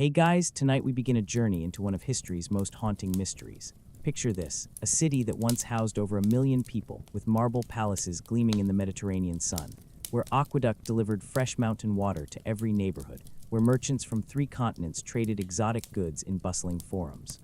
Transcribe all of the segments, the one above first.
Hey guys, tonight we begin a journey into one of history's most haunting mysteries. Picture this, a city that once housed over 1 million people, with marble palaces gleaming in the Mediterranean sun, where aqueduct delivered fresh mountain water to every neighborhood, where merchants from 3 continents traded exotic goods in bustling forums.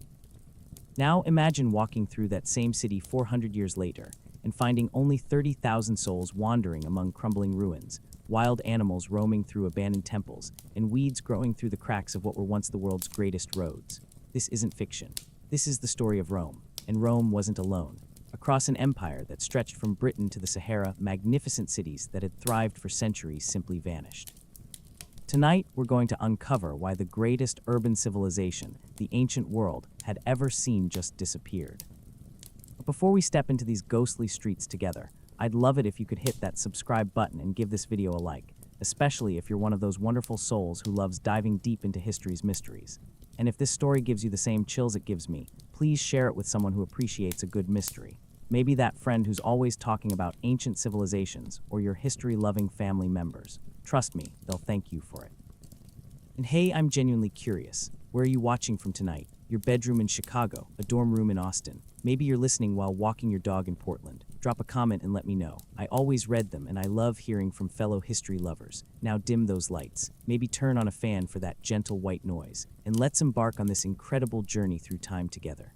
Now imagine walking through that same city 400 years later, and finding only 30,000 souls wandering among crumbling ruins, wild animals roaming through abandoned temples, and weeds growing through the cracks of what were once the world's greatest roads. This isn't fiction. This is the story of Rome, and Rome wasn't alone. Across an empire that stretched from Britain to the Sahara, magnificent cities that had thrived for centuries simply vanished. Tonight, we're going to uncover why the greatest urban civilization the ancient world had ever seen just disappeared. But before we step into these ghostly streets together, I'd love it if you could hit that subscribe button and give this video a like, especially if you're one of those wonderful souls who loves diving deep into history's mysteries. And if this story gives you the same chills it gives me, please share it with someone who appreciates a good mystery. Maybe that friend who's always talking about ancient civilizations or your history-loving family members. Trust me, they'll thank you for it. And hey, I'm genuinely curious. Where are you watching from tonight? Your bedroom in Chicago, a dorm room in Austin. Maybe you're listening while walking your dog in Portland. Drop a comment and let me know. I always read them and I love hearing from fellow history lovers. Now dim those lights. Maybe turn on a fan for that gentle white noise. And let's embark on this incredible journey through time together.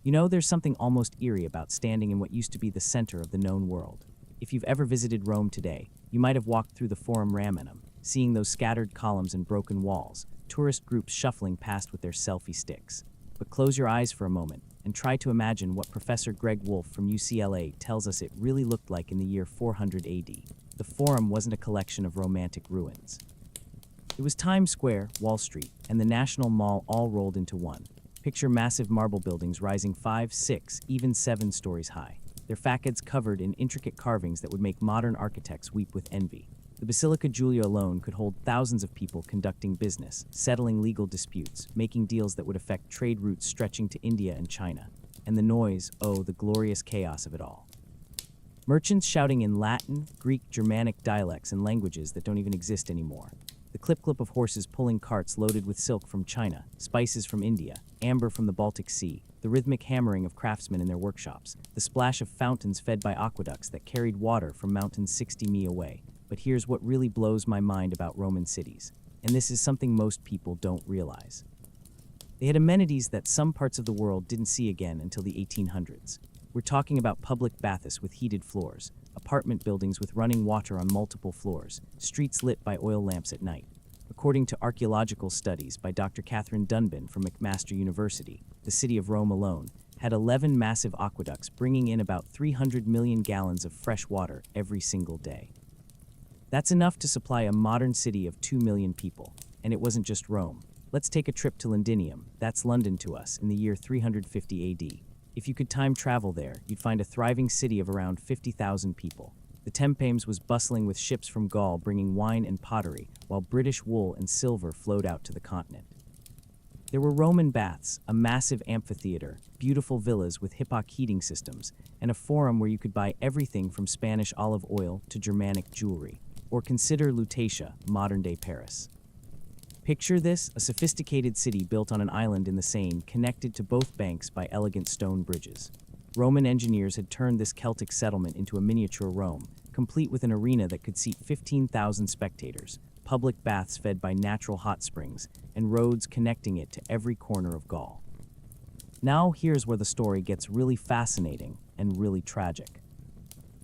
You know, there's something almost eerie about standing in what used to be the center of the known world. If you've ever visited Rome today, you might have walked through the Forum Romanum, seeing those scattered columns and broken walls, tourist groups shuffling past with their selfie sticks. But close your eyes for a moment and try to imagine what Professor Greg Wolf from UCLA tells us it really looked like in the year 400 AD. The Forum wasn't a collection of romantic ruins. It was Times Square, Wall Street, and the National Mall all rolled into one. Picture massive marble buildings rising 5, 6, even 7 stories high, their facades covered in intricate carvings that would make modern architects weep with envy. The Basilica Julia alone could hold thousands of people conducting business, settling legal disputes, making deals that would affect trade routes stretching to India and China. And the noise, oh, the glorious chaos of it all. Merchants shouting in Latin, Greek, Germanic dialects and languages that don't even exist anymore. The clip-clop of horses pulling carts loaded with silk from China, spices from India, amber from the Baltic Sea, the rhythmic hammering of craftsmen in their workshops, the splash of fountains fed by aqueducts that carried water from mountains 60 mi away. But here's what really blows my mind about Roman cities, and this is something most people don't realize. They had amenities that some parts of the world didn't see again until the 1800s. We're talking about public baths with heated floors, apartment buildings with running water on multiple floors, streets lit by oil lamps at night. According to archaeological studies by Dr. Catherine Dunban from McMaster University, the city of Rome alone had 11 massive aqueducts bringing in about 300 million gallons of fresh water every single day. That's enough to supply a modern city of 2 million people. And it wasn't just Rome. Let's take a trip to Londinium, that's London to us, in the year 350 AD. If you could time travel there, you'd find a thriving city of around 50,000 people. The Thames was bustling with ships from Gaul bringing wine and pottery, while British wool and silver flowed out to the continent. There were Roman baths, a massive amphitheater, beautiful villas with HIPAA heating systems, and a forum where you could buy everything from Spanish olive oil to Germanic jewelry. Or consider Lutetia, modern-day Paris. Picture this, a sophisticated city built on an island in the Seine, connected to both banks by elegant stone bridges. Roman engineers had turned this Celtic settlement into a miniature Rome, complete with an arena that could seat 15,000 spectators, public baths fed by natural hot springs, and roads connecting it to every corner of Gaul. Now here's where the story gets really fascinating and really tragic.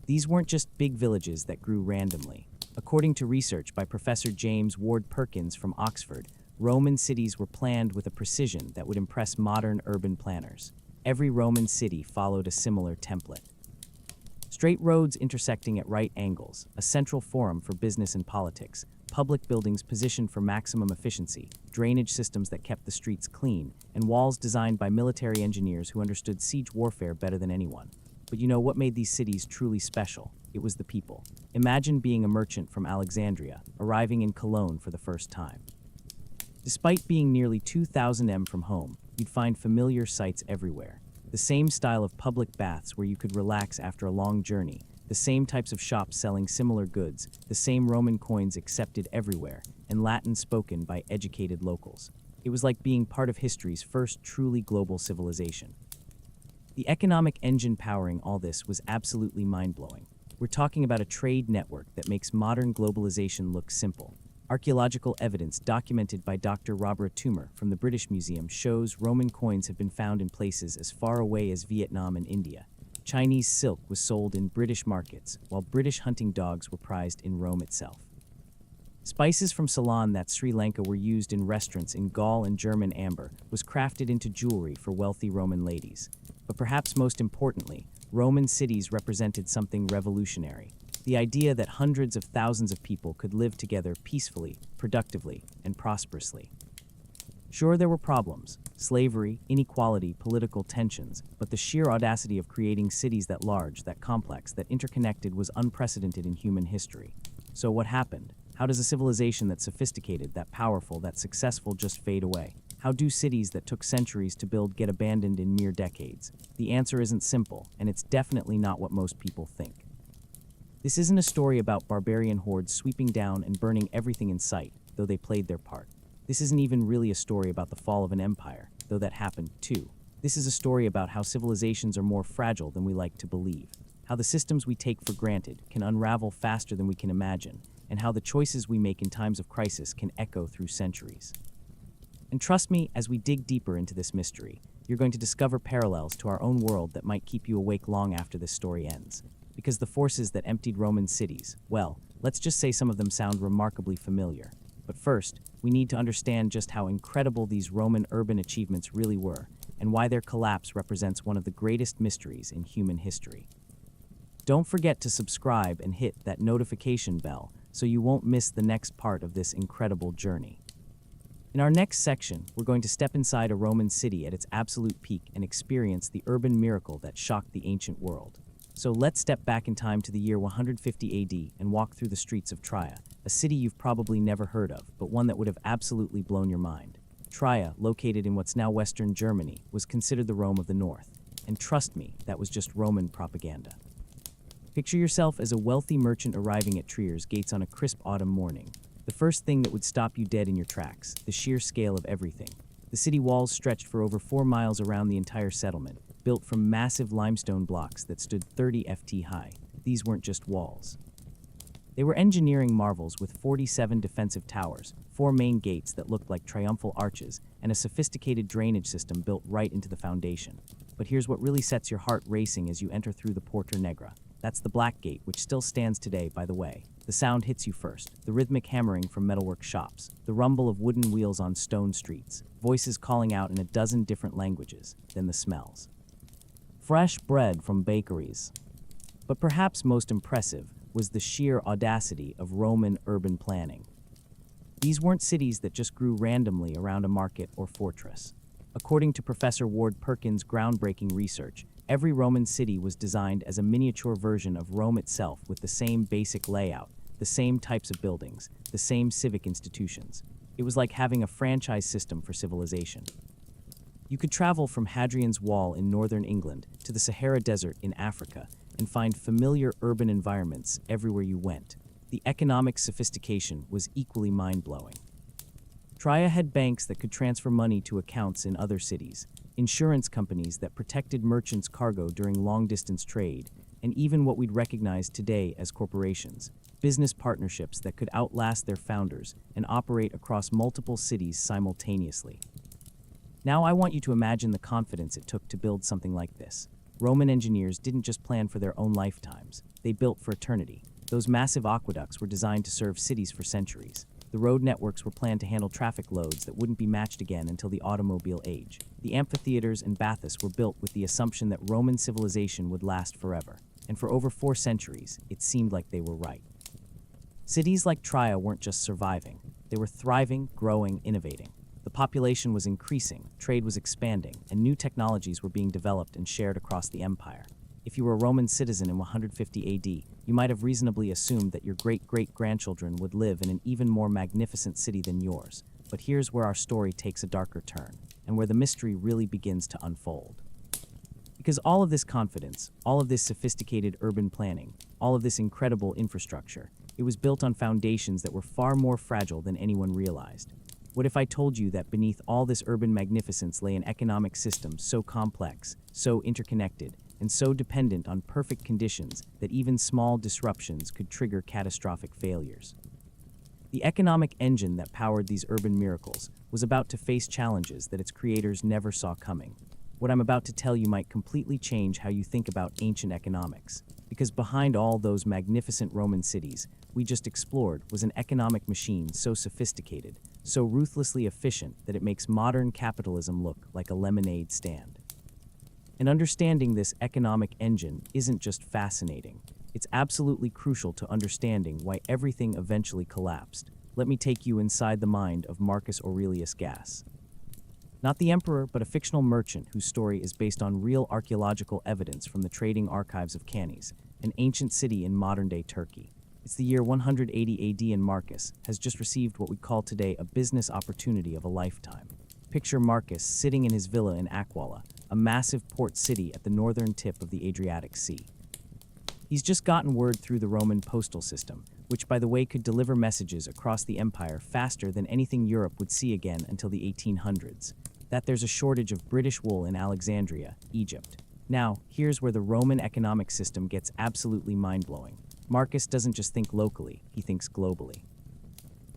These weren't just big villages that grew randomly. According to research by Professor James Ward Perkins from Oxford, Roman cities were planned with a precision that would impress modern urban planners. Every Roman city followed a similar template. Straight roads intersecting at right angles, a central forum for business and politics, public buildings positioned for maximum efficiency, drainage systems that kept the streets clean, and walls designed by military engineers who understood siege warfare better than anyone. But you know what made these cities truly special? It was the people. Imagine being a merchant from Alexandria, arriving in Cologne for the first time. Despite being nearly 2,000 m from home, you'd find familiar sights everywhere. The same style of public baths where you could relax after a long journey, the same types of shops selling similar goods, the same Roman coins accepted everywhere, and Latin spoken by educated locals. It was like being part of history's first truly global civilization. The economic engine powering all this was absolutely mind-blowing. We're talking about a trade network that makes modern globalization look simple. Archaeological evidence documented by Dr. Robert Toomer from the British Museum shows Roman coins have been found in places as far away as Vietnam and India. Chinese silk was sold in British markets, while British hunting dogs were prized in Rome itself. Spices from Ceylon that Sri Lanka were used in restaurants in Gaul, and German amber was crafted into jewelry for wealthy Roman ladies. But perhaps most importantly, Roman cities represented something revolutionary. The idea that hundreds of thousands of people could live together peacefully, productively, and prosperously. Sure, there were problems: slavery, inequality, political tensions, but the sheer audacity of creating cities that large, that complex, that interconnected was unprecedented in human history. So what happened? How does a civilization that's sophisticated, that powerful, that successful just fade away? How do cities that took centuries to build get abandoned in mere decades? The answer isn't simple, and it's definitely not what most people think. This isn't a story about barbarian hordes sweeping down and burning everything in sight, though they played their part. This isn't even really a story about the fall of an empire, though that happened too. This is a story about how civilizations are more fragile than we like to believe, how the systems we take for granted can unravel faster than we can imagine, and how the choices we make in times of crisis can echo through centuries. And trust me, as we dig deeper into this mystery, you're going to discover parallels to our own world that might keep you awake long after this story ends. Because the forces that emptied Roman cities, well, let's just say some of them sound remarkably familiar. But first, we need to understand just how incredible these Roman urban achievements really were, and why their collapse represents one of the greatest mysteries in human history. Don't forget to subscribe and hit that notification bell so you won't miss the next part of this incredible journey. In our next section, we're going to step inside a Roman city at its absolute peak and experience the urban miracle that shocked the ancient world. So let's step back in time to the year 150 AD and walk through the streets of Trier, a city you've probably never heard of, but one that would have absolutely blown your mind. Trier, located in what's now Western Germany, was considered the Rome of the North. And trust me, that was just Roman propaganda. Picture yourself as a wealthy merchant arriving at Trier's gates on a crisp autumn morning. The first thing that would stop you dead in your tracks: the sheer scale of everything. The city walls stretched for over 4 miles around the entire settlement, built from massive limestone blocks that stood 30 ft high. These weren't just walls. They were engineering marvels with 47 defensive towers, 4 main gates that looked like triumphal arches, and a sophisticated drainage system built right into the foundation. But here's what really sets your heart racing as you enter through the Porta Negra. That's the Black Gate, which still stands today, by the way. The sound hits you first, the rhythmic hammering from metalwork shops, the rumble of wooden wheels on stone streets, voices calling out in a dozen different languages, then the smells. Fresh bread from bakeries. But perhaps most impressive was the sheer audacity of Roman urban planning. These weren't cities that just grew randomly around a market or fortress. According to Professor Ward Perkins' groundbreaking research, every Roman city was designed as a miniature version of Rome itself, with the same basic layout, the same types of buildings, the same civic institutions. It was like having a franchise system for civilization. You could travel from Hadrian's Wall in northern England to the Sahara Desert in Africa and find familiar urban environments everywhere you went. The economic sophistication was equally mind-blowing. Trier had banks that could transfer money to accounts in other cities, insurance companies that protected merchants' cargo during long-distance trade, and even what we'd recognize today as corporations, business partnerships that could outlast their founders and operate across multiple cities simultaneously. Now I want you to imagine the confidence it took to build something like this. Roman engineers didn't just plan for their own lifetimes, they built for eternity. Those massive aqueducts were designed to serve cities for centuries. The road networks were planned to handle traffic loads that wouldn't be matched again until the automobile age. The amphitheaters and baths were built with the assumption that Roman civilization would last forever. And for over 4 centuries, it seemed like they were right. Cities like Trier weren't just surviving. They were thriving, growing, innovating. The population was increasing, trade was expanding, and new technologies were being developed and shared across the empire. If you were a Roman citizen in 150 AD, you might have reasonably assumed that your great-great-grandchildren would live in an even more magnificent city than yours. But here's where our story takes a darker turn, and where the mystery really begins to unfold. Because all of this confidence, all of this sophisticated urban planning, all of this incredible infrastructure, It was built on foundations that were far more fragile than anyone realized. What if I told you that beneath all this urban magnificence lay an economic system so complex, so interconnected, and so dependent on perfect conditions that even small disruptions could trigger catastrophic failures? The economic engine that powered these urban miracles was about to face challenges that its creators never saw coming. What I'm about to tell you might completely change how you think about ancient economics, because behind all those magnificent Roman cities we just explored was an economic machine so sophisticated, so ruthlessly efficient that it makes modern capitalism look like a lemonade stand. And understanding this economic engine isn't just fascinating, it's absolutely crucial to understanding why everything eventually collapsed. Let me take you inside the mind of Marcus Aurelius Gas. Not the emperor, but a fictional merchant whose story is based on real archaeological evidence from the trading archives of Cannes, an ancient city in modern-day Turkey. It's the year 180 AD and Marcus has just received what we'd call today a business opportunity of a lifetime. Picture Marcus sitting in his villa in Aquila, a massive port city at the northern tip of the Adriatic Sea. He's just gotten word through the Roman postal system, which by the way could deliver messages across the empire faster than anything Europe would see again until the 1800s, that there's a shortage of British wool in Alexandria, Egypt. Now, here's where the Roman economic system gets absolutely mind-blowing. Marcus doesn't just think locally, he thinks globally.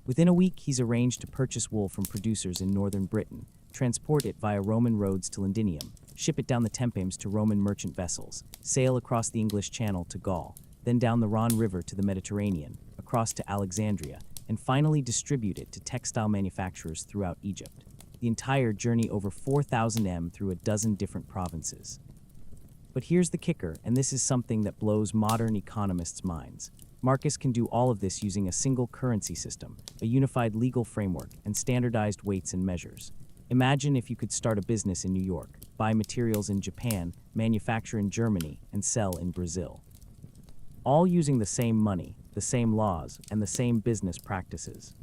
Within a week, he's arranged to purchase wool from producers in northern Britain, transport it via Roman roads to Londinium, ship it down the Thames to Roman merchant vessels, sail across the English Channel to Gaul, then down the Rhone River to the Mediterranean, across to Alexandria, and finally distribute it to textile manufacturers throughout Egypt. The entire journey over 4,000 m through a dozen different provinces. But here's the kicker, and this is something that blows modern economists' minds. Marcus can do all of this using a single currency system, a unified legal framework, and standardized weights and measures. Imagine if you could start a business in New York, buy materials in Japan, manufacture in Germany, and sell in Brazil. All using the same money, the same laws, and the same business practices.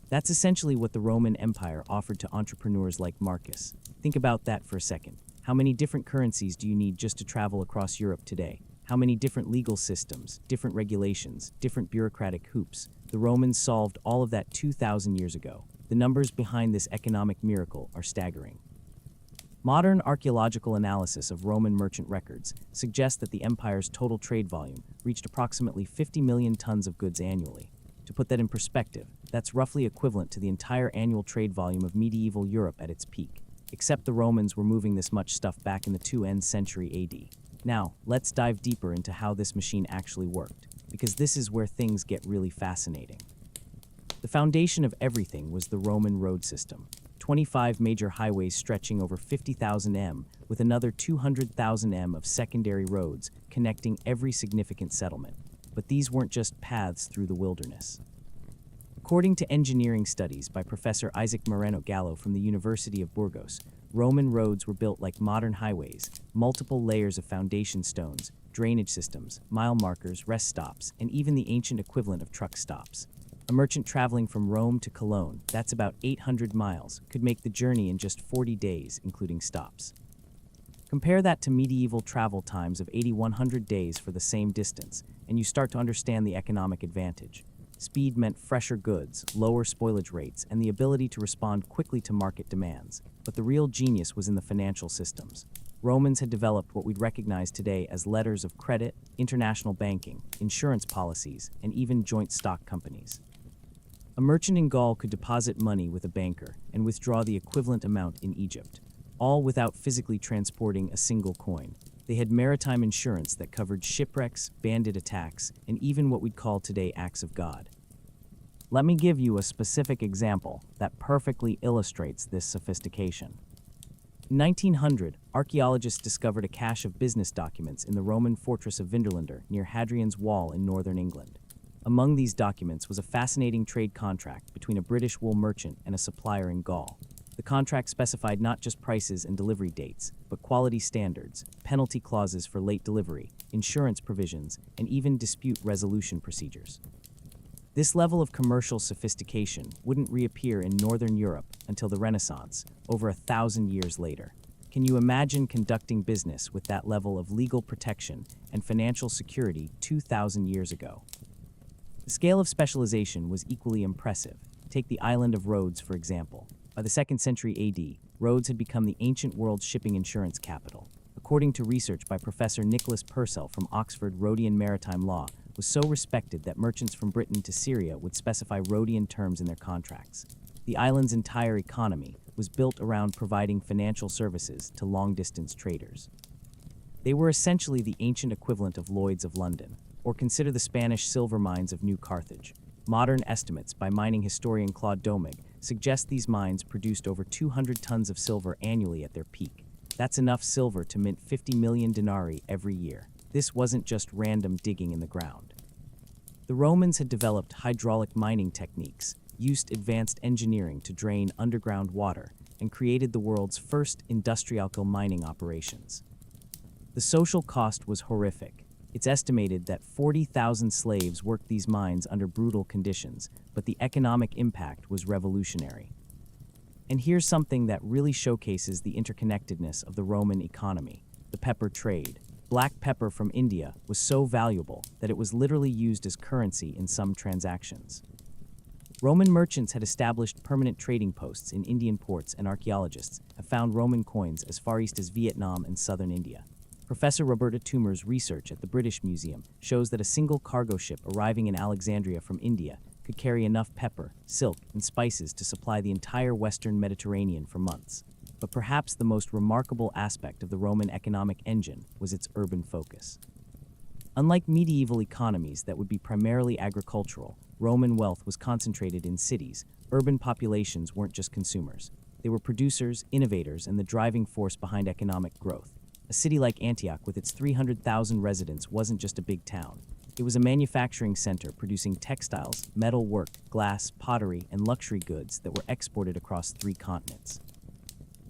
That's essentially what the Roman Empire offered to entrepreneurs like Marcus. Think about that for a second. How many different currencies do you need just to travel across Europe today? How many different legal systems, different regulations, different bureaucratic hoops? The Romans solved all of that 2,000 years ago. The numbers behind this economic miracle are staggering. Modern archaeological analysis of Roman merchant records suggests that the empire's total trade volume reached approximately 50 million tons of goods annually. To put that in perspective, that's roughly equivalent to the entire annual trade volume of medieval Europe at its peak. Except the Romans were moving this much stuff back in the 2nd century AD. Now, let's dive deeper into how this machine actually worked, because this is where things get really fascinating. The foundation of everything was the Roman road system. 25 major highways stretching over 50,000 m, with another 200,000 m of secondary roads connecting every significant settlement. But these weren't just paths through the wilderness. According to engineering studies by Professor Isaac Moreno Gallo from the University of Burgos, Roman roads were built like modern highways, multiple layers of foundation stones, drainage systems, mile markers, rest stops, and even the ancient equivalent of truck stops. A merchant traveling from Rome to Cologne, that's about 800 miles, could make the journey in just 40 days, including stops. Compare that to medieval travel times of 8,100 days for the same distance, and you start to understand the economic advantage. Speed meant fresher goods, lower spoilage rates, and the ability to respond quickly to market demands. But the real genius was in the financial systems. Romans had developed what we'd recognize today as letters of credit, international banking, insurance policies, and even joint stock companies. A merchant in Gaul could deposit money with a banker and withdraw the equivalent amount in Egypt, all without physically transporting a single coin. They had maritime insurance that covered shipwrecks, bandit attacks, and even what we'd call today acts of God. Let me give you a specific example that perfectly illustrates this sophistication. In 1900, archaeologists discovered a cache of business documents in the Roman fortress of Vindolanda near Hadrian's Wall in northern England. Among these documents was a fascinating trade contract between a British wool merchant and a supplier in Gaul. The contract specified not just prices and delivery dates, but quality standards, penalty clauses for late delivery, insurance provisions, and even dispute resolution procedures. This level of commercial sophistication wouldn't reappear in Northern Europe until the Renaissance, over 1,000 years later. Can you imagine conducting business with that level of legal protection and financial security 2,000 years ago? The scale of specialization was equally impressive. Take the island of Rhodes, for example. By the 2nd century AD, Rhodes had become the ancient world's shipping insurance capital. According to research by Professor Nicholas Purcell from Oxford, Rhodian maritime law was so respected that merchants from Britain to Syria would specify Rhodian terms in their contracts. The island's entire economy was built around providing financial services to long-distance traders. They were essentially the ancient equivalent of Lloyd's of London, or consider the Spanish silver mines of New Carthage. Modern estimates by mining historian Claude Domig suggest these mines produced over 200 tons of silver annually at their peak. That's enough silver to mint 50 million denarii every year. This wasn't just random digging in the ground. The Romans had developed hydraulic mining techniques, used advanced engineering to drain underground water, and created the world's first industrial mining operations. The social cost was horrific. It's estimated that 40,000 slaves worked these mines under brutal conditions, but the economic impact was revolutionary. And here's something that really showcases the interconnectedness of the Roman economy: the pepper trade. Black pepper from India was so valuable that it was literally used as currency in some transactions. Roman merchants had established permanent trading posts in Indian ports, and archaeologists have found Roman coins as far east as Vietnam and southern India. Professor Roberta Toomer's research at the British Museum shows that a single cargo ship arriving in Alexandria from India could carry enough pepper, silk, and spices to supply the entire Western Mediterranean for months. But perhaps the most remarkable aspect of the Roman economic engine was its urban focus. Unlike medieval economies that would be primarily agricultural, Roman wealth was concentrated in cities. Urban populations weren't just consumers. They were producers, innovators, and the driving force behind economic growth. A city like Antioch with its 300,000 residents wasn't just a big town. It was a manufacturing center producing textiles, metal work, glass, pottery, and luxury goods that were exported across 3 continents.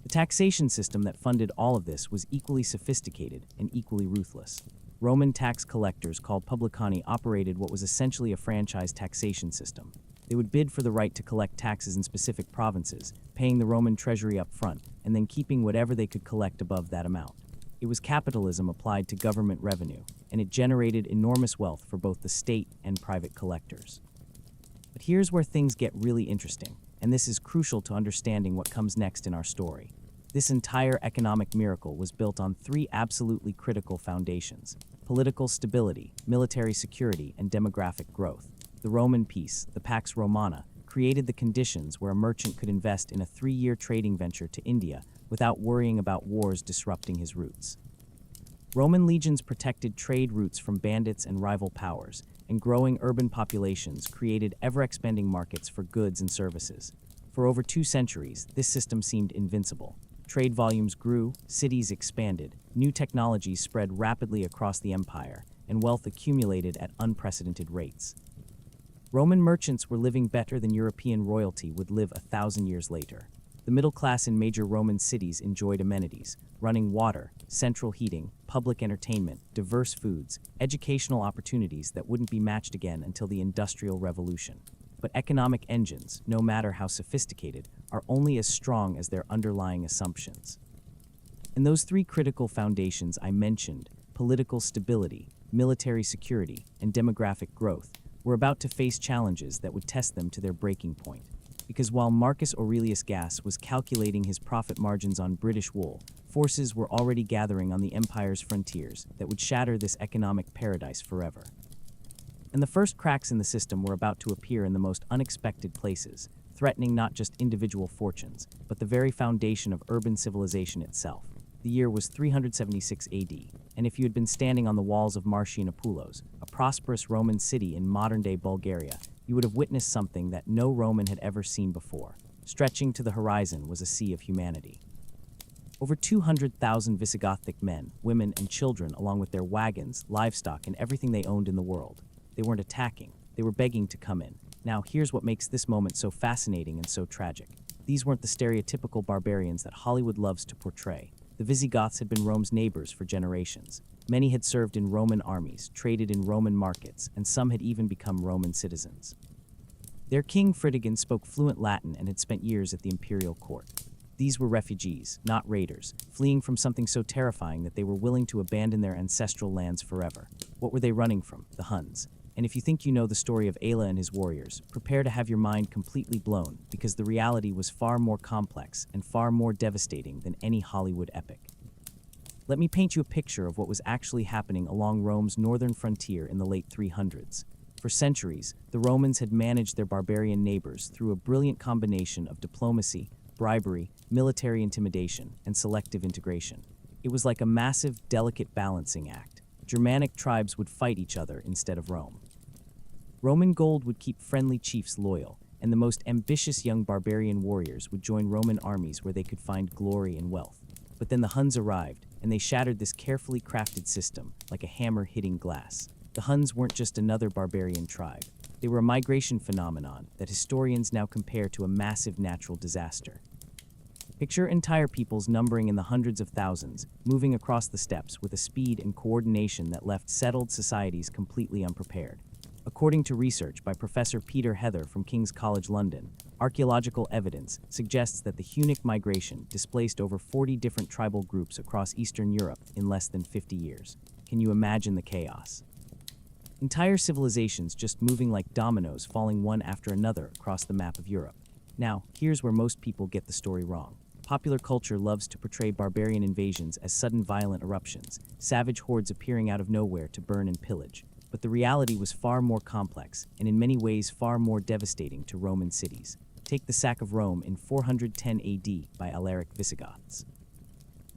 The taxation system that funded all of this was equally sophisticated and equally ruthless. Roman tax collectors called publicani operated what was essentially a franchise taxation system. They would bid for the right to collect taxes in specific provinces, paying the Roman treasury up front, and then keeping whatever they could collect above that amount. It was capitalism applied to government revenue, and it generated enormous wealth for both the state and private collectors. But here's where things get really interesting, and this is crucial to understanding what comes next in our story. This entire economic miracle was built on 3 absolutely critical foundations: political stability, military security, and demographic growth. The Roman peace, the Pax Romana, created the conditions where a merchant could invest in a 3-year trading venture to India without worrying about wars disrupting his roots. Roman legions protected trade routes from bandits and rival powers, and growing urban populations created ever-expanding markets for goods and services. For over 2 centuries, this system seemed invincible. Trade volumes grew, cities expanded, new technologies spread rapidly across the empire, and wealth accumulated at unprecedented rates. Roman merchants were living better than European royalty would live 1,000 years later. The middle class in major Roman cities enjoyed amenities: running water, central heating, public entertainment, diverse foods, educational opportunities that wouldn't be matched again until the Industrial Revolution. But economic engines, no matter how sophisticated, are only as strong as their underlying assumptions. And those 3 critical foundations I mentioned, political stability, military security, and demographic growth, were about to face challenges that would test them to their breaking point. Because while Marcus Aurelius Gas was calculating his profit margins on British wool, forces were already gathering on the empire's frontiers that would shatter this economic paradise forever. And the first cracks in the system were about to appear in the most unexpected places, threatening not just individual fortunes, but the very foundation of urban civilization itself. The year was 376 AD, and if you had been standing on the walls of Marcianopulos, a prosperous Roman city in modern-day Bulgaria, you would have witnessed something that no Roman had ever seen before. Stretching to the horizon was a sea of humanity. Over 200,000 Visigothic men, women, and children, along with their wagons, livestock, and everything they owned in the world. They weren't attacking, they were begging to come in. Now, here's what makes this moment so fascinating and so tragic. These weren't the stereotypical barbarians that Hollywood loves to portray. The Visigoths had been Rome's neighbors for generations. Many had served in Roman armies, traded in Roman markets, and some had even become Roman citizens. Their king Fritigern spoke fluent Latin and had spent years at the imperial court. These were refugees, not raiders, fleeing from something so terrifying that they were willing to abandon their ancestral lands forever. What were they running from? The Huns. And if you think you know the story of Ayla and his warriors, prepare to have your mind completely blown, because the reality was far more complex and far more devastating than any Hollywood epic. Let me paint you a picture of what was actually happening along Rome's northern frontier in the late 300s. For centuries, the Romans had managed their barbarian neighbors through a brilliant combination of diplomacy, bribery, military intimidation, and selective integration. It was like a massive, delicate balancing act. Germanic tribes would fight each other instead of Rome. Roman gold would keep friendly chiefs loyal, and the most ambitious young barbarian warriors would join Roman armies where they could find glory and wealth. But then the Huns arrived, and they shattered this carefully crafted system like a hammer hitting glass. The Huns weren't just another barbarian tribe. They were a migration phenomenon that historians now compare to a massive natural disaster. Picture entire peoples numbering in the hundreds of thousands, moving across the steppes with a speed and coordination that left settled societies completely unprepared. According to research by Professor Peter Heather from King's College London, archaeological evidence suggests that the Hunnic migration displaced over 40 different tribal groups across Eastern Europe in less than 50 years. Can you imagine the chaos? Entire civilizations just moving like dominoes, falling one after another across the map of Europe. Now, here's where most people get the story wrong. Popular culture loves to portray barbarian invasions as sudden violent eruptions, savage hordes appearing out of nowhere to burn and pillage. But the reality was far more complex, and in many ways far more devastating to Roman cities. Take the sack of Rome in 410 AD by Alaric Visigoths.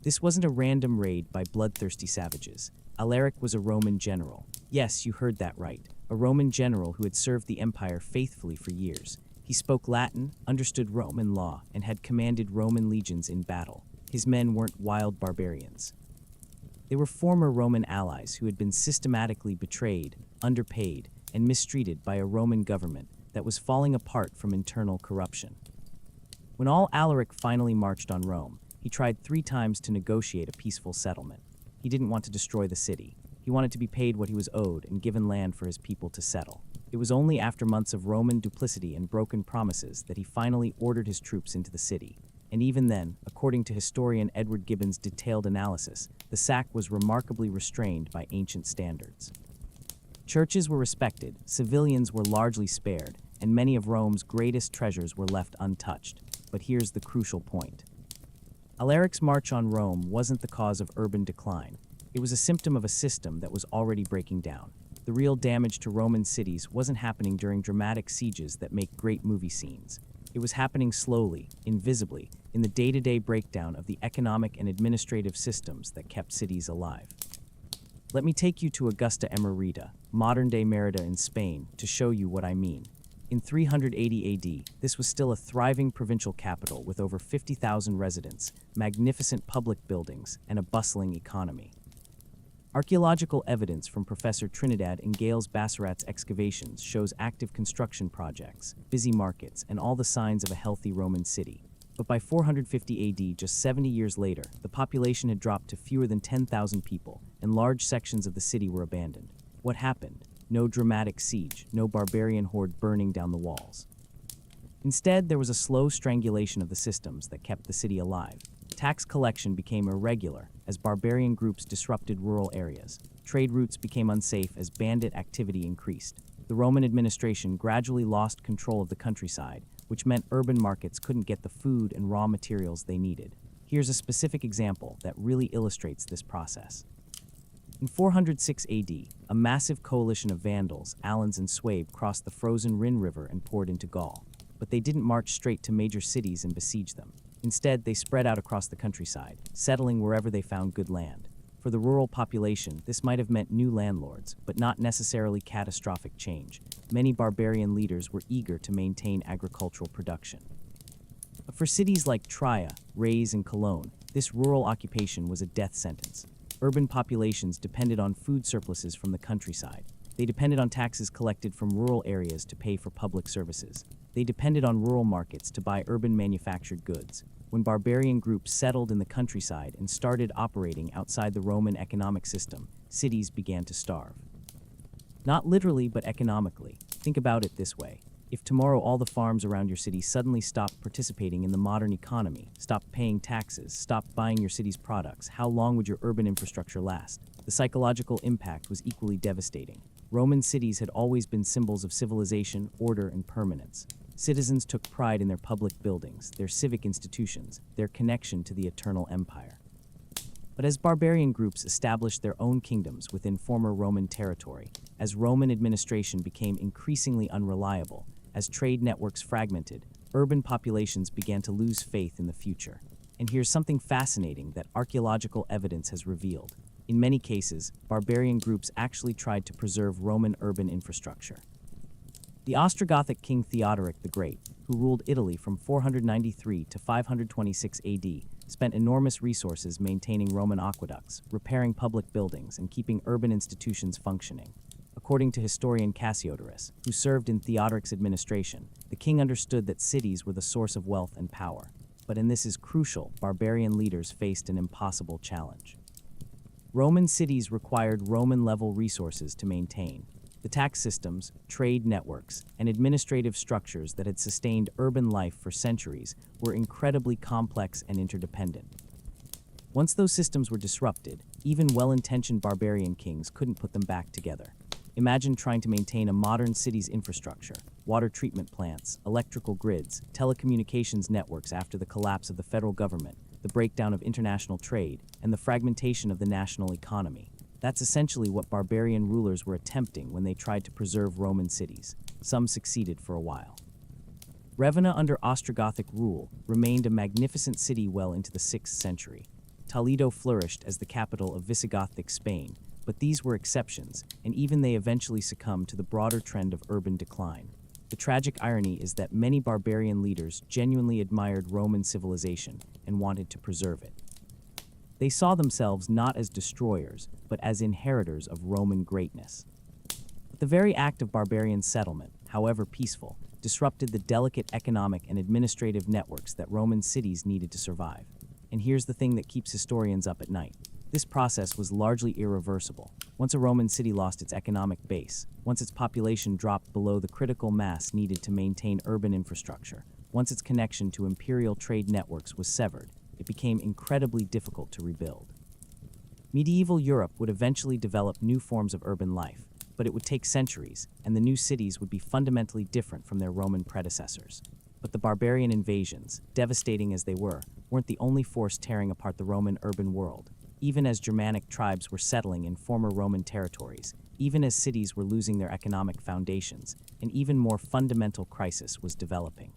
This wasn't a random raid by bloodthirsty savages. Alaric was a Roman general. Yes, you heard that right. A Roman general who had served the empire faithfully for years. He spoke Latin, understood Roman law, and had commanded Roman legions in battle. His men weren't wild barbarians. They were former Roman allies who had been systematically betrayed, underpaid, and mistreated by a Roman government that was falling apart from internal corruption. When Alaric finally marched on Rome, he tried 3 times to negotiate a peaceful settlement. He didn't want to destroy the city. He wanted to be paid what he was owed and given land for his people to settle. It was only after months of Roman duplicity and broken promises that he finally ordered his troops into the city. And even then, according to historian Edward Gibbon's detailed analysis, the sack was remarkably restrained by ancient standards. Churches were respected, civilians were largely spared, and many of Rome's greatest treasures were left untouched. But here's the crucial point. Alaric's march on Rome wasn't the cause of urban decline. It was a symptom of a system that was already breaking down. The real damage to Roman cities wasn't happening during dramatic sieges that make great movie scenes. It was happening slowly, invisibly, in the day-to-day breakdown of the economic and administrative systems that kept cities alive. Let me take you to Augusta Emerita, modern-day Merida in Spain, to show you what I mean. In 380 AD, this was still a thriving provincial capital with over 50,000 residents, magnificent public buildings, and a bustling economy. Archaeological evidence from Professor Trinidad and Gales Basserat's excavations shows active construction projects, busy markets, and all the signs of a healthy Roman city. But by 450 AD, just 70 years later, the population had dropped to fewer than 10,000 people, and large sections of the city were abandoned. What happened? No dramatic siege, no barbarian horde burning down the walls. Instead, there was a slow strangulation of the systems that kept the city alive. Tax collection became irregular as barbarian groups disrupted rural areas. Trade routes became unsafe as bandit activity increased. The Roman administration gradually lost control of the countryside, which meant urban markets couldn't get the food and raw materials they needed. Here's a specific example that really illustrates this process. In 406 AD, a massive coalition of Vandals, Alans, and Suebi crossed the frozen Rhine River and poured into Gaul. But they didn't march straight to major cities and besiege them. Instead, they spread out across the countryside, settling wherever they found good land. For the rural population, this might have meant new landlords, but not necessarily catastrophic change. Many barbarian leaders were eager to maintain agricultural production. But for cities like Trier, Reyes, and Cologne, this rural occupation was a death sentence. Urban populations depended on food surpluses from the countryside. They depended on taxes collected from rural areas to pay for public services. They depended on rural markets to buy urban manufactured goods. When barbarian groups settled in the countryside and started operating outside the Roman economic system, cities began to starve. Not literally, but economically. Think about it this way. If tomorrow all the farms around your city suddenly stopped participating in the modern economy, stopped paying taxes, stopped buying your city's products, how long would your urban infrastructure last? The psychological impact was equally devastating. Roman cities had always been symbols of civilization, order, and permanence. Citizens took pride in their public buildings, their civic institutions, their connection to the eternal empire. But as barbarian groups established their own kingdoms within former Roman territory, as Roman administration became increasingly unreliable, as trade networks fragmented, urban populations began to lose faith in the future. And here's something fascinating that archaeological evidence has revealed. In many cases, barbarian groups actually tried to preserve Roman urban infrastructure. The Ostrogothic king Theodoric the Great, who ruled Italy from 493 to 526 AD, spent enormous resources maintaining Roman aqueducts, repairing public buildings, and keeping urban institutions functioning. According to historian Cassiodorus, who served in Theodoric's administration, the king understood that cities were the source of wealth and power. But and this is crucial, barbarian leaders faced an impossible challenge. Roman cities required Roman-level resources to maintain. The tax systems, trade networks, and administrative structures that had sustained urban life for centuries were incredibly complex and interdependent. Once those systems were disrupted, even well-intentioned barbarian kings couldn't put them back together. Imagine trying to maintain a modern city's infrastructure, water treatment plants, electrical grids, telecommunications networks after the collapse of the federal government, the breakdown of international trade, and the fragmentation of the national economy. That's essentially what barbarian rulers were attempting when they tried to preserve Roman cities. Some succeeded for a while. Ravenna under Ostrogothic rule remained a magnificent city well into the 6th century. Toledo flourished as the capital of Visigothic Spain, but these were exceptions, and even they eventually succumbed to the broader trend of urban decline. The tragic irony is that many barbarian leaders genuinely admired Roman civilization and wanted to preserve it. They saw themselves not as destroyers, but as inheritors of Roman greatness. But the very act of barbarian settlement, however peaceful, disrupted the delicate economic and administrative networks that Roman cities needed to survive. And here's the thing that keeps historians up at night. This process was largely irreversible. Once a Roman city lost its economic base, once its population dropped below the critical mass needed to maintain urban infrastructure, once its connection to imperial trade networks was severed, it became incredibly difficult to rebuild. Medieval Europe would eventually develop new forms of urban life, but it would take centuries, and the new cities would be fundamentally different from their Roman predecessors. But the barbarian invasions, devastating as they were, weren't the only force tearing apart the Roman urban world. Even as Germanic tribes were settling in former Roman territories, even as cities were losing their economic foundations, an even more fundamental crisis was developing.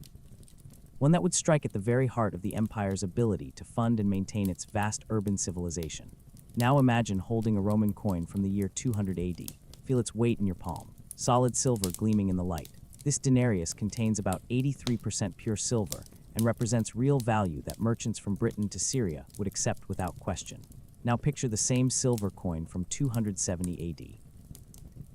One that would strike at the very heart of the empire's ability to fund and maintain its vast urban civilization. Now imagine holding a Roman coin from the year 200 AD. Feel its weight in your palm, solid silver gleaming in the light. This denarius contains about 83% pure silver and represents real value that merchants from Britain to Syria would accept without question. Now picture the same silver coin from 270 AD.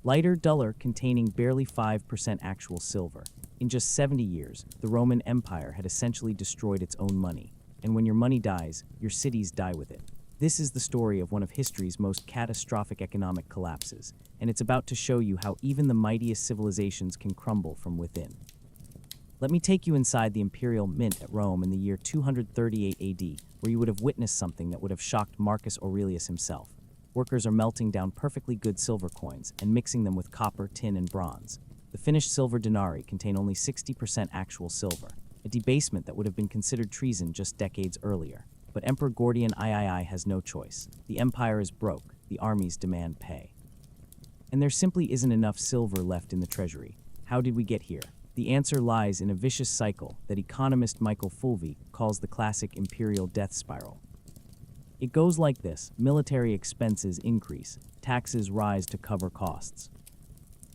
Lighter, duller, containing barely 5% actual silver. In just 70 years, the Roman Empire had essentially destroyed its own money. And when your money dies, your cities die with it. This is the story of one of history's most catastrophic economic collapses, and it's about to show you how even the mightiest civilizations can crumble from within. Let me take you inside the imperial mint at Rome in the year 238 AD, where you would have witnessed something that would have shocked Marcus Aurelius himself. Workers are melting down perfectly good silver coins and mixing them with copper, tin, and bronze. The finished silver denarii contain only 60% actual silver, a debasement that would have been considered treason just decades earlier. But Emperor Gordian III has no choice. The empire is broke, the armies demand pay. And there simply isn't enough silver left in the treasury. How did we get here? The answer lies in a vicious cycle that economist Michael Fulvey calls the classic imperial death spiral. It goes like this: military expenses increase, taxes rise to cover costs.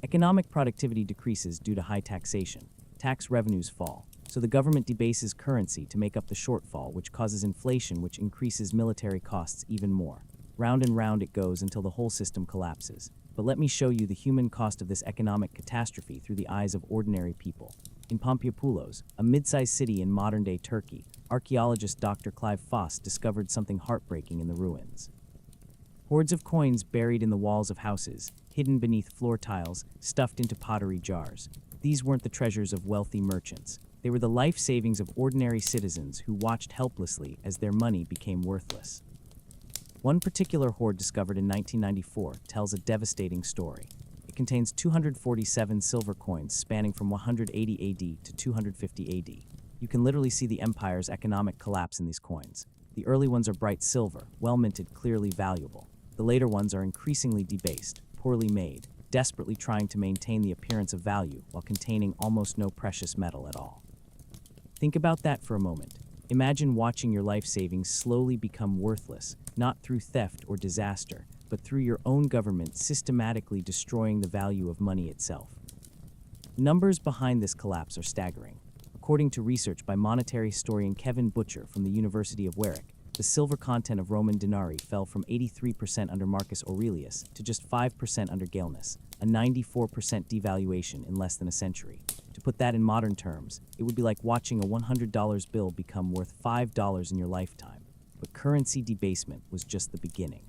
Economic productivity decreases due to high taxation, tax revenues fall, so the government debases currency to make up the shortfall, which causes inflation, which increases military costs even more. Round and round it goes until the whole system collapses. But let me show you the human cost of this economic catastrophe through the eyes of ordinary people. In Pompeiopolis, a mid-sized city in modern-day Turkey, archaeologist Dr. Clive Foss discovered something heartbreaking in the ruins. Hordes of coins buried in the walls of houses, hidden beneath floor tiles, stuffed into pottery jars. These weren't the treasures of wealthy merchants. They were the life savings of ordinary citizens who watched helplessly as their money became worthless. One particular hoard discovered in 1994 tells a devastating story. It contains 247 silver coins spanning from 180 AD to 250 AD. You can literally see the empire's economic collapse in these coins. The early ones are bright silver, well-minted, clearly valuable. The later ones are increasingly debased, poorly made, desperately trying to maintain the appearance of value while containing almost no precious metal at all. Think about that for a moment. Imagine watching your life savings slowly become worthless, not through theft or disaster, but through your own government systematically destroying the value of money itself. Numbers behind this collapse are staggering. According to research by monetary historian Kevin Butcher from the University of Warwick, the silver content of Roman denarii fell from 83% under Marcus Aurelius to just 5% under Gallienus, a 94% devaluation in less than a century. To put that in modern terms, it would be like watching a $100 bill become worth $5 in your lifetime. But currency debasement was just the beginning.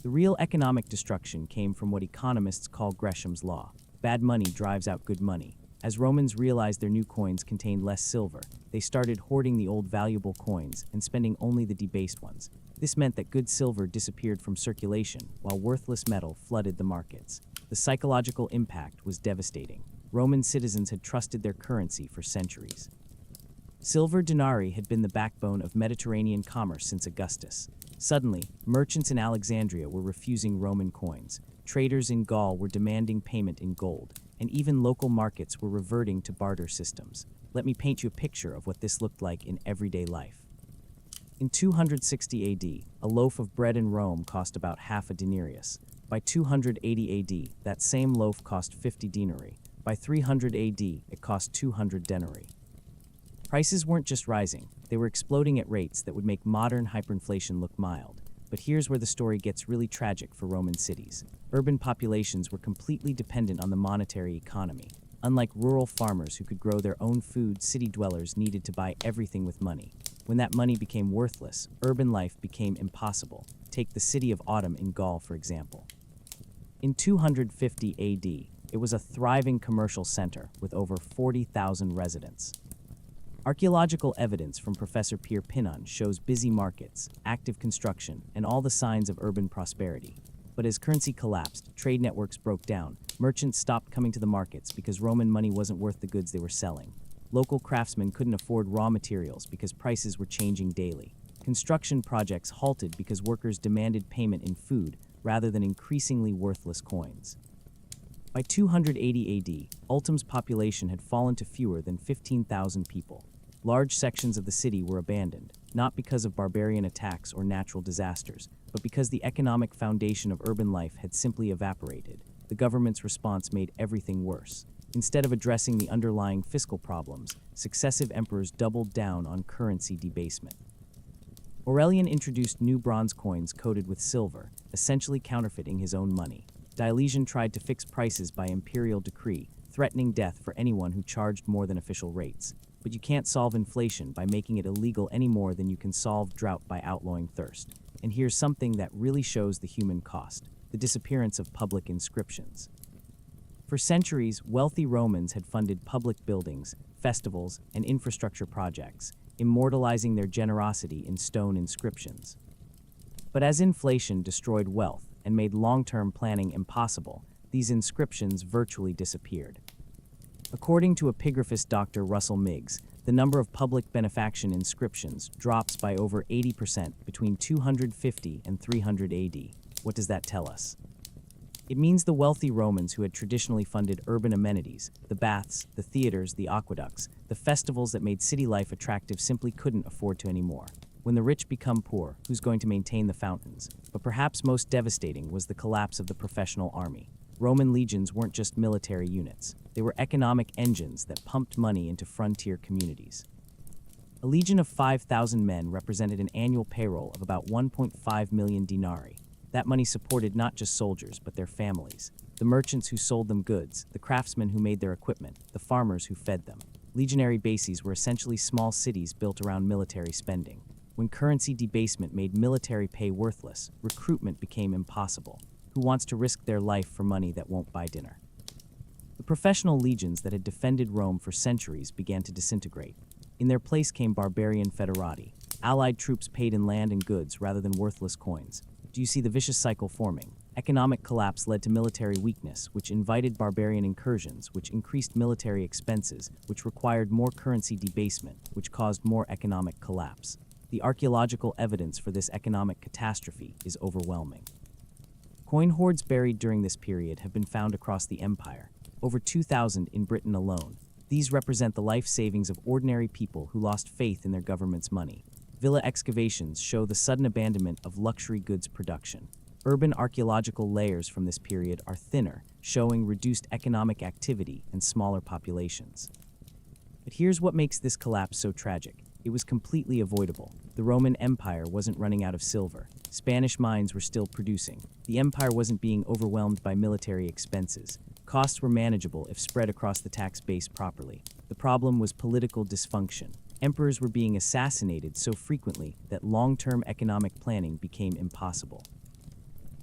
The real economic destruction came from what economists call Gresham's law. Bad money drives out good money. As Romans realized their new coins contained less silver, they started hoarding the old valuable coins and spending only the debased ones. This meant that good silver disappeared from circulation, while worthless metal flooded the markets. The psychological impact was devastating. Roman citizens had trusted their currency for centuries. Silver denarii had been the backbone of Mediterranean commerce since Augustus. Suddenly, merchants in Alexandria were refusing Roman coins. Traders in Gaul were demanding payment in gold, and even local markets were reverting to barter systems. Let me paint you a picture of what this looked like in everyday life. In 260 AD, a loaf of bread in Rome cost about half a denarius. By 280 AD, that same loaf cost 50 denarii. By 300 AD, it cost 200 denarii. Prices weren't just rising, they were exploding at rates that would make modern hyperinflation look mild. But here's where the story gets really tragic for Roman cities. Urban populations were completely dependent on the monetary economy. Unlike rural farmers who could grow their own food, city dwellers needed to buy everything with money. When that money became worthless, urban life became impossible. Take the city of Autumn in Gaul, for example. In 250 AD, it was a thriving commercial center with over 40,000 residents. Archaeological evidence from Professor Pierre Pinon shows busy markets, active construction, and all the signs of urban prosperity. But as currency collapsed, trade networks broke down. Merchants stopped coming to the markets because Roman money wasn't worth the goods they were selling. Local craftsmen couldn't afford raw materials because prices were changing daily. Construction projects halted because workers demanded payment in food rather than increasingly worthless coins. By 280 AD, Ultum's population had fallen to fewer than 15,000 people. Large sections of the city were abandoned, not because of barbarian attacks or natural disasters, but because the economic foundation of urban life had simply evaporated. The government's response made everything worse. Instead of addressing the underlying fiscal problems, successive emperors doubled down on currency debasement. Aurelian introduced new bronze coins coated with silver, essentially counterfeiting his own money. Diocletian tried to fix prices by imperial decree, threatening death for anyone who charged more than official rates. But you can't solve inflation by making it illegal any more than you can solve drought by outlawing thirst. And here's something that really shows the human cost: the disappearance of public inscriptions. For centuries, wealthy Romans had funded public buildings, festivals, and infrastructure projects, immortalizing their generosity in stone inscriptions. But as inflation destroyed wealth and made long-term planning impossible, these inscriptions virtually disappeared. According to epigraphist Dr. Russell Miggs, the number of public benefaction inscriptions drops by over 80% between 250 and 300 AD. What does that tell us? It means the wealthy Romans who had traditionally funded urban amenities, the baths, the theaters, the aqueducts, the festivals that made city life attractive simply couldn't afford to anymore. When the rich become poor, who's going to maintain the fountains? But perhaps most devastating was the collapse of the professional army. Roman legions weren't just military units. They were economic engines that pumped money into frontier communities. A legion of 5,000 men represented an annual payroll of about 1.5 million denarii. That money supported not just soldiers, but their families. The merchants who sold them goods, the craftsmen who made their equipment, the farmers who fed them. Legionary bases were essentially small cities built around military spending. When currency debasement made military pay worthless, recruitment became impossible. Who wants to risk their life for money that won't buy dinner? The professional legions that had defended Rome for centuries began to disintegrate. In their place came barbarian federati, allied troops paid in land and goods rather than worthless coins. Do you see the vicious cycle forming? Economic collapse led to military weakness, which invited barbarian incursions, which increased military expenses, which required more currency debasement, which caused more economic collapse. The archaeological evidence for this economic catastrophe is overwhelming. Coin hoards buried during this period have been found across the empire, over 2,000 in Britain alone. These represent the life savings of ordinary people who lost faith in their government's money. Villa excavations show the sudden abandonment of luxury goods production. Urban archaeological layers from this period are thinner, showing reduced economic activity and smaller populations. But here's what makes this collapse so tragic. It was completely avoidable. The Roman Empire wasn't running out of silver. Spanish mines were still producing. The empire wasn't being overwhelmed by military expenses. Costs were manageable if spread across the tax base properly. The problem was political dysfunction. Emperors were being assassinated so frequently that long-term economic planning became impossible.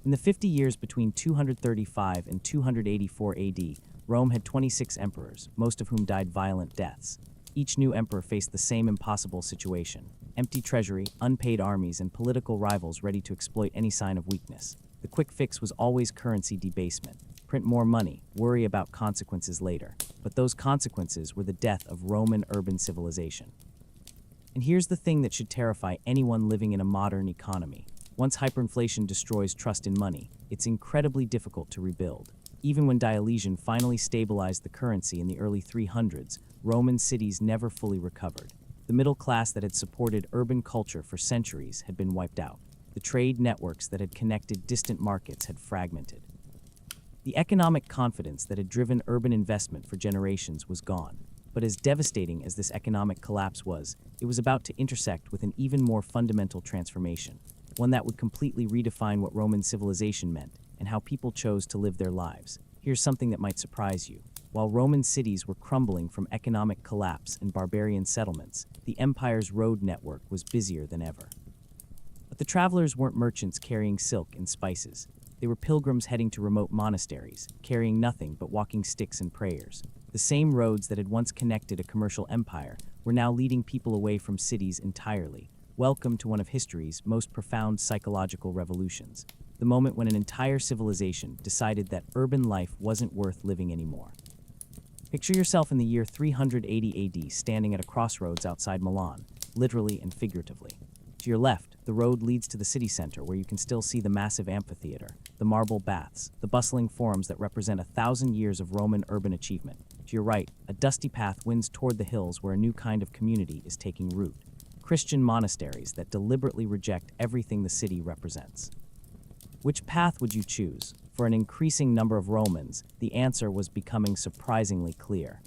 In the 50 years between 235 and 284 AD, Rome had 26 emperors, most of whom died violent deaths. Each new emperor faced the same impossible situation: empty treasury, unpaid armies, and political rivals ready to exploit any sign of weakness. The quick fix was always currency debasement. Print more money, worry about consequences later. But those consequences were the death of Roman urban civilization. And here's the thing that should terrify anyone living in a modern economy. Once hyperinflation destroys trust in money, it's incredibly difficult to rebuild. Even when Diocletian finally stabilized the currency in the early 300s, Roman cities never fully recovered. The middle class that had supported urban culture for centuries had been wiped out. The trade networks that had connected distant markets had fragmented. The economic confidence that had driven urban investment for generations was gone. But as devastating as this economic collapse was, it was about to intersect with an even more fundamental transformation, one that would completely redefine what Roman civilization meant and how people chose to live their lives. Here's something that might surprise you. While Roman cities were crumbling from economic collapse and barbarian settlements, the empire's road network was busier than ever. But the travelers weren't merchants carrying silk and spices. They were pilgrims heading to remote monasteries, carrying nothing but walking sticks and prayers. The same roads that had once connected a commercial empire were now leading people away from cities entirely. Welcome to one of history's most profound psychological revolutions, the moment when an entire civilization decided that urban life wasn't worth living anymore. Picture yourself in the year 380 AD standing at a crossroads outside Milan, literally and figuratively. To your left, the road leads to the city center where you can still see the massive amphitheater, the marble baths, the bustling forums that represent 1,000 years of Roman urban achievement. To your right, a dusty path winds toward the hills where a new kind of community is taking root. Christian monasteries that deliberately reject everything the city represents. Which path would you choose? For an increasing number of Romans, the answer was becoming surprisingly clear.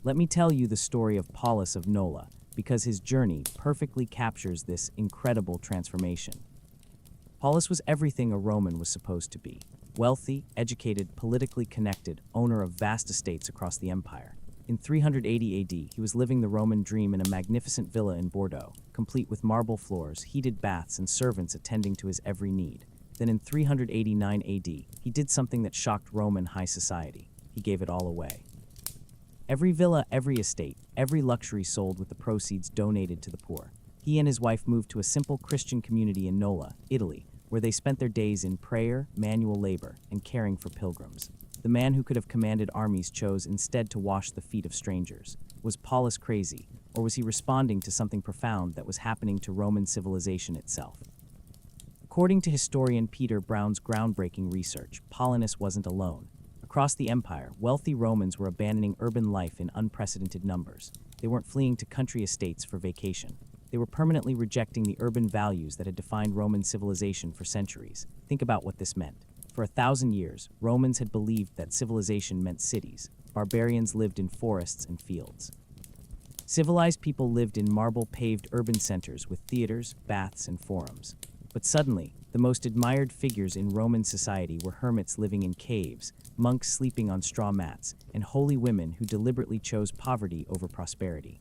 Let me tell you the story of Paulus of Nola, because his journey perfectly captures this incredible transformation. Paulus was everything a Roman was supposed to be: wealthy, educated, politically connected, owner of vast estates across the empire. In 380 AD, he was living the Roman dream in a magnificent villa in Bordeaux, complete with marble floors, heated baths, and servants attending to his every need. Then in 389 AD, he did something that shocked Roman high society. He gave it all away. Every villa, every estate, every luxury sold with the proceeds donated to the poor. He and his wife moved to a simple Christian community in Nola, Italy, where they spent their days in prayer, manual labor, and caring for pilgrims. The man who could have commanded armies chose instead to wash the feet of strangers. Was Paulus crazy, or was he responding to something profound that was happening to Roman civilization itself? According to historian Peter Brown's groundbreaking research, Paulus wasn't alone. Across the empire, wealthy Romans were abandoning urban life in unprecedented numbers. They weren't fleeing to country estates for vacation. They were permanently rejecting the urban values that had defined Roman civilization for centuries. Think about what this meant. For 1,000 years, Romans had believed that civilization meant cities. Barbarians lived in forests and fields. Civilized people lived in marble-paved urban centers with theaters, baths, and forums. But suddenly, the most admired figures in Roman society were hermits living in caves, monks sleeping on straw mats, and holy women who deliberately chose poverty over prosperity.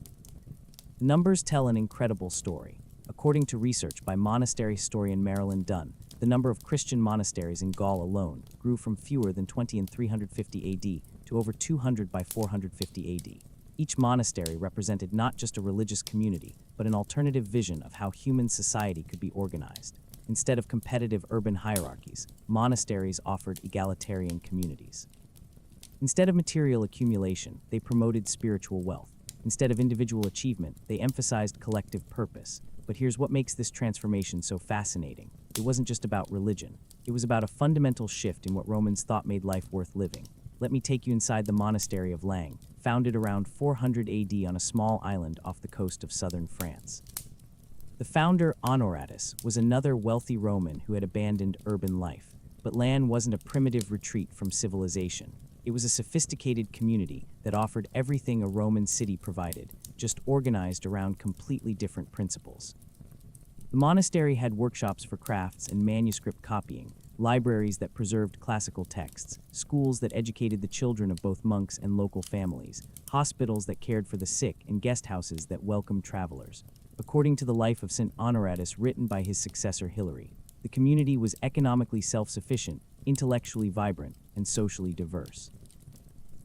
The numbers tell an incredible story. According to research by monastery historian Marilyn Dunn, the number of Christian monasteries in Gaul alone grew from fewer than 20 in 350 AD to over 200 by 450 AD. Each monastery represented not just a religious community, but an alternative vision of how human society could be organized. Instead of competitive urban hierarchies, monasteries offered egalitarian communities. Instead of material accumulation, they promoted spiritual wealth. Instead of individual achievement, they emphasized collective purpose. But here's what makes this transformation so fascinating. It wasn't just about religion. It was about a fundamental shift in what Romans thought made life worth living. Let me take you inside the monastery of Lang, founded around 400 AD on a small island off the coast of southern France. The founder, Honoratus, was another wealthy Roman who had abandoned urban life. But Lang wasn't a primitive retreat from civilization. It was a sophisticated community that offered everything a Roman city provided, just organized around completely different principles. The monastery had workshops for crafts and manuscript copying, libraries that preserved classical texts, schools that educated the children of both monks and local families, hospitals that cared for the sick, and guest houses that welcomed travelers. According to the life of St. Honoratus written by his successor Hilary, the community was economically self-sufficient, intellectually vibrant, and socially diverse.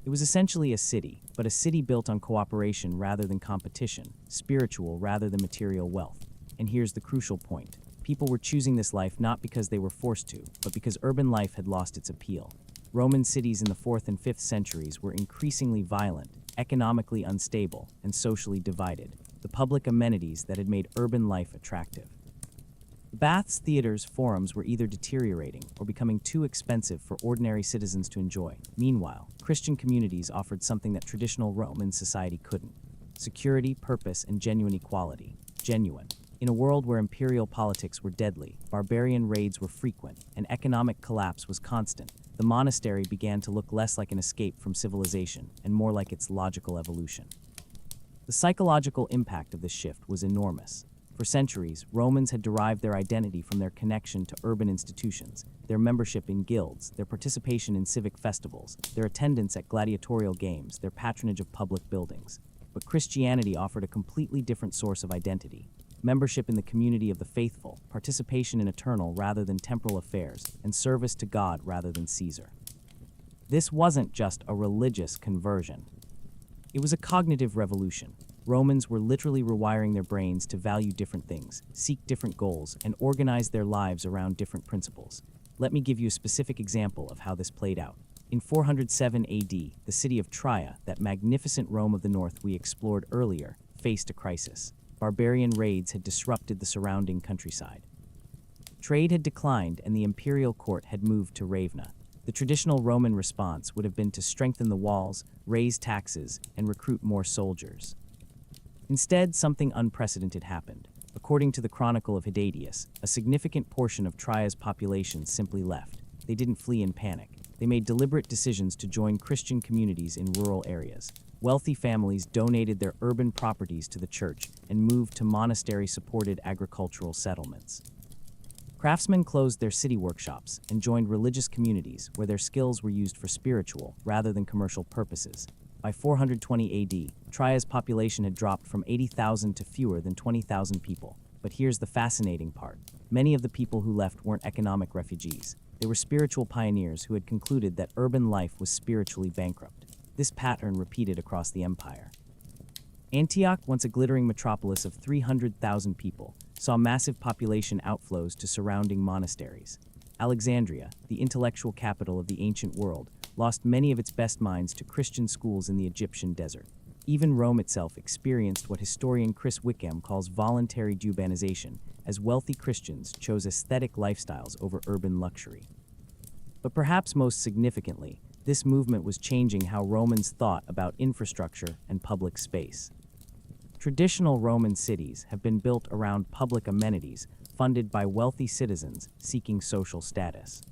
It was essentially a city, but a city built on cooperation rather than competition, spiritual rather than material wealth. And here's the crucial point. People were choosing this life not because they were forced to, but because urban life had lost its appeal. Roman cities in the 4th and 5th centuries were increasingly violent, economically unstable, and socially divided, the public amenities that had made urban life attractive. The baths, theaters, forums were either deteriorating or becoming too expensive for ordinary citizens to enjoy. Meanwhile, Christian communities offered something that traditional Roman society couldn't: security, purpose, and genuine equality. Genuine. In a world where imperial politics were deadly, barbarian raids were frequent, and economic collapse was constant, the monastery began to look less like an escape from civilization and more like its logical evolution. The psychological impact of this shift was enormous. For centuries, Romans had derived their identity from their connection to urban institutions, their membership in guilds, their participation in civic festivals, their attendance at gladiatorial games, their patronage of public buildings. But Christianity offered a completely different source of identity: membership in the community of the faithful, participation in eternal rather than temporal affairs, and service to God rather than Caesar. This wasn't just a religious conversion. It was a cognitive revolution. Romans were literally rewiring their brains to value different things, seek different goals, and organize their lives around different principles. Let me give you a specific example of how this played out. In 407 AD, the city of Trier, that magnificent Rome of the north we explored earlier, faced a crisis. Barbarian raids had disrupted the surrounding countryside. Trade had declined, and the imperial court had moved to Ravenna. The traditional Roman response would have been to strengthen the walls, raise taxes, and recruit more soldiers. Instead, something unprecedented happened. According to the Chronicle of Hidatius, a significant portion of Trier's population simply left. They didn't flee in panic. They made deliberate decisions to join Christian communities in rural areas. Wealthy families donated their urban properties to the church and moved to monastery-supported agricultural settlements. Craftsmen closed their city workshops and joined religious communities where their skills were used for spiritual rather than commercial purposes. By 420 AD, Trier's population had dropped from 80,000 to fewer than 20,000 people. But here's the fascinating part. Many of the people who left weren't economic refugees. They were spiritual pioneers who had concluded that urban life was spiritually bankrupt. This pattern repeated across the empire. Antioch, once a glittering metropolis of 300,000 people, saw massive population outflows to surrounding monasteries. Alexandria, the intellectual capital of the ancient world, lost many of its best minds to Christian schools in the Egyptian desert. Even Rome itself experienced what historian Chris Wickham calls voluntary Jubanization, as wealthy Christians chose aesthetic lifestyles over urban luxury. But perhaps most significantly, this movement was changing how Romans thought about infrastructure and public space. Traditional Roman cities have been built around public amenities funded by wealthy citizens seeking social status.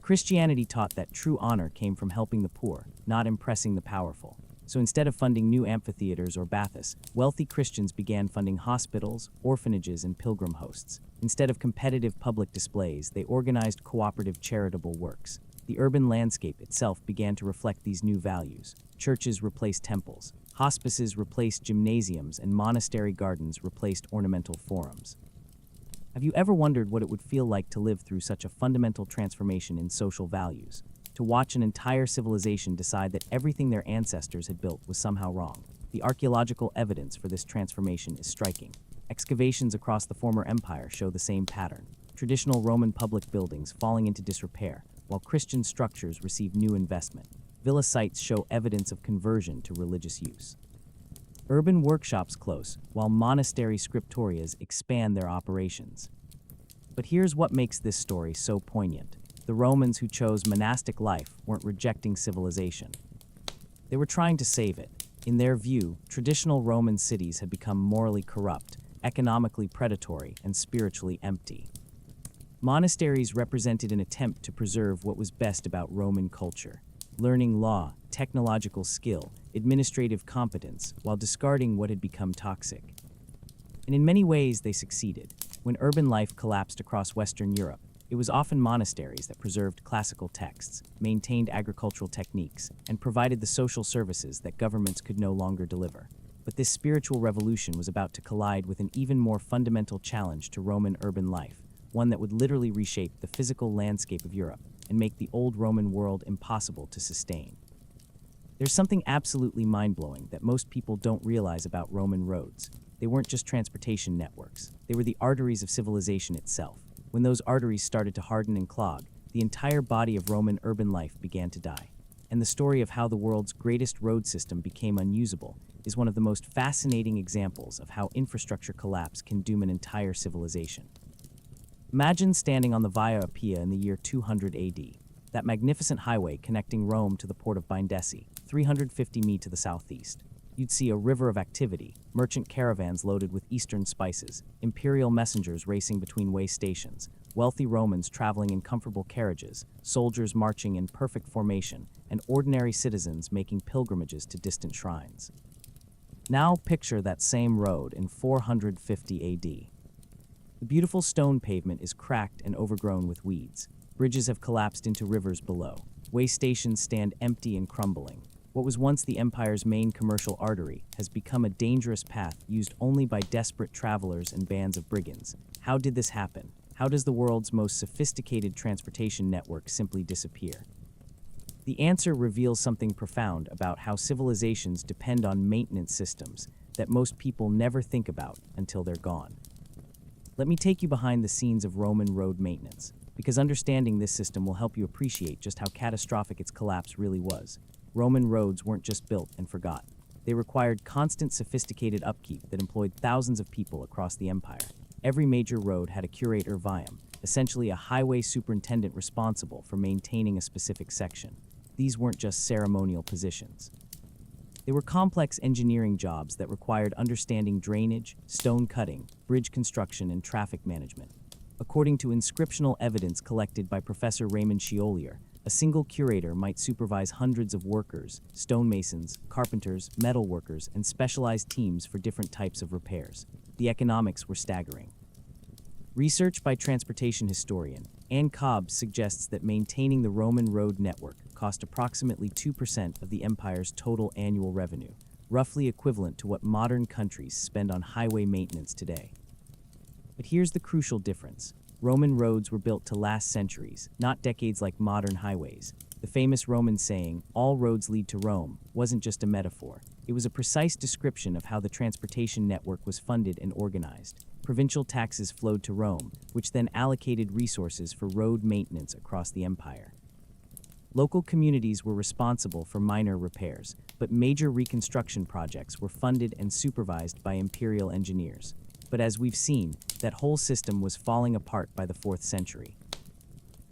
Christianity taught that true honor came from helping the poor, not impressing the powerful. So instead of funding new amphitheaters or baths, wealthy Christians began funding hospitals, orphanages, and pilgrim hosts. Instead of competitive public displays, they organized cooperative charitable works. The urban landscape itself began to reflect these new values. Churches replaced temples, hospices replaced gymnasiums, and monastery gardens replaced ornamental forums. Have you ever wondered what it would feel like to live through such a fundamental transformation in social values? To watch an entire civilization decide that everything their ancestors had built was somehow wrong? The archaeological evidence for this transformation is striking. Excavations across the former empire show the same pattern. traditional Roman public buildings falling into disrepair, while Christian structures receive new investment. Villa sites show evidence of conversion to religious use. Urban workshops close, while monastery scriptorias expand their operations. But here's what makes this story so poignant. The Romans who chose monastic life weren't rejecting civilization. They were trying to save it. In their view, traditional Roman cities had become morally corrupt, economically predatory, and spiritually empty. Monasteries represented an attempt to preserve what was best about Roman culture: learning law, technological skill, administrative competence, while discarding what had become toxic. And in many ways, they succeeded. When urban life collapsed across Western Europe, it was often monasteries that preserved classical texts, maintained agricultural techniques, and provided the social services that governments could no longer deliver. But this spiritual revolution was about to collide with an even more fundamental challenge to Roman urban life, one that would literally reshape the physical landscape of Europe and make the old Roman world impossible to sustain. There's something absolutely mind-blowing that most people don't realize about Roman roads. They weren't just transportation networks. They were the arteries of civilization itself. When those arteries started to harden and clog, the entire body of Roman urban life began to die. And the story of how the world's greatest road system became unusable is one of the most fascinating examples of how infrastructure collapse can doom an entire civilization. Imagine standing on the Via Appia in the year 200 AD, that magnificent highway connecting Rome to the port of Brindisi, 350 mi to the southeast. You'd see a river of activity, merchant caravans loaded with eastern spices, imperial messengers racing between way stations, wealthy Romans traveling in comfortable carriages, soldiers marching in perfect formation, and ordinary citizens making pilgrimages to distant shrines. Now picture that same road in 450 AD. The beautiful stone pavement is cracked and overgrown with weeds. Bridges have collapsed into rivers below. Way stations stand empty and crumbling. What was once the empire's main commercial artery has become a dangerous path used only by desperate travelers and bands of brigands. How did this happen? How does the world's most sophisticated transportation network simply disappear? The answer reveals something profound about how civilizations depend on maintenance systems that most people never think about until they're gone. Let me take you behind the scenes of Roman road maintenance, because understanding this system will help you appreciate just how catastrophic its collapse really was. Roman roads weren't just built and forgot. They required constant, sophisticated upkeep that employed thousands of people across the empire. Every major road had a curator viam, essentially a highway superintendent responsible for maintaining a specific section. These weren't just ceremonial positions. They were complex engineering jobs that required understanding drainage, stone cutting, bridge construction, and traffic management. According to inscriptional evidence collected by Professor Raymond Chiolier, a single curator might supervise hundreds of workers, stonemasons, carpenters, metal workers, and specialized teams for different types of repairs. The economics were staggering. Research by transportation historian Ann Cobb suggests that maintaining the Roman road network cost approximately 2% of the empire's total annual revenue, roughly equivalent to what modern countries spend on highway maintenance today. But here's the crucial difference. Roman roads were built to last centuries, not decades like modern highways. The famous Roman saying, "all roads lead to Rome," wasn't just a metaphor. It was a precise description of how the transportation network was funded and organized. Provincial taxes flowed to Rome, which then allocated resources for road maintenance across the empire. Local communities were responsible for minor repairs, but major reconstruction projects were funded and supervised by imperial engineers. But as we've seen, that whole system was falling apart by the 4th century.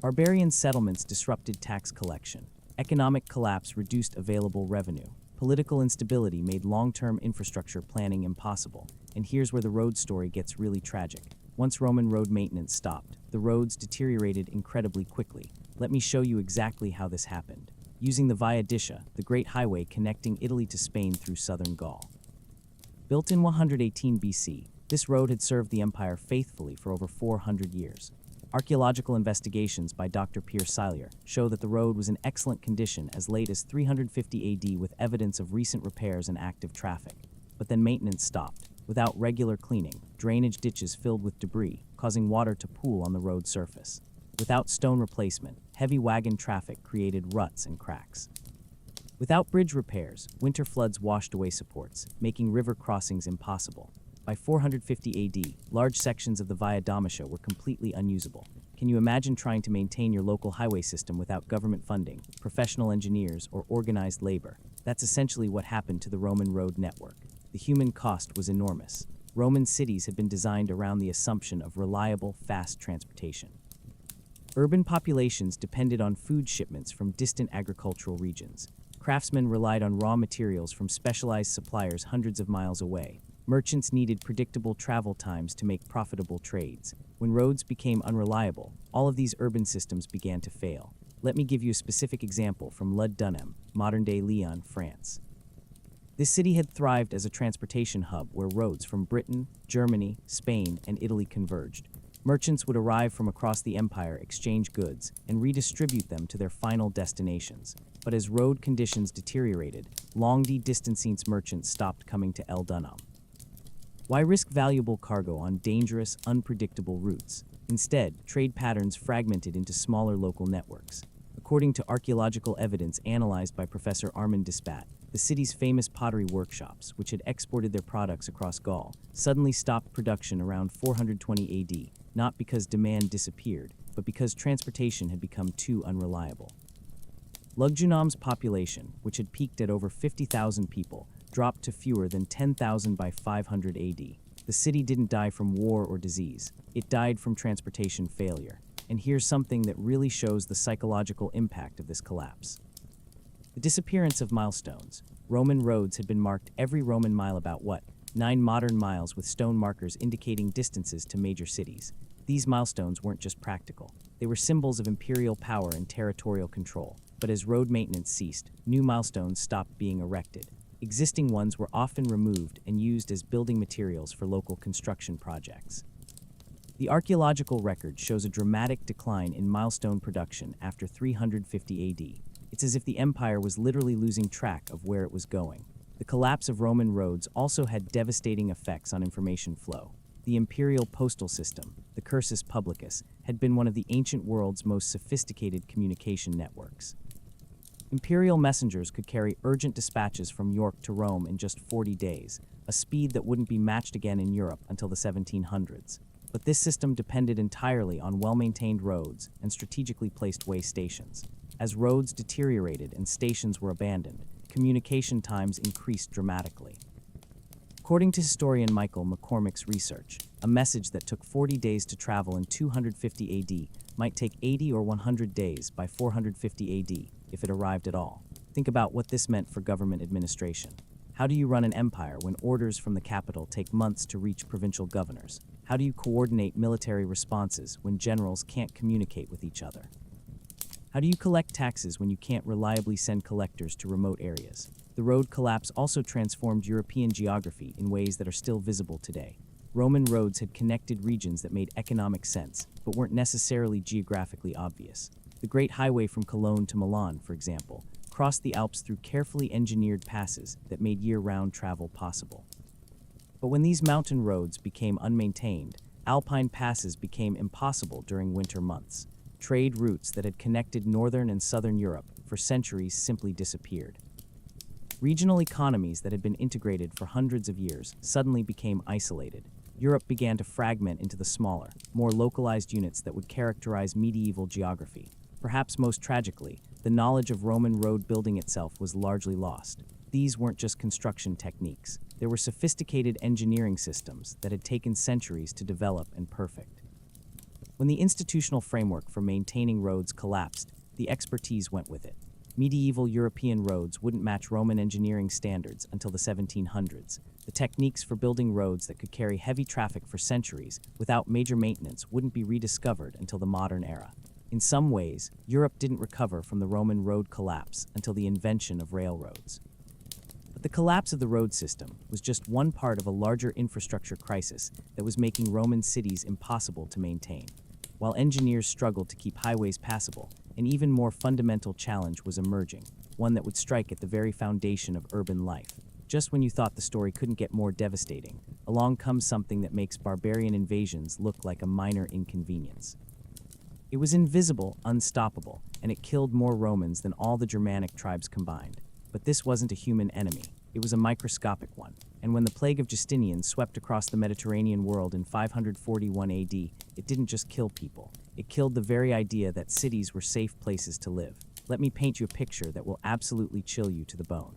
Barbarian settlements disrupted tax collection. Economic collapse reduced available revenue. Political instability made long-term infrastructure planning impossible. And here's where the road story gets really tragic. Once Roman road maintenance stopped, the roads deteriorated incredibly quickly. Let me show you exactly how this happened. Using the Via Appia, the great highway connecting Italy to Spain through southern Gaul. Built in 118 BC, this road had served the empire faithfully for over 400 years. Archaeological investigations by Dr. Pierre Silier show that the road was in excellent condition as late as 350 AD with evidence of recent repairs and active traffic. But then maintenance stopped. Without regular cleaning, drainage ditches filled with debris, causing water to pool on the road surface. Without stone replacement, heavy wagon traffic created ruts and cracks. Without bridge repairs, winter floods washed away supports, making river crossings impossible. By 450 AD, large sections of the Via Domitia were completely unusable. Can you imagine trying to maintain your local highway system without government funding, professional engineers, or organized labor? That's essentially what happened to the Roman road network. The human cost was enormous. Roman cities had been designed around the assumption of reliable, fast transportation. Urban populations depended on food shipments from distant agricultural regions. Craftsmen relied on raw materials from specialized suppliers hundreds of miles away. Merchants needed predictable travel times to make profitable trades. When roads became unreliable, all of these urban systems began to fail. Let me give you a specific example from Lud-Dunham, modern-day Lyon, France. This city had thrived as a transportation hub where roads from Britain, Germany, Spain, and Italy converged. Merchants would arrive from across the empire, exchange goods, and redistribute them to their final destinations. But as road conditions deteriorated, long-distancing merchants stopped coming to Lud-Dunham. Why risk valuable cargo on dangerous, unpredictable routes? Instead, trade patterns fragmented into smaller local networks. According to archaeological evidence analyzed by Professor Armand Dispat, the city's famous pottery workshops, which had exported their products across Gaul, suddenly stopped production around 420 AD, not because demand disappeared, but because transportation had become too unreliable. Lugdunum's population, which had peaked at over 50,000 people, dropped to fewer than 10,000 by 500 AD. The city didn't die from war or disease. It died from transportation failure. And here's something that really shows the psychological impact of this collapse. The disappearance of milestones. Roman roads had been marked every Roman mile about 9 modern miles with stone markers indicating distances to major cities. These milestones weren't just practical. They were symbols of imperial power and territorial control. But as road maintenance ceased, new milestones stopped being erected. Existing ones were often removed and used as building materials for local construction projects. The archaeological record shows a dramatic decline in milestone production after 350 AD. It's as if the empire was literally losing track of where it was going. The collapse of Roman roads also had devastating effects on information flow. The imperial postal system, the cursus publicus, had been one of the ancient world's most sophisticated communication networks. Imperial messengers could carry urgent dispatches from York to Rome in just 40 days, a speed that wouldn't be matched again in Europe until the 1700s. But this system depended entirely on well-maintained roads and strategically placed way stations. As roads deteriorated and stations were abandoned, communication times increased dramatically. According to historian Michael McCormick's research, a message that took 40 days to travel in 250 AD might take 80 or 100 days by 450 AD if it arrived at all. Think about what this meant for government administration. How do you run an empire when orders from the capital take months to reach provincial governors? How do you coordinate military responses when generals can't communicate with each other? How do you collect taxes when you can't reliably send collectors to remote areas? The road collapse also transformed European geography in ways that are still visible today. Roman roads had connected regions that made economic sense, but weren't necessarily geographically obvious. The Great Highway from Cologne to Milan, for example, crossed the Alps through carefully engineered passes that made year-round travel possible. But when these mountain roads became unmaintained, alpine passes became impossible during winter months. Trade routes that had connected northern and southern Europe for centuries simply disappeared. Regional economies that had been integrated for hundreds of years suddenly became isolated. Europe began to fragment into the smaller, more localized units that would characterize medieval geography. Perhaps most tragically, the knowledge of Roman road building itself was largely lost. These weren't just construction techniques. They were sophisticated engineering systems that had taken centuries to develop and perfect. When the institutional framework for maintaining roads collapsed, the expertise went with it. Medieval European roads wouldn't match Roman engineering standards until the 1700s. The techniques for building roads that could carry heavy traffic for centuries without major maintenance wouldn't be rediscovered until the modern era. In some ways, Europe didn't recover from the Roman road collapse until the invention of railroads. But the collapse of the road system was just one part of a larger infrastructure crisis that was making Roman cities impossible to maintain. While engineers struggled to keep highways passable, an even more fundamental challenge was emerging, one that would strike at the very foundation of urban life. Just when you thought the story couldn't get more devastating, along comes something that makes barbarian invasions look like a minor inconvenience. It was invisible, unstoppable, and it killed more Romans than all the Germanic tribes combined. But this wasn't a human enemy. It was a microscopic one, And when the plague of Justinian swept across the Mediterranean world in 541 AD, it didn't just kill people. It killed the very idea that cities were safe places to live. Let me paint you a picture that will absolutely chill you to the bone.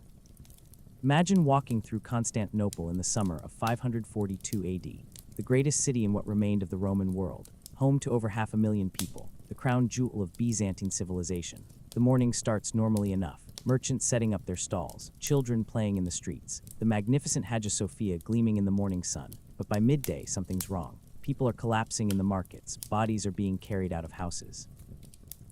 Imagine walking through Constantinople in the summer of 542 AD, the greatest city in what remained of the Roman world, home to over 500,000 people, the crown jewel of Byzantine civilization. The morning starts normally enough. Merchants setting up their stalls, children playing in the streets, the magnificent Hagia Sophia gleaming in the morning sun. But by midday, something's wrong. People are collapsing in the markets, bodies are being carried out of houses.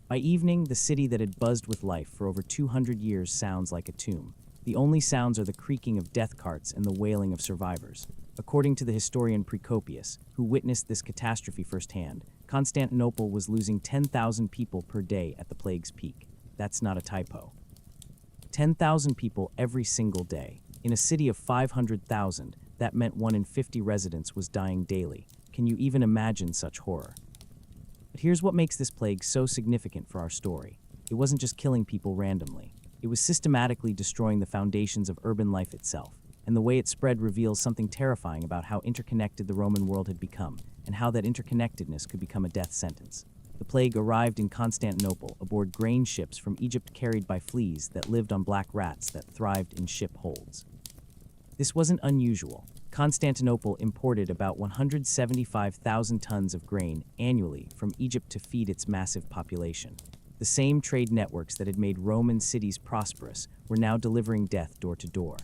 By evening, the city that had buzzed with life for over 200 years sounds like a tomb. The only sounds are the creaking of death carts and the wailing of survivors. According to the historian Procopius, who witnessed this catastrophe firsthand, Constantinople was losing 10,000 people per day at the plague's peak. That's not a typo. 10,000 people every single day. In a city of 500,000, that meant 1 in 50 residents was dying daily. Can you even imagine such horror? But here's what makes this plague so significant for our story. It wasn't just killing people randomly. It was systematically destroying the foundations of urban life itself. And the way it spread reveals something terrifying about how interconnected the Roman world had become, and how that interconnectedness could become a death sentence. The plague arrived in Constantinople aboard grain ships from Egypt carried by fleas that lived on black rats that thrived in ship holds. This wasn't unusual. Constantinople imported about 175,000 tons of grain annually from Egypt to feed its massive population. The same trade networks that had made Roman cities prosperous were now delivering death door to door.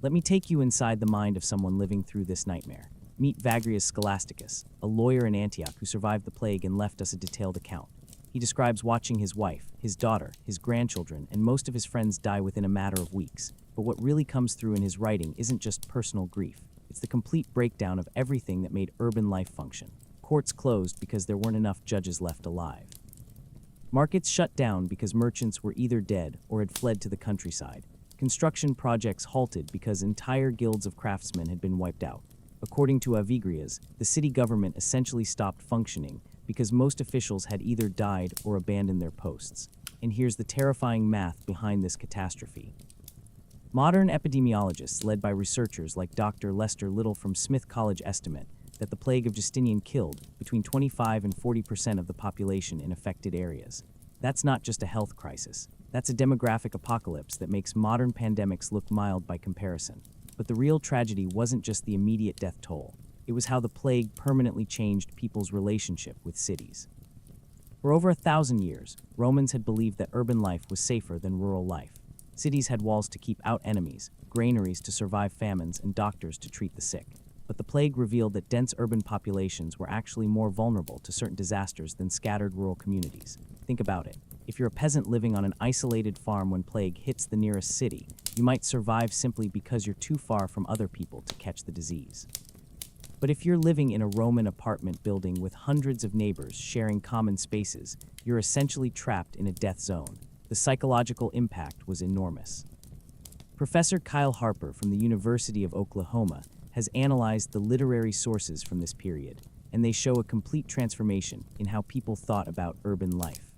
Let me take you inside the mind of someone living through this nightmare. Meet Vagrius Scholasticus, a lawyer in Antioch who survived the plague and left us a detailed account. He describes watching his wife, his daughter, his grandchildren, and most of his friends die within a matter of weeks. But what really comes through in his writing isn't just personal grief. It's the complete breakdown of everything that made urban life function. Courts closed because there weren't enough judges left alive. Markets shut down because merchants were either dead or had fled to the countryside. Construction projects halted because entire guilds of craftsmen had been wiped out. According to Avigrias, the city government essentially stopped functioning because most officials had either died or abandoned their posts. And here's the terrifying math behind this catastrophe. Modern epidemiologists, led by researchers like Dr. Lester Little from Smith College, estimate that the plague of Justinian killed between 25 and 40% of the population in affected areas. That's not just a health crisis. That's a demographic apocalypse that makes modern pandemics look mild by comparison. But the real tragedy wasn't just the immediate death toll. It was how the plague permanently changed people's relationship with cities. For over 1,000 years, Romans had believed that urban life was safer than rural life. Cities had walls to keep out enemies, granaries to survive famines, and doctors to treat the sick. But the plague revealed that dense urban populations were actually more vulnerable to certain disasters than scattered rural communities. Think about it. If you're a peasant living on an isolated farm when plague hits the nearest city, you might survive simply because you're too far from other people to catch the disease. But if you're living in a Roman apartment building with hundreds of neighbors sharing common spaces, you're essentially trapped in a death zone. The psychological impact was enormous. Professor Kyle Harper from the University of Oklahoma has analyzed the literary sources from this period, and they show a complete transformation in how people thought about urban life.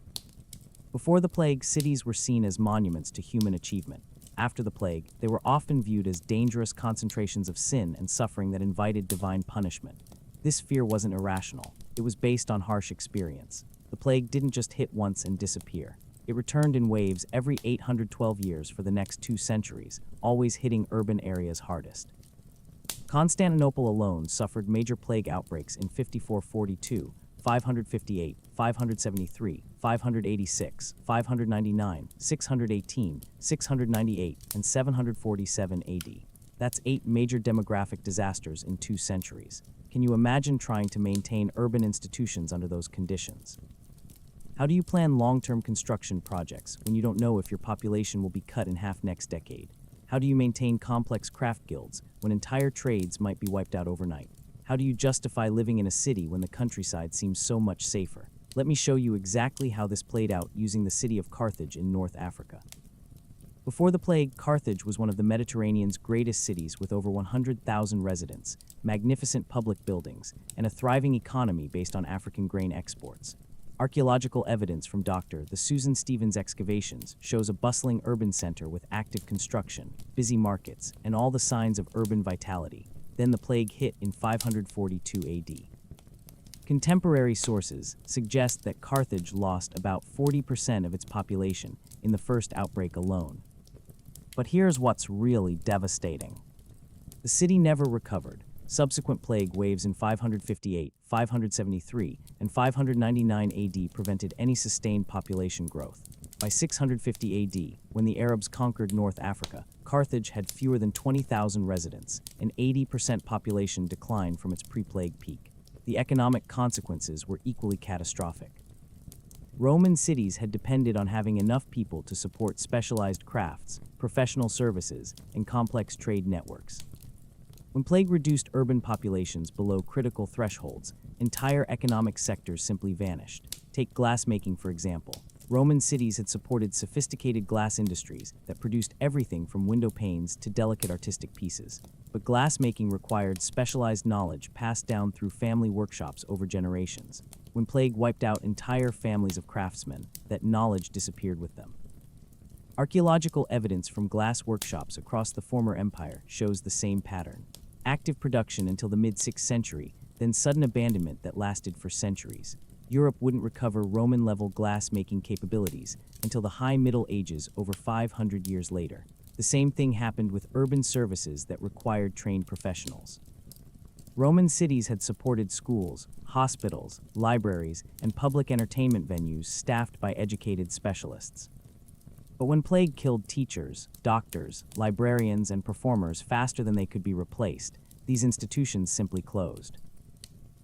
Before the plague, cities were seen as monuments to human achievement. After the plague, they were often viewed as dangerous concentrations of sin and suffering that invited divine punishment. This fear wasn't irrational. It was based on harsh experience. The plague didn't just hit once and disappear. It returned in waves every 812 years for the next 2 centuries, always hitting urban areas hardest. Constantinople alone suffered major plague outbreaks in 5442, 558, 573, 586, 599, 618, 698, and 747 AD. That's 8 major demographic disasters in 2 centuries. Can you imagine trying to maintain urban institutions under those conditions? How do you plan long-term construction projects when you don't know if your population will be cut in half next decade? How do you maintain complex craft guilds when entire trades might be wiped out overnight? How do you justify living in a city when the countryside seems so much safer? Let me show you exactly how this played out using the city of Carthage in North Africa. Before the plague, Carthage was one of the Mediterranean's greatest cities with over 100,000 residents, magnificent public buildings, and a thriving economy based on African grain exports. Archaeological evidence from the Susan Stevens excavations shows a bustling urban center with active construction, busy markets, and all the signs of urban vitality. Then the plague hit in 542 AD. Contemporary sources suggest that Carthage lost about 40% of its population in the first outbreak alone. But here's what's really devastating. The city never recovered. Subsequent plague waves in 558, 573, and 599 AD prevented any sustained population growth. By 650 AD, when the Arabs conquered North Africa, Carthage had fewer than 20,000 residents, an 80% population decline from its pre-plague peak. The economic consequences were equally catastrophic. Roman cities had depended on having enough people to support specialized crafts, professional services, and complex trade networks. When plague reduced urban populations below critical thresholds, entire economic sectors simply vanished. Take glassmaking, for example. Roman cities had supported sophisticated glass industries that produced everything from window panes to delicate artistic pieces. But glassmaking required specialized knowledge passed down through family workshops over generations. When plague wiped out entire families of craftsmen, that knowledge disappeared with them. Archaeological evidence from glass workshops across the former empire shows the same pattern. Active production until the mid-6th century, then sudden abandonment that lasted for centuries. Europe wouldn't recover Roman-level glass-making capabilities until the High Middle Ages over 500 years later. The same thing happened with urban services that required trained professionals. Roman cities had supported schools, hospitals, libraries, and public entertainment venues staffed by educated specialists. But when plague killed teachers, doctors, librarians, and performers faster than they could be replaced, these institutions simply closed.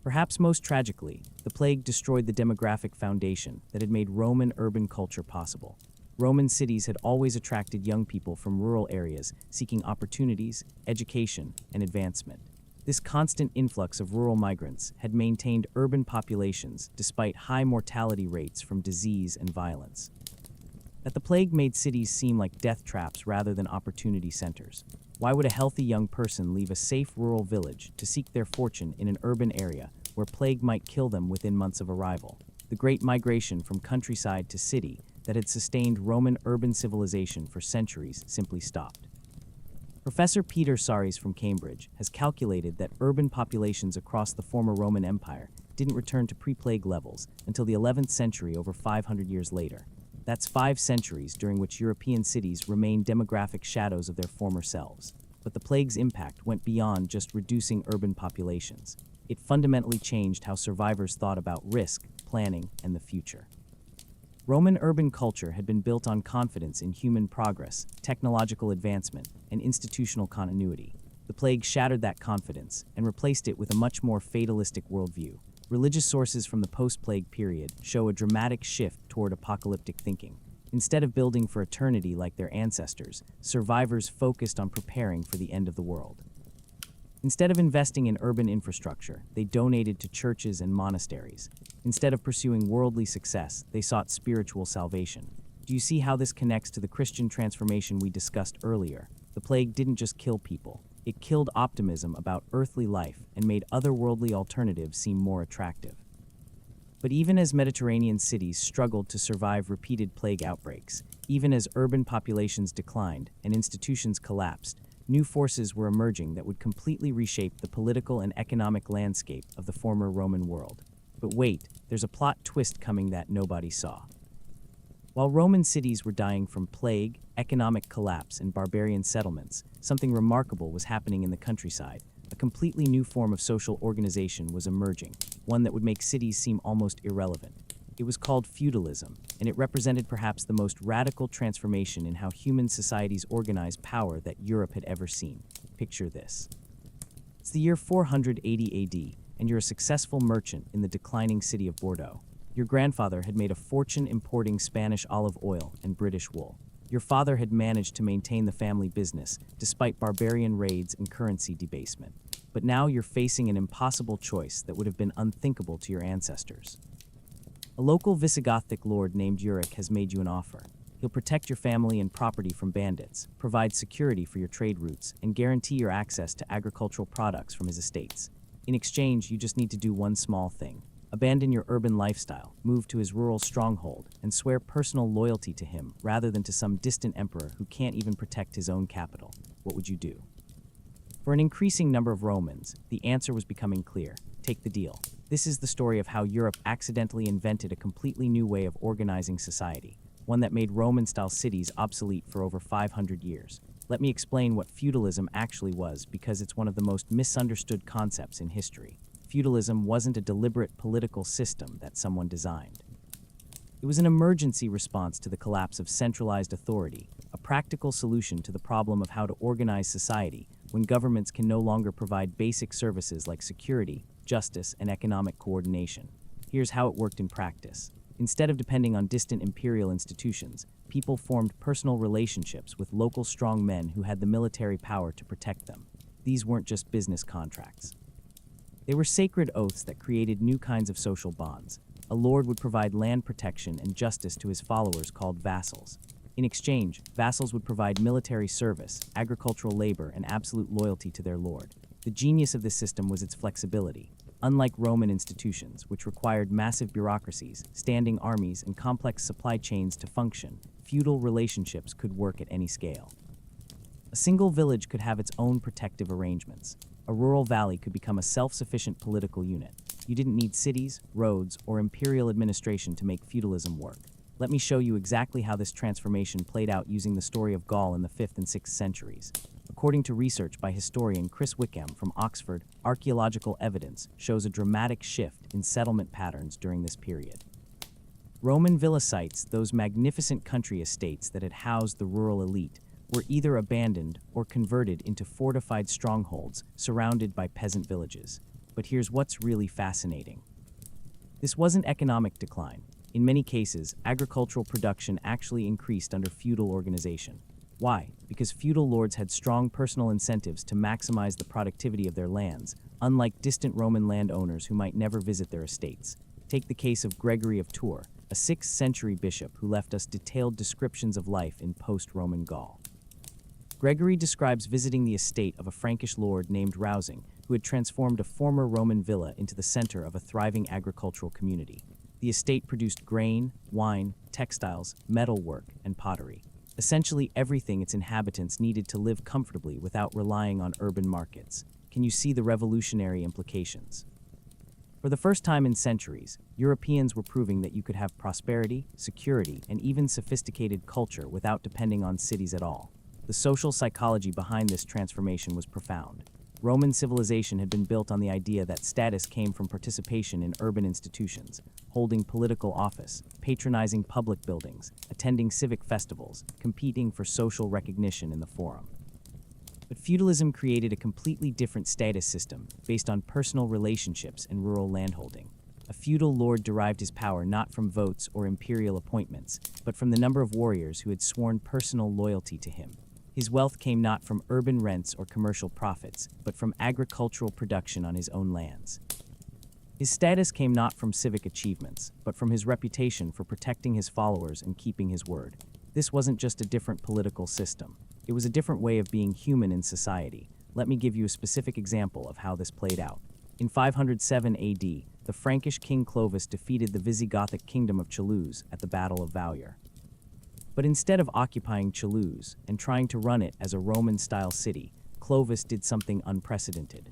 Perhaps most tragically, the plague destroyed the demographic foundation that had made Roman urban culture possible. Roman cities had always attracted young people from rural areas seeking opportunities, education, and advancement. This constant influx of rural migrants had maintained urban populations despite high mortality rates from disease and violence. That the plague made cities seem like death traps rather than opportunity centers. Why would a healthy young person leave a safe rural village to seek their fortune in an urban area where plague might kill them within months of arrival? The great migration from countryside to city that had sustained Roman urban civilization for centuries simply stopped. Professor Peter Saris from Cambridge has calculated that urban populations across the former Roman Empire didn't return to pre-plague levels until the 11th century, over 500 years later. That's 5 centuries during which European cities remained demographic shadows of their former selves. But the plague's impact went beyond just reducing urban populations. It fundamentally changed how survivors thought about risk, planning, and the future. Roman urban culture had been built on confidence in human progress, technological advancement, and institutional continuity. The plague shattered that confidence and replaced it with a much more fatalistic worldview. Religious sources from the post-plague period show a dramatic shift toward apocalyptic thinking. Instead of building for eternity like their ancestors, survivors focused on preparing for the end of the world. Instead of investing in urban infrastructure, they donated to churches and monasteries. Instead of pursuing worldly success, they sought spiritual salvation. Do you see how this connects to the Christian transformation we discussed earlier? The plague didn't just kill people. It killed optimism about earthly life and made otherworldly alternatives seem more attractive. But even as Mediterranean cities struggled to survive repeated plague outbreaks, even as urban populations declined and institutions collapsed, new forces were emerging that would completely reshape the political and economic landscape of the former Roman world. But wait, there's a plot twist coming that nobody saw. While Roman cities were dying from plague, economic collapse, and barbarian settlements, something remarkable was happening in the countryside. A completely new form of social organization was emerging, one that would make cities seem almost irrelevant. It was called feudalism, and it represented perhaps the most radical transformation in how human societies organized power that Europe had ever seen. Picture this. It's the year 480 AD, and you're a successful merchant in the declining city of Bordeaux. Your grandfather had made a fortune importing Spanish olive oil and British wool. Your father had managed to maintain the family business despite barbarian raids and currency debasement. But now you're facing an impossible choice that would have been unthinkable to your ancestors. A local Visigothic lord named Uric has made you an offer. He'll protect your family and property from bandits, provide security for your trade routes, and guarantee your access to agricultural products from his estates. In exchange, you just need to do one small thing. Abandon your urban lifestyle, move to his rural stronghold, and swear personal loyalty to him rather than to some distant emperor who can't even protect his own capital. What would you do? For an increasing number of Romans, the answer was becoming clear. Take the deal. This is the story of how Europe accidentally invented a completely new way of organizing society, one that made Roman-style cities obsolete for over 500 years. Let me explain what feudalism actually was, because it's one of the most misunderstood concepts in history. Feudalism wasn't a deliberate political system that someone designed. It was an emergency response to the collapse of centralized authority, a practical solution to the problem of how to organize society when governments can no longer provide basic services like security, justice, and economic coordination. Here's how it worked in practice. Instead of depending on distant imperial institutions, people formed personal relationships with local strong men who had the military power to protect them. These weren't just business contracts. They were sacred oaths that created new kinds of social bonds. A lord would provide land protection and justice to his followers called vassals. In exchange, vassals would provide military service, agricultural labor, and absolute loyalty to their lord. The genius of this system was its flexibility. Unlike Roman institutions, which required massive bureaucracies, standing armies, and complex supply chains to function, feudal relationships could work at any scale. A single village could have its own protective arrangements. A rural valley could become a self-sufficient political unit. You didn't need cities, roads, or imperial administration to make feudalism work. Let me show you exactly how this transformation played out using the story of Gaul in the 5th and 6th centuries. According to research by historian Chris Wickham from Oxford, archaeological evidence shows a dramatic shift in settlement patterns during this period. Roman villa sites, those magnificent country estates that had housed the rural elite, were either abandoned or converted into fortified strongholds surrounded by peasant villages. But here's what's really fascinating. This wasn't economic decline. In many cases, agricultural production actually increased under feudal organization. Why? Because feudal lords had strong personal incentives to maximize the productivity of their lands, unlike distant Roman landowners who might never visit their estates. Take the case of Gregory of Tours, a 6th century bishop who left us detailed descriptions of life in post-Roman Gaul. Gregory describes visiting the estate of a Frankish lord named Rousing, who had transformed a former Roman villa into the center of a thriving agricultural community. The estate produced grain, wine, textiles, metalwork, and pottery. Essentially everything its inhabitants needed to live comfortably without relying on urban markets. Can you see the revolutionary implications? For the first time in centuries, Europeans were proving that you could have prosperity, security, and even sophisticated culture without depending on cities at all. The social psychology behind this transformation was profound. Roman civilization had been built on the idea that status came from participation in urban institutions, holding political office, patronizing public buildings, attending civic festivals, competing for social recognition in the forum. But feudalism created a completely different status system based on personal relationships and rural landholding. A feudal lord derived his power not from votes or imperial appointments, but from the number of warriors who had sworn personal loyalty to him. His wealth came not from urban rents or commercial profits, but from agricultural production on his own lands. His status came not from civic achievements, but from his reputation for protecting his followers and keeping his word. This wasn't just a different political system. It was a different way of being human in society. Let me give you a specific example of how this played out. In 507 AD, the Frankish king Clovis defeated the Visigothic kingdom of Toulouse at the Battle of Vallier. But instead of occupying Toulouse and trying to run it as a Roman-style city, Clovis did something unprecedented.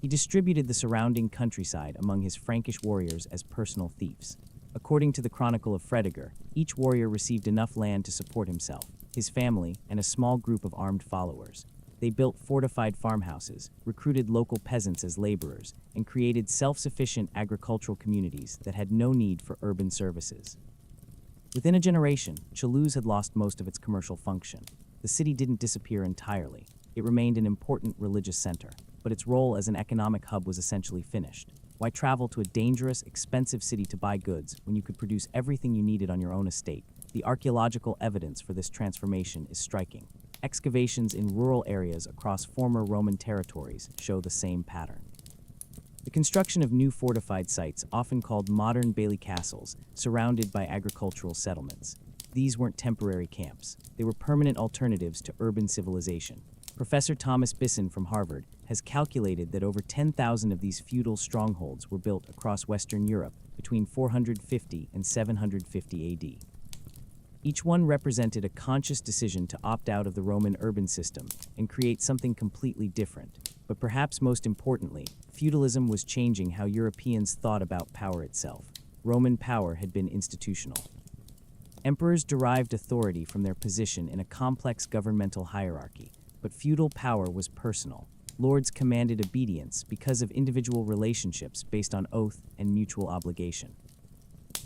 He distributed the surrounding countryside among his Frankish warriors as personal fiefs. According to the Chronicle of Fredegar, each warrior received enough land to support himself, his family, and a small group of armed followers. They built fortified farmhouses, recruited local peasants as laborers, and created self-sufficient agricultural communities that had no need for urban services. Within a generation, Toulouse had lost most of its commercial function. The city didn't disappear entirely. It remained an important religious center, but its role as an economic hub was essentially finished. Why travel to a dangerous, expensive city to buy goods when you could produce everything you needed on your own estate? The archaeological evidence for this transformation is striking. Excavations in rural areas across former Roman territories show the same pattern. The construction of new fortified sites, often called modern Bailey castles, surrounded by agricultural settlements. These weren't temporary camps. They were permanent alternatives to urban civilization. Professor Thomas Bisson from Harvard has has calculated that over 10,000 of these feudal strongholds were built across Western Europe between 450 and 750 AD. Each one represented a conscious decision to opt out of the Roman urban system and create something completely different. But perhaps most importantly, feudalism was changing how Europeans thought about power itself. Roman power had been institutional. Emperors derived authority from their position in a complex governmental hierarchy, but feudal power was personal. Lords commanded obedience because of individual relationships based on oath and mutual obligation.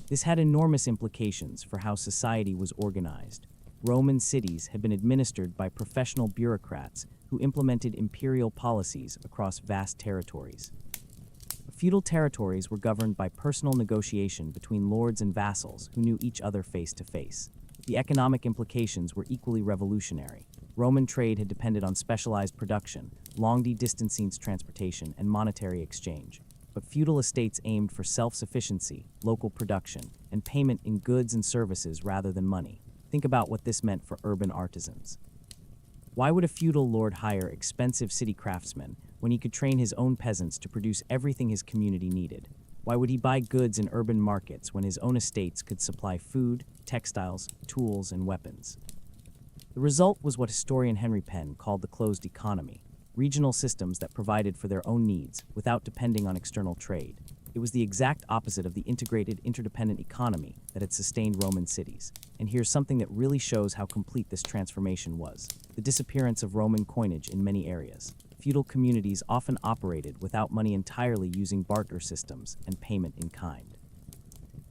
This had enormous implications for how society was organized. Roman cities had been administered by professional bureaucrats who implemented imperial policies across vast territories. Feudal territories were governed by personal negotiation between lords and vassals who knew each other face to face. The economic implications were equally revolutionary. Roman trade had depended on specialized production, long-distance transportation, and monetary exchange. But feudal estates aimed for self-sufficiency, local production, and payment in goods and services rather than money. Think about what this meant for urban artisans. Why would a feudal lord hire expensive city craftsmen when he could train his own peasants to produce everything his community needed? Why would he buy goods in urban markets when his own estates could supply food, textiles, tools, and weapons? The result was what historian Henry Penn called the closed economy. Regional systems that provided for their own needs without depending on external trade. It was the exact opposite of the integrated, interdependent economy that had sustained Roman cities. And here's something that really shows how complete this transformation was: the disappearance of Roman coinage in many areas. Feudal communities often operated without money, entirely using barter systems and payment in kind.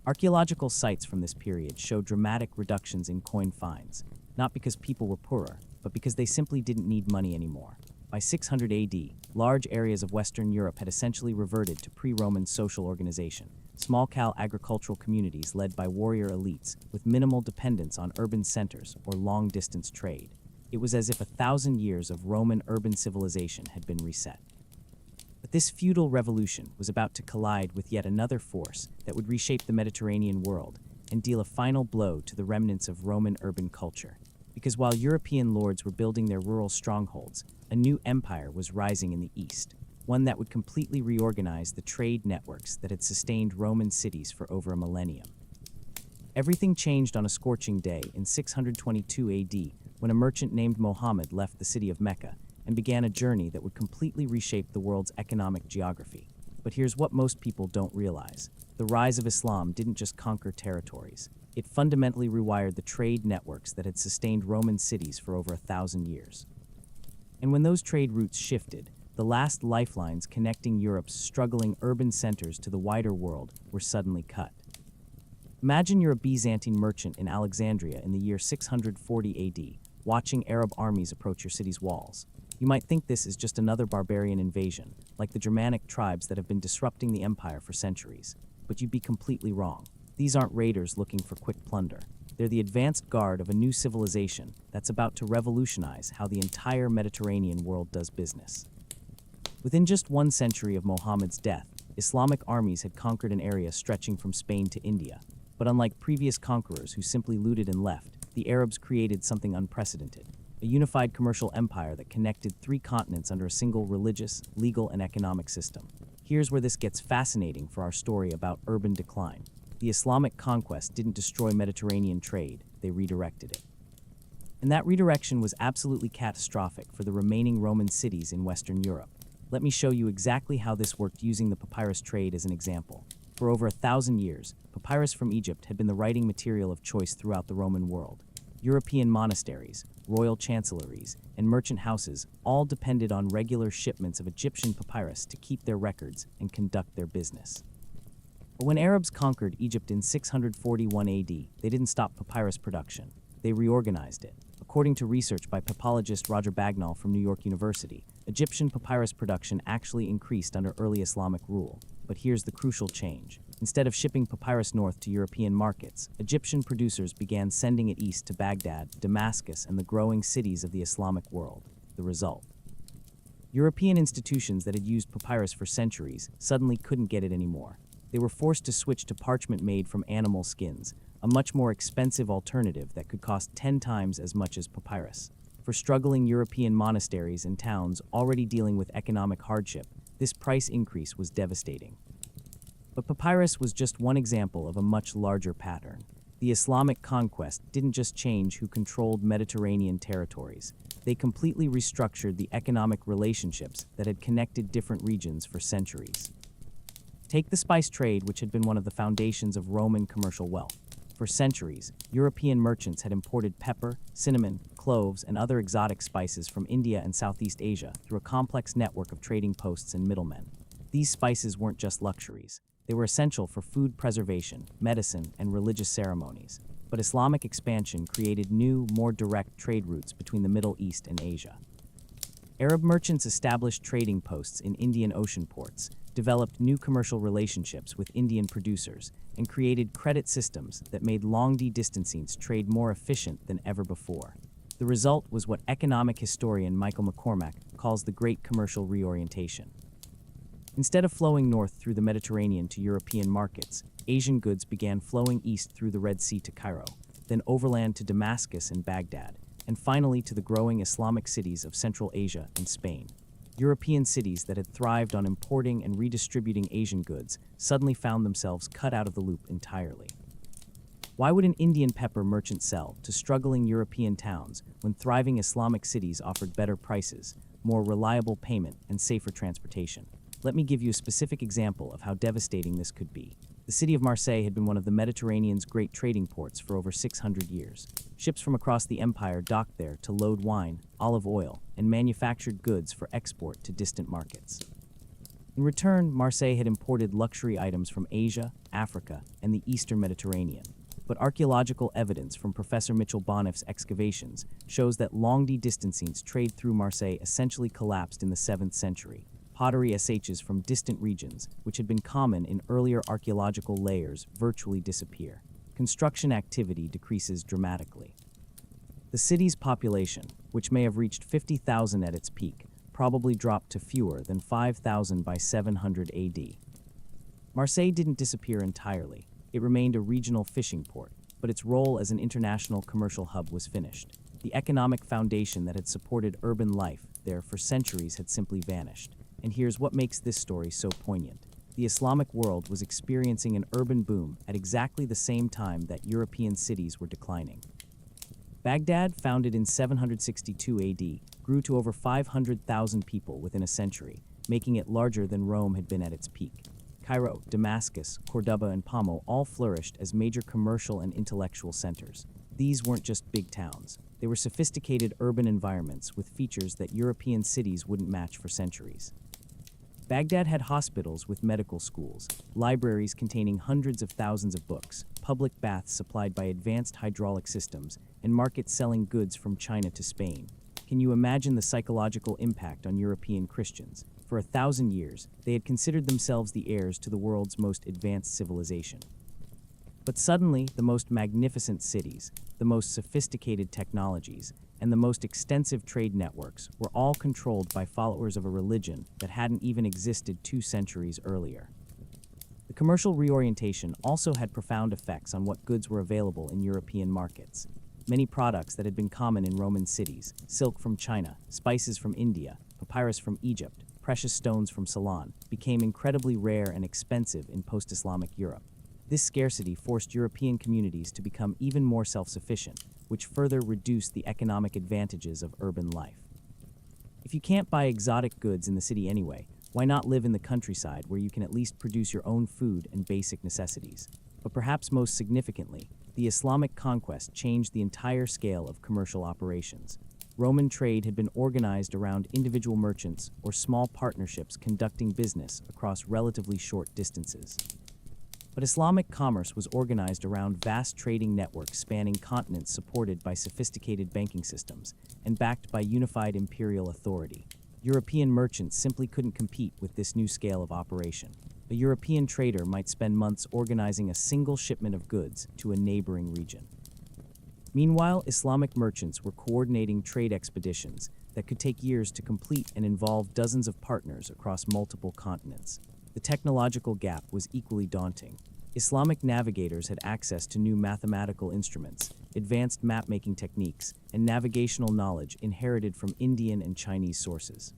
Archaeological sites from this period show dramatic reductions in coin finds, not because people were poorer, but because they simply didn't need money anymore. By 600 AD, large areas of Western Europe had essentially reverted to pre-Roman social organization, small-scale agricultural communities led by warrior elites with minimal dependence on urban centers or long-distance trade. It was as if 1,000 years of Roman urban civilization had been reset. But this feudal revolution was about to collide with yet another force that would reshape the Mediterranean world and deal a final blow to the remnants of Roman urban culture. Because while European lords were building their rural strongholds, a new empire was rising in the east, one that would completely reorganize the trade networks that had sustained Roman cities for over a millennium. Everything changed on a scorching day in 622 AD when a merchant named Mohammed left the city of Mecca and began a journey that would completely reshape the world's economic geography. But here's what most people don't realize. The rise of Islam didn't just conquer territories. It fundamentally rewired the trade networks that had sustained Roman cities for over 1,000 years. And when those trade routes shifted, the last lifelines connecting Europe's struggling urban centers to the wider world were suddenly cut. Imagine you're a Byzantine merchant in Alexandria in the year 640 AD, watching Arab armies approach your city's walls. You might think this is just another barbarian invasion, like the Germanic tribes that have been disrupting the empire for centuries. But you'd be completely wrong. These aren't raiders looking for quick plunder. They're the advanced guard of a new civilization that's about to revolutionize how the entire Mediterranean world does business. Within just 1 century of Muhammad's death, Islamic armies had conquered an area stretching from Spain to India. But unlike previous conquerors who simply looted and left, the Arabs created something unprecedented: a unified commercial empire that connected 3 continents under a single religious, legal, and economic system. Here's where this gets fascinating for our story about urban decline. The Islamic conquest didn't destroy Mediterranean trade, they redirected it. And that redirection was absolutely catastrophic for the remaining Roman cities in Western Europe. Let me show you exactly how this worked using the papyrus trade as an example. For over 1,000 years, papyrus from Egypt had been the writing material of choice throughout the Roman world. European monasteries, royal chancelleries, and merchant houses all depended on regular shipments of Egyptian papyrus to keep their records and conduct their business. But when Arabs conquered Egypt in 641 AD, they didn't stop papyrus production. They reorganized it. According to research by papologist Roger Bagnall from New York University, Egyptian papyrus production actually increased under early Islamic rule. But here's the crucial change. Instead of shipping papyrus north to European markets, Egyptian producers began sending it east to Baghdad, Damascus, and the growing cities of the Islamic world. The result: European institutions that had used papyrus for centuries suddenly couldn't get it anymore. They were forced to switch to parchment made from animal skins, a much more expensive alternative that could cost 10 times as much as papyrus. For struggling European monasteries and towns already dealing with economic hardship, this price increase was devastating. But papyrus was just one example of a much larger pattern. The Islamic conquest didn't just change who controlled Mediterranean territories. They completely restructured the economic relationships that had connected different regions for centuries. Take the spice trade, which had been one of the foundations of Roman commercial wealth. For centuries, European merchants had imported pepper, cinnamon, cloves, and other exotic spices from India and Southeast Asia through a complex network of trading posts and middlemen. These spices weren't just luxuries. They were essential for food preservation, medicine, and religious ceremonies. But Islamic expansion created new, more direct trade routes between the Middle East and Asia. Arab merchants established trading posts in Indian Ocean ports, developed new commercial relationships with Indian producers, and created credit systems that made long-distance trade more efficient than ever before. The result was what economic historian Michael McCormack calls the Great Commercial Reorientation. Instead of flowing north through the Mediterranean to European markets, Asian goods began flowing east through the Red Sea to Cairo, then overland to Damascus and Baghdad, and finally to the growing Islamic cities of Central Asia and Spain. European cities that had thrived on importing and redistributing Asian goods suddenly found themselves cut out of the loop entirely. Why would an Indian pepper merchant sell to struggling European towns when thriving Islamic cities offered better prices, more reliable payment, and safer transportation? Let me give you a specific example of how devastating this could be. The city of Marseille had been one of the Mediterranean's great trading ports for over 600 years. Ships from across the empire docked there to load wine, olive oil, and manufactured goods for export to distant markets. In return, Marseille had imported luxury items from Asia, Africa, and the eastern Mediterranean. But archaeological evidence from Professor Mitchell Bonneff's excavations shows that long-distance trade through Marseille essentially collapsed in the 7th century. Pottery SHs from distant regions, which had been common in earlier archaeological layers, virtually disappear. Construction activity decreases dramatically. The city's population, which may have reached 50,000 at its peak, probably dropped to fewer than 5,000 by 700 AD. Marseille didn't disappear entirely. It remained a regional fishing port, but its role as an international commercial hub was finished. The economic foundation that had supported urban life there for centuries had simply vanished. And here's what makes this story so poignant. The Islamic world was experiencing an urban boom at exactly the same time that European cities were declining. Baghdad, founded in 762 AD, grew to over 500,000 people within a century, making it larger than Rome had been at its peak. Cairo, Damascus, Cordoba, and Pomo all flourished as major commercial and intellectual centers. These weren't just big towns. They were sophisticated urban environments with features that European cities wouldn't match for centuries. Baghdad had hospitals with medical schools, libraries containing hundreds of thousands of books, public baths supplied by advanced hydraulic systems, and markets selling goods from China to Spain. Can you imagine the psychological impact on European Christians? For 1,000 years, they had considered themselves the heirs to the world's most advanced civilization. But suddenly, the most magnificent cities, the most sophisticated technologies, and the most extensive trade networks were all controlled by followers of a religion that hadn't even existed 2 centuries earlier. The commercial reorientation also had profound effects on what goods were available in European markets. Many products that had been common in Roman cities, silk from China, spices from India, papyrus from Egypt, precious stones from Ceylon, became incredibly rare and expensive in post-Islamic Europe. This scarcity forced European communities to become even more self-sufficient, which further reduced the economic advantages of urban life. If you can't buy exotic goods in the city anyway, why not live in the countryside where you can at least produce your own food and basic necessities? But perhaps most significantly, the Islamic conquest changed the entire scale of commercial operations. Roman trade had been organized around individual merchants or small partnerships conducting business across relatively short distances. But Islamic commerce was organized around vast trading networks spanning continents supported by sophisticated banking systems and backed by unified imperial authority. European merchants simply couldn't compete with this new scale of operation. A European trader might spend months organizing a single shipment of goods to a neighboring region. Meanwhile, Islamic merchants were coordinating trade expeditions that could take years to complete and involve dozens of partners across multiple continents. The technological gap was equally daunting. Islamic navigators had access to new mathematical instruments, advanced map-making techniques, and navigational knowledge inherited from Indian and Chinese sources.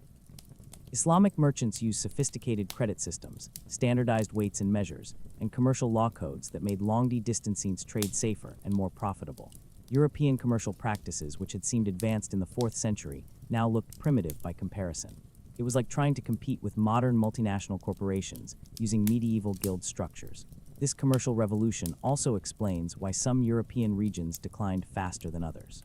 Islamic merchants used sophisticated credit systems, standardized weights and measures, and commercial law codes that made long-distance trade safer and more profitable. European commercial practices, which had seemed advanced in the 4th century, now looked primitive by comparison. It was like trying to compete with modern multinational corporations using medieval guild structures. This commercial revolution also explains why some European regions declined faster than others.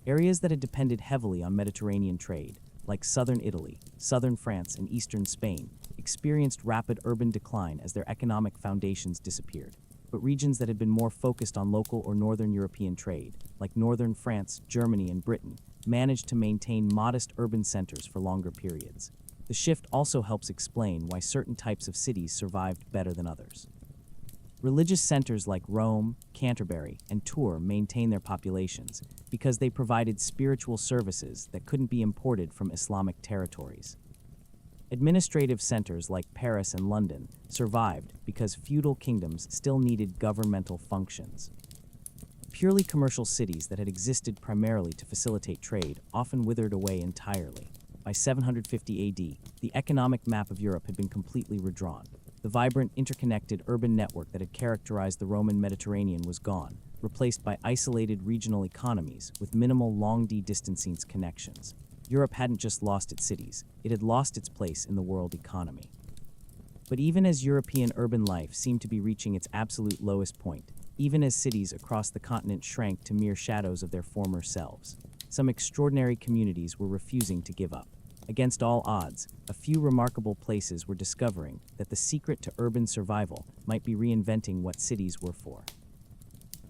Areas that had depended heavily on Mediterranean trade, like southern Italy, southern France, and eastern Spain, experienced rapid urban decline as their economic foundations disappeared. But regions that had been more focused on local or northern European trade, like northern France, Germany, and Britain, managed to maintain modest urban centers for longer periods. The shift also helps explain why certain types of cities survived better than others. Religious centers like Rome, Canterbury, and Tours maintained their populations because they provided spiritual services that couldn't be imported from Islamic territories. Administrative centers like Paris and London survived because feudal kingdoms still needed governmental functions. Purely commercial cities that had existed primarily to facilitate trade often withered away entirely. By 750 AD, the economic map of Europe had been completely redrawn. The vibrant, interconnected urban network that had characterized the Roman Mediterranean was gone, replaced by isolated regional economies with minimal long-distance connections. Europe hadn't just lost its cities, it had lost its place in the world economy. But even as European urban life seemed to be reaching its absolute lowest point, even as cities across the continent shrank to mere shadows of their former selves, some extraordinary communities were refusing to give up. Against all odds, a few remarkable places were discovering that the secret to urban survival might be reinventing what cities were for.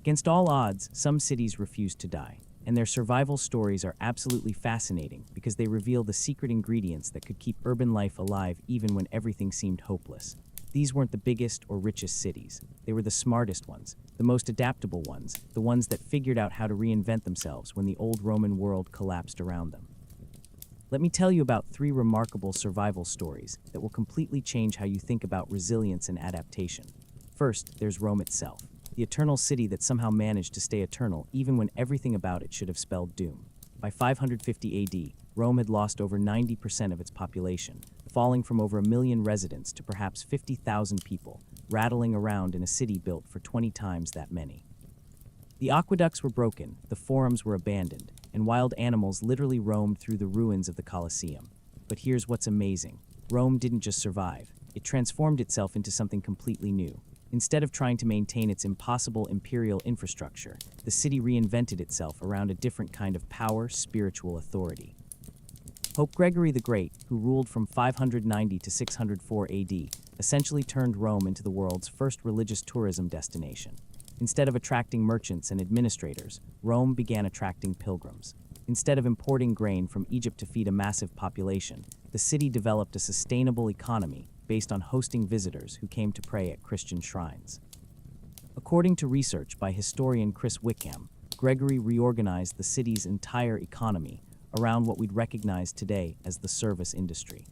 Against all odds, some cities refused to die, and their survival stories are absolutely fascinating because they reveal the secret ingredients that could keep urban life alive even when everything seemed hopeless. These weren't the biggest or richest cities. They were the smartest ones, the most adaptable ones, the ones that figured out how to reinvent themselves when the old Roman world collapsed around them. Let me tell you about 3 remarkable survival stories that will completely change how you think about resilience and adaptation. First, there's Rome itself, the eternal city that somehow managed to stay eternal even when everything about it should have spelled doom. By 550 AD, Rome had lost over 90% of its population, falling from over 1 million residents to perhaps 50,000 people, rattling around in a city built for 20 times that many. The aqueducts were broken, the forums were abandoned, and wild animals literally roamed through the ruins of the Colosseum. But here's what's amazing. Rome didn't just survive. It transformed itself into something completely new. Instead of trying to maintain its impossible imperial infrastructure, the city reinvented itself around a different kind of power, spiritual authority. Pope Gregory the Great, who ruled from 590 to 604 AD, essentially turned Rome into the world's first religious tourism destination. Instead of attracting merchants and administrators, Rome began attracting pilgrims. Instead of importing grain from Egypt to feed a massive population, the city developed a sustainable economy based on hosting visitors who came to pray at Christian shrines. According to research by historian Chris Wickham, Gregory reorganized the city's entire economy around what we'd recognize today as the service industry.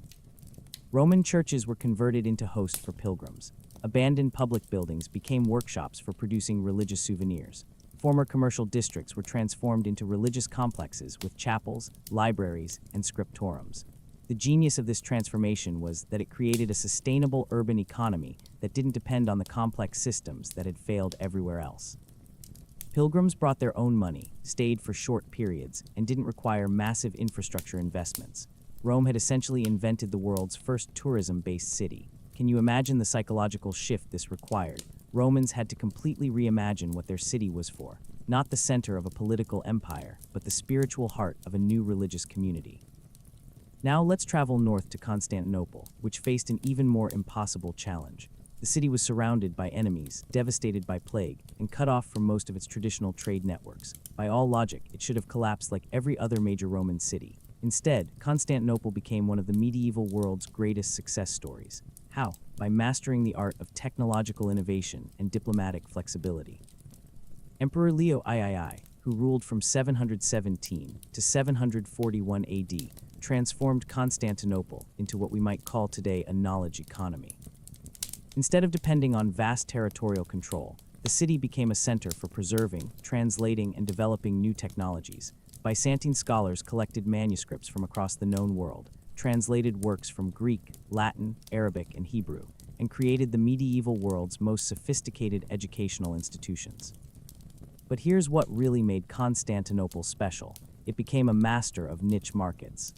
Roman churches were converted into hosts for pilgrims. Abandoned public buildings became workshops for producing religious souvenirs. Former commercial districts were transformed into religious complexes with chapels, libraries, and scriptoriums. The genius of this transformation was that it created a sustainable urban economy that didn't depend on the complex systems that had failed everywhere else. Pilgrims brought their own money, stayed for short periods, and didn't require massive infrastructure investments. Rome had essentially invented the world's first tourism-based city. Can you imagine the psychological shift this required? Romans had to completely reimagine what their city was for, not the center of a political empire, but the spiritual heart of a new religious community. Now let's travel north to Constantinople, which faced an even more impossible challenge. The city was surrounded by enemies, devastated by plague, and cut off from most of its traditional trade networks. By all logic, it should have collapsed like every other major Roman city. Instead, Constantinople became one of the medieval world's greatest success stories. How? By mastering the art of technological innovation and diplomatic flexibility. Emperor Leo III, who ruled from 717 to 741 AD, transformed Constantinople into what we might call today a knowledge economy. Instead of depending on vast territorial control, the city became a center for preserving, translating, and developing new technologies. Byzantine scholars collected manuscripts from across the known world, translated works from Greek, Latin, Arabic, and Hebrew, and created the medieval world's most sophisticated educational institutions. But here's what really made Constantinople special. It became a master of niche markets.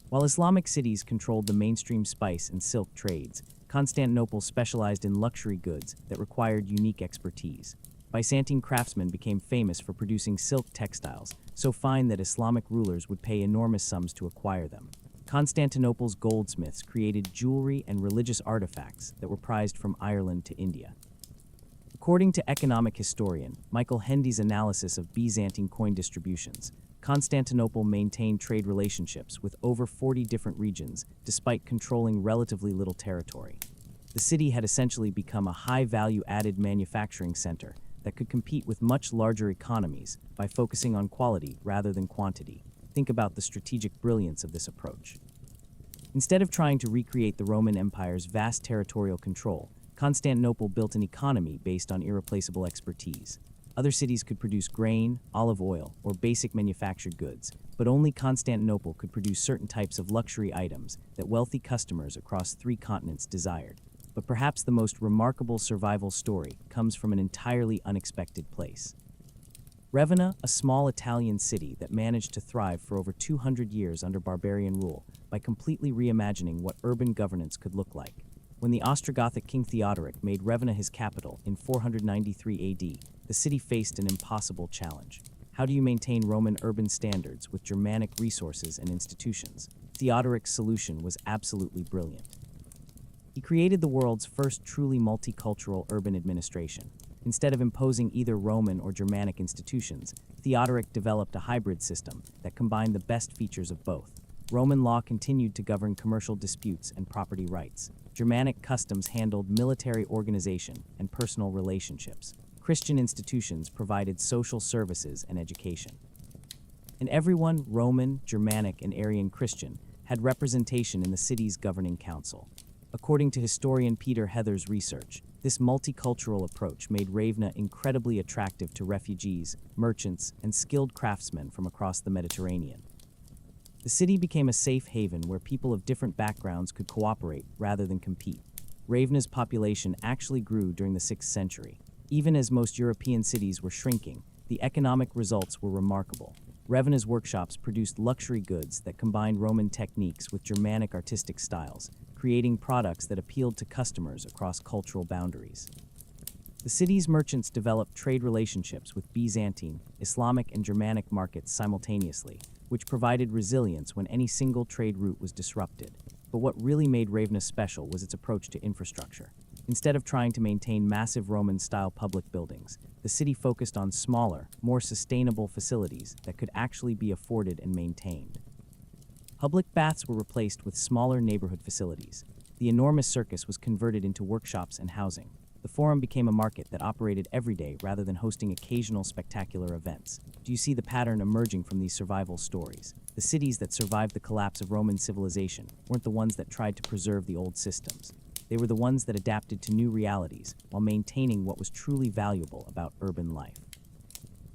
While Islamic cities controlled the mainstream spice and silk trades, Constantinople specialized in luxury goods that required unique expertise. Byzantine craftsmen became famous for producing silk textiles, so fine that Islamic rulers would pay enormous sums to acquire them. Constantinople's goldsmiths created jewelry and religious artifacts that were prized from Ireland to India. According to economic historian Michael Hendy's analysis of Byzantine coin distributions, Constantinople maintained trade relationships with over 40 different regions despite controlling relatively little territory. The city had essentially become a high-value added manufacturing center that could compete with much larger economies by focusing on quality rather than quantity. Think about the strategic brilliance of this approach. Instead of trying to recreate the Roman Empire's vast territorial control, Constantinople built an economy based on irreplaceable expertise. Other cities could produce grain, olive oil, or basic manufactured goods, but only Constantinople could produce certain types of luxury items that wealthy customers across 3 continents desired. But perhaps the most remarkable survival story comes from an entirely unexpected place. Ravenna, a small Italian city that managed to thrive for over 200 years under barbarian rule by completely reimagining what urban governance could look like. When the Ostrogothic king Theodoric made Ravenna his capital in 493 AD, the city faced an impossible challenge. How do you maintain Roman urban standards with Germanic resources and institutions? Theodoric's solution was absolutely brilliant. He created the world's first truly multicultural urban administration. Instead of imposing either Roman or Germanic institutions, Theodoric developed a hybrid system that combined the best features of both. Roman law continued to govern commercial disputes and property rights. Germanic customs handled military organization and personal relationships. Christian institutions provided social services and education. And everyone, Roman, Germanic, and Arian Christian, had representation in the city's governing council. According to historian Peter Heather's research, this multicultural approach made Ravenna incredibly attractive to refugees, merchants, and skilled craftsmen from across the Mediterranean. The city became a safe haven where people of different backgrounds could cooperate rather than compete. Ravenna's population actually grew during the 6th century. Even as most European cities were shrinking, the economic results were remarkable. Ravenna's workshops produced luxury goods that combined Roman techniques with Germanic artistic styles, creating products that appealed to customers across cultural boundaries. The city's merchants developed trade relationships with Byzantine, Islamic, and Germanic markets simultaneously, which provided resilience when any single trade route was disrupted. But what really made Ravenna special was its approach to infrastructure. Instead of trying to maintain massive Roman-style public buildings, the city focused on smaller, more sustainable facilities that could actually be afforded and maintained. Public baths were replaced with smaller neighborhood facilities. The enormous circus was converted into workshops and housing. The Forum became a market that operated every day rather than hosting occasional spectacular events. Do you see the pattern emerging from these survival stories? The cities that survived the collapse of Roman civilization weren't the ones that tried to preserve the old systems. They were the ones that adapted to new realities while maintaining what was truly valuable about urban life.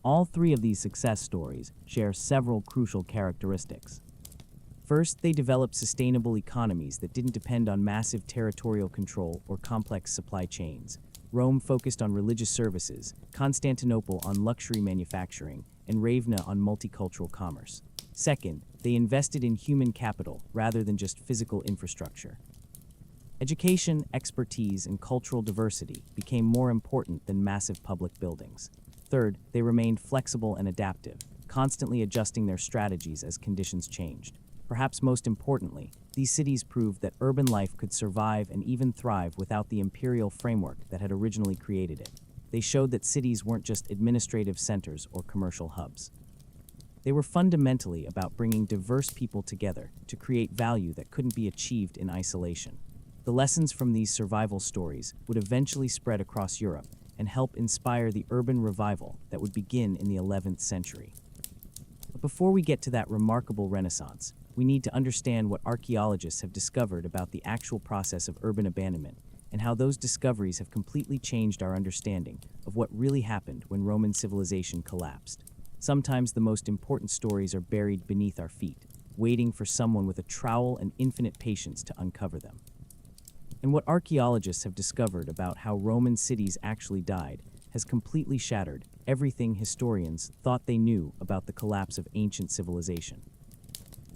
All 3 of these success stories share several crucial characteristics. First, they developed sustainable economies that didn't depend on massive territorial control or complex supply chains. Rome focused on religious services, Constantinople on luxury manufacturing, and Ravenna on multicultural commerce. Second, they invested in human capital rather than just physical infrastructure. Education, expertise, and cultural diversity became more important than massive public buildings. Third, they remained flexible and adaptive, constantly adjusting their strategies as conditions changed. Perhaps most importantly, these cities proved that urban life could survive and even thrive without the imperial framework that had originally created it. They showed that cities weren't just administrative centers or commercial hubs. They were fundamentally about bringing diverse people together to create value that couldn't be achieved in isolation. The lessons from these survival stories would eventually spread across Europe and help inspire the urban revival that would begin in the 11th century. But before we get to that remarkable renaissance, we need to understand what archaeologists have discovered about the actual process of urban abandonment and how those discoveries have completely changed our understanding of what really happened when Roman civilization collapsed. Sometimes the most important stories are buried beneath our feet, waiting for someone with a trowel and infinite patience to uncover them. And what archaeologists have discovered about how Roman cities actually died has completely shattered everything historians thought they knew about the collapse of ancient civilization.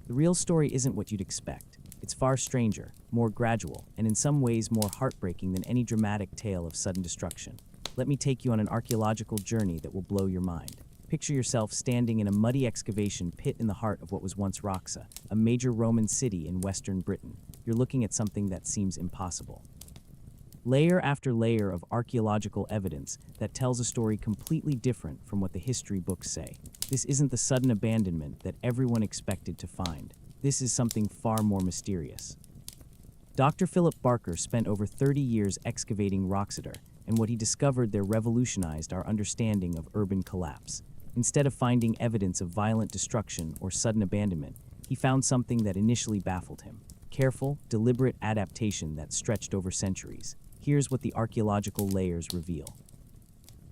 The real story isn't what you'd expect. It's far stranger, more gradual, and in some ways more heartbreaking than any dramatic tale of sudden destruction. Let me take you on an archaeological journey that will blow your mind. Picture yourself standing in a muddy excavation pit in the heart of what was once Roxa, a major Roman city in western Britain. You're looking at something that seems impossible. Layer after layer of archaeological evidence that tells a story completely different from what the history books say. This isn't the sudden abandonment that everyone expected to find. This is something far more mysterious. Dr. Philip Barker spent over 30 years excavating Roxeter, and what he discovered there revolutionized our understanding of urban collapse. Instead of finding evidence of violent destruction or sudden abandonment, he found something that initially baffled him: careful, deliberate adaptation that stretched over centuries. Here's what the archaeological layers reveal.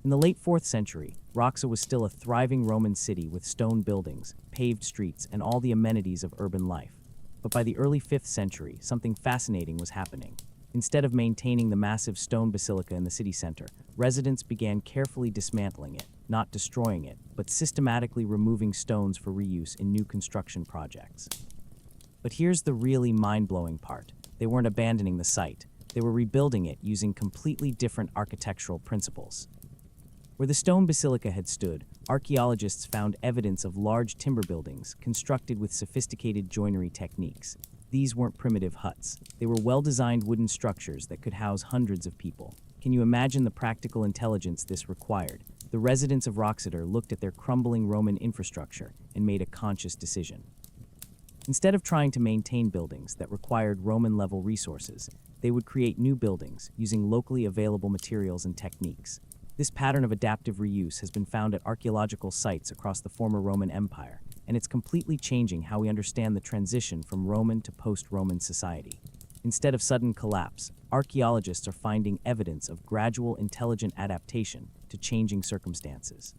In the late 4th century, Roxa was still a thriving Roman city with stone buildings, paved streets, and all the amenities of urban life. But by the early 5th century, something fascinating was happening. Instead of maintaining the massive stone basilica in the city center, residents began carefully dismantling it, not destroying it, but systematically removing stones for reuse in new construction projects. But here's the really mind-blowing part. They weren't abandoning the site. They were rebuilding it using completely different architectural principles. Where the stone basilica had stood, archaeologists found evidence of large timber buildings constructed with sophisticated joinery techniques. These weren't primitive huts. They were well-designed wooden structures that could house hundreds of people. Can you imagine the practical intelligence this required? The residents of Roxeter looked at their crumbling Roman infrastructure and made a conscious decision. Instead of trying to maintain buildings that required Roman-level resources, they would create new buildings using locally available materials and techniques. This pattern of adaptive reuse has been found at archaeological sites across the former Roman Empire, and it's completely changing how we understand the transition from Roman to post-Roman society. Instead of sudden collapse, archaeologists are finding evidence of gradual, intelligent adaptation to changing circumstances.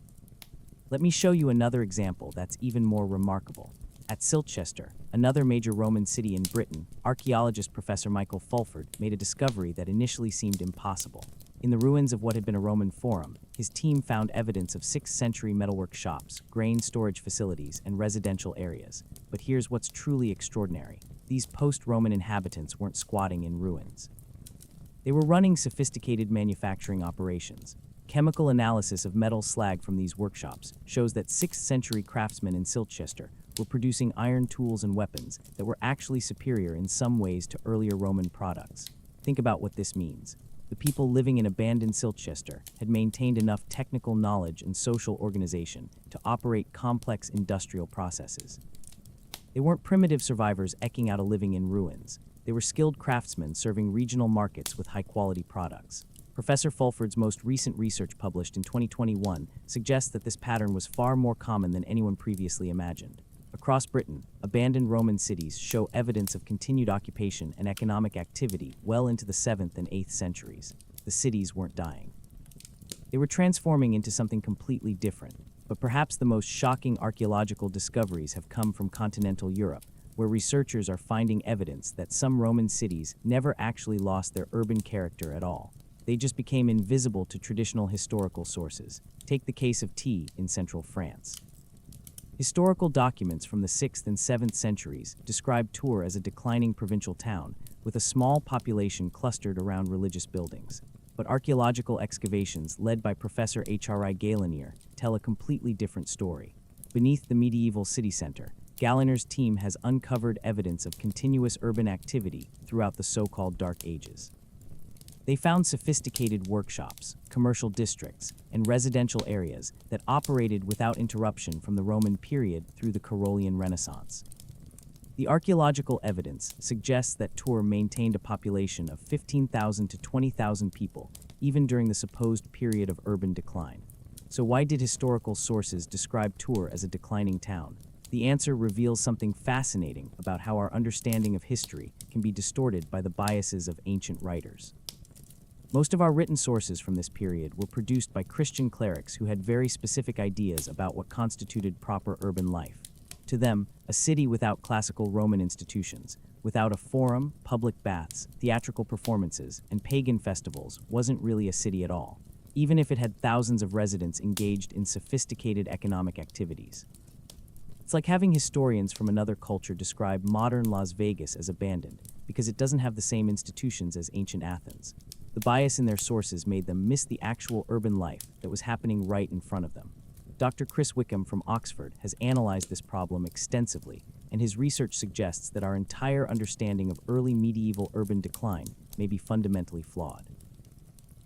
Let me show you another example that's even more remarkable. At Silchester, another major Roman city in Britain, archaeologist Professor Michael Fulford made a discovery that initially seemed impossible. In the ruins of what had been a Roman forum, his team found evidence of 6th century metalwork shops, grain storage facilities, and residential areas. But here's what's truly extraordinary. These post-Roman inhabitants weren't squatting in ruins. They were running sophisticated manufacturing operations. Chemical analysis of metal slag from these workshops shows that 6th century craftsmen in Silchester were producing iron tools and weapons that were actually superior in some ways to earlier Roman products. Think about what this means. The people living in abandoned Silchester had maintained enough technical knowledge and social organization to operate complex industrial processes. They weren't primitive survivors eking out a living in ruins. They were skilled craftsmen serving regional markets with high-quality products. Professor Fulford's most recent research, published in 2021, suggests that this pattern was far more common than anyone previously imagined. Across Britain, abandoned Roman cities show evidence of continued occupation and economic activity well into the 7th and 8th centuries. The cities weren't dying. They were transforming into something completely different. But perhaps the most shocking archaeological discoveries have come from continental Europe, where researchers are finding evidence that some Roman cities never actually lost their urban character at all. They just became invisible to traditional historical sources. Take the case of Tea in central France. Historical documents from the 6th and 7th centuries describe Tours as a declining provincial town, with a small population clustered around religious buildings. But archaeological excavations led by Professor H.R.I. Galinier tell a completely different story. Beneath the medieval city center, Galinier's team has uncovered evidence of continuous urban activity throughout the so-called Dark Ages. They found sophisticated workshops, commercial districts, and residential areas that operated without interruption from the Roman period through the Carolian Renaissance. The archaeological evidence suggests that Tours maintained a population of 15,000 to 20,000 people, even during the supposed period of urban decline. So why did historical sources describe Tours as a declining town? The answer reveals something fascinating about how our understanding of history can be distorted by the biases of ancient writers. Most of our written sources from this period were produced by Christian clerics who had very specific ideas about what constituted proper urban life. To them, a city without classical Roman institutions, without a forum, public baths, theatrical performances, and pagan festivals, wasn't really a city at all, even if it had thousands of residents engaged in sophisticated economic activities. It's like having historians from another culture describe modern Las Vegas as abandoned, because it doesn't have the same institutions as ancient Athens. The bias in their sources made them miss the actual urban life that was happening right in front of them. Dr. Chris Wickham from Oxford has analyzed this problem extensively, and his research suggests that our entire understanding of early medieval urban decline may be fundamentally flawed.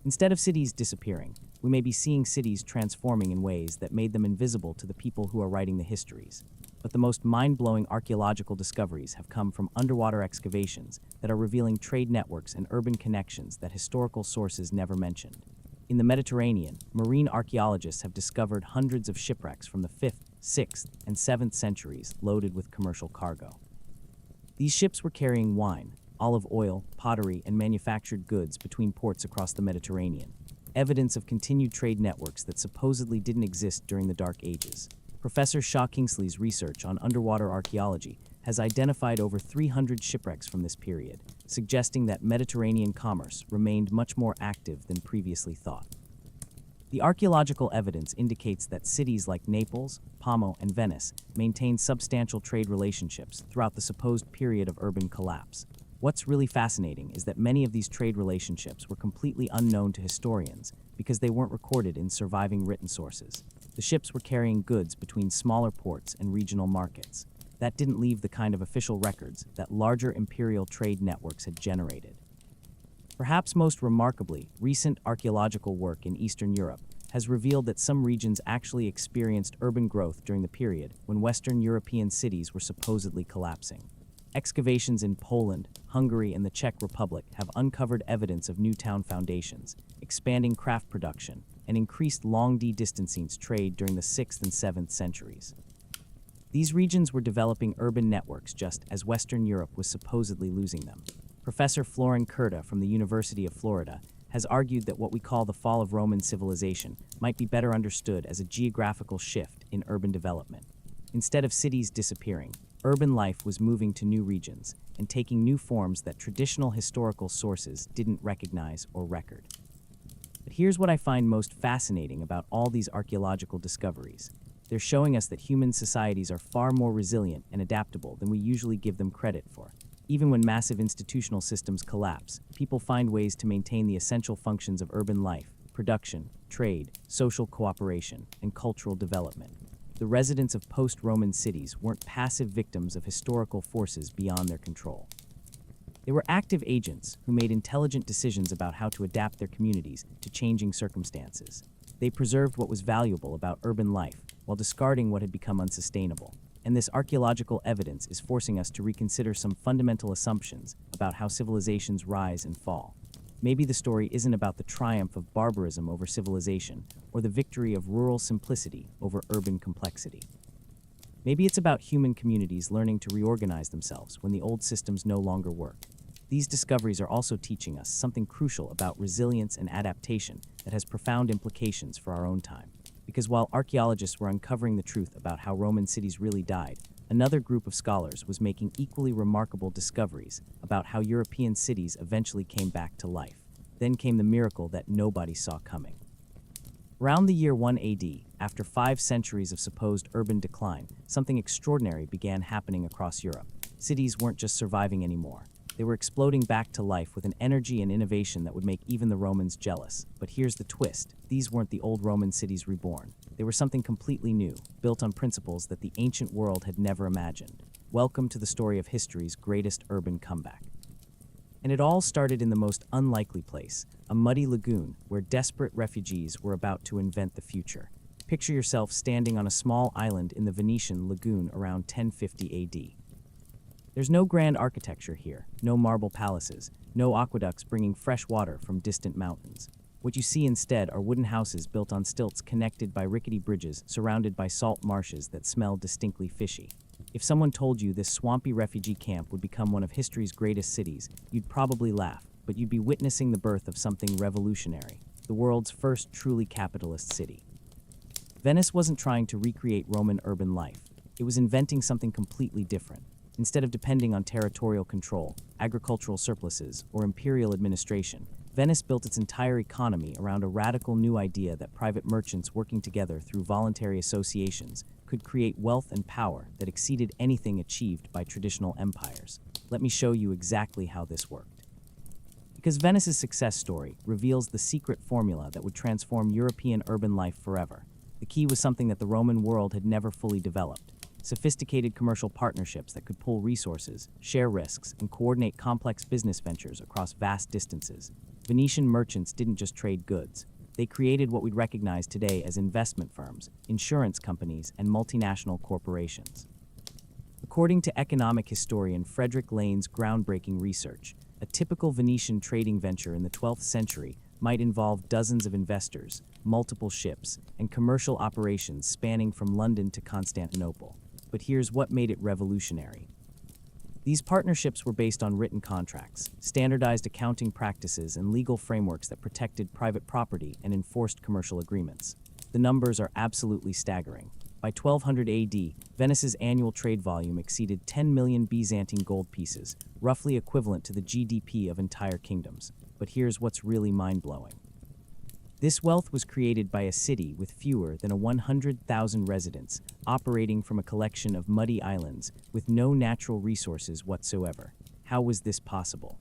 Instead of cities disappearing, we may be seeing cities transforming in ways that made them invisible to the people who are writing the histories. But the most mind-blowing archaeological discoveries have come from underwater excavations that are revealing trade networks and urban connections that historical sources never mentioned. In the Mediterranean, marine archaeologists have discovered hundreds of shipwrecks from the 5th, 6th, and 7th centuries loaded with commercial cargo. These ships were carrying wine, olive oil, pottery, and manufactured goods between ports across the Mediterranean, evidence of continued trade networks that supposedly didn't exist during the Dark Ages. Professor Shaw Kingsley's research on underwater archaeology has identified over 300 shipwrecks from this period, suggesting that Mediterranean commerce remained much more active than previously thought. The archaeological evidence indicates that cities like Naples, Como, and Venice maintained substantial trade relationships throughout the supposed period of urban collapse. What's really fascinating is that many of these trade relationships were completely unknown to historians because they weren't recorded in surviving written sources. The ships were carrying goods between smaller ports and regional markets. That didn't leave the kind of official records that larger imperial trade networks had generated. Perhaps most remarkably, recent archaeological work in Eastern Europe has revealed that some regions actually experienced urban growth during the period when Western European cities were supposedly collapsing. Excavations in Poland, Hungary, and the Czech Republic have uncovered evidence of new town foundations, expanding craft production, and increased long-distance trade during the 6th and 7th centuries. These regions were developing urban networks just as Western Europe was supposedly losing them. Professor Florin Curta from the University of Florida has argued that what we call the fall of Roman civilization might be better understood as a geographical shift in urban development. Instead of cities disappearing, urban life was moving to new regions and taking new forms that traditional historical sources didn't recognize or record. But here's what I find most fascinating about all these archaeological discoveries. They're showing us that human societies are far more resilient and adaptable than we usually give them credit for. Even when massive institutional systems collapse, people find ways to maintain the essential functions of urban life: production, trade, social cooperation, and cultural development. The residents of post-Roman cities weren't passive victims of historical forces beyond their control. They were active agents who made intelligent decisions about how to adapt their communities to changing circumstances. They preserved what was valuable about urban life while discarding what had become unsustainable. And this archaeological evidence is forcing us to reconsider some fundamental assumptions about how civilizations rise and fall. Maybe the story isn't about the triumph of barbarism over civilization or the victory of rural simplicity over urban complexity. Maybe it's about human communities learning to reorganize themselves when the old systems no longer work. These discoveries are also teaching us something crucial about resilience and adaptation that has profound implications for our own time. Because while archaeologists were uncovering the truth about how Roman cities really died, another group of scholars was making equally remarkable discoveries about how European cities eventually came back to life. Then came the miracle that nobody saw coming. Around the year 1 AD, after 5 centuries of supposed urban decline, something extraordinary began happening across Europe. Cities weren't just surviving anymore. They were exploding back to life with an energy and innovation that would make even the Romans jealous. But here's the twist. These weren't the old Roman cities reborn. They were something completely new, built on principles that the ancient world had never imagined. Welcome to the story of history's greatest urban comeback. And it all started in the most unlikely place, a muddy lagoon where desperate refugees were about to invent the future. Picture yourself standing on a small island in the Venetian lagoon around 1050 AD. There's no grand architecture here, no marble palaces, no aqueducts bringing fresh water from distant mountains. What you see instead are wooden houses built on stilts connected by rickety bridges surrounded by salt marshes that smell distinctly fishy. If someone told you this swampy refugee camp would become one of history's greatest cities, you'd probably laugh. but you'd be witnessing the birth of something revolutionary, the world's first truly capitalist city. Venice wasn't trying to recreate Roman urban life. It was inventing something completely different. Instead of depending on territorial control, agricultural surpluses, or imperial administration, Venice built its entire economy around a radical new idea that private merchants working together through voluntary associations could create wealth and power that exceeded anything achieved by traditional empires. Let me show you exactly how this worked. Because Venice's success story reveals the secret formula that would transform European urban life forever. The key was something that the Roman world had never fully developed: sophisticated commercial partnerships that could pool resources, share risks, and coordinate complex business ventures across vast distances. Venetian merchants didn't just trade goods. They created what we'd recognize today as investment firms, insurance companies, and multinational corporations. According to economic historian Frederick Lane's groundbreaking research, a typical Venetian trading venture in the 12th century might involve dozens of investors, multiple ships, and commercial operations spanning from London to Constantinople. But here's what made it revolutionary. These partnerships were based on written contracts, standardized accounting practices, and legal frameworks that protected private property and enforced commercial agreements. The numbers are absolutely staggering. By 1200 AD, Venice's annual trade volume exceeded 10 million Byzantine gold pieces, roughly equivalent to the GDP of entire kingdoms. But here's what's really mind-blowing. This wealth was created by a city with fewer than 100,000 residents, operating from a collection of muddy islands with no natural resources whatsoever. How was this possible?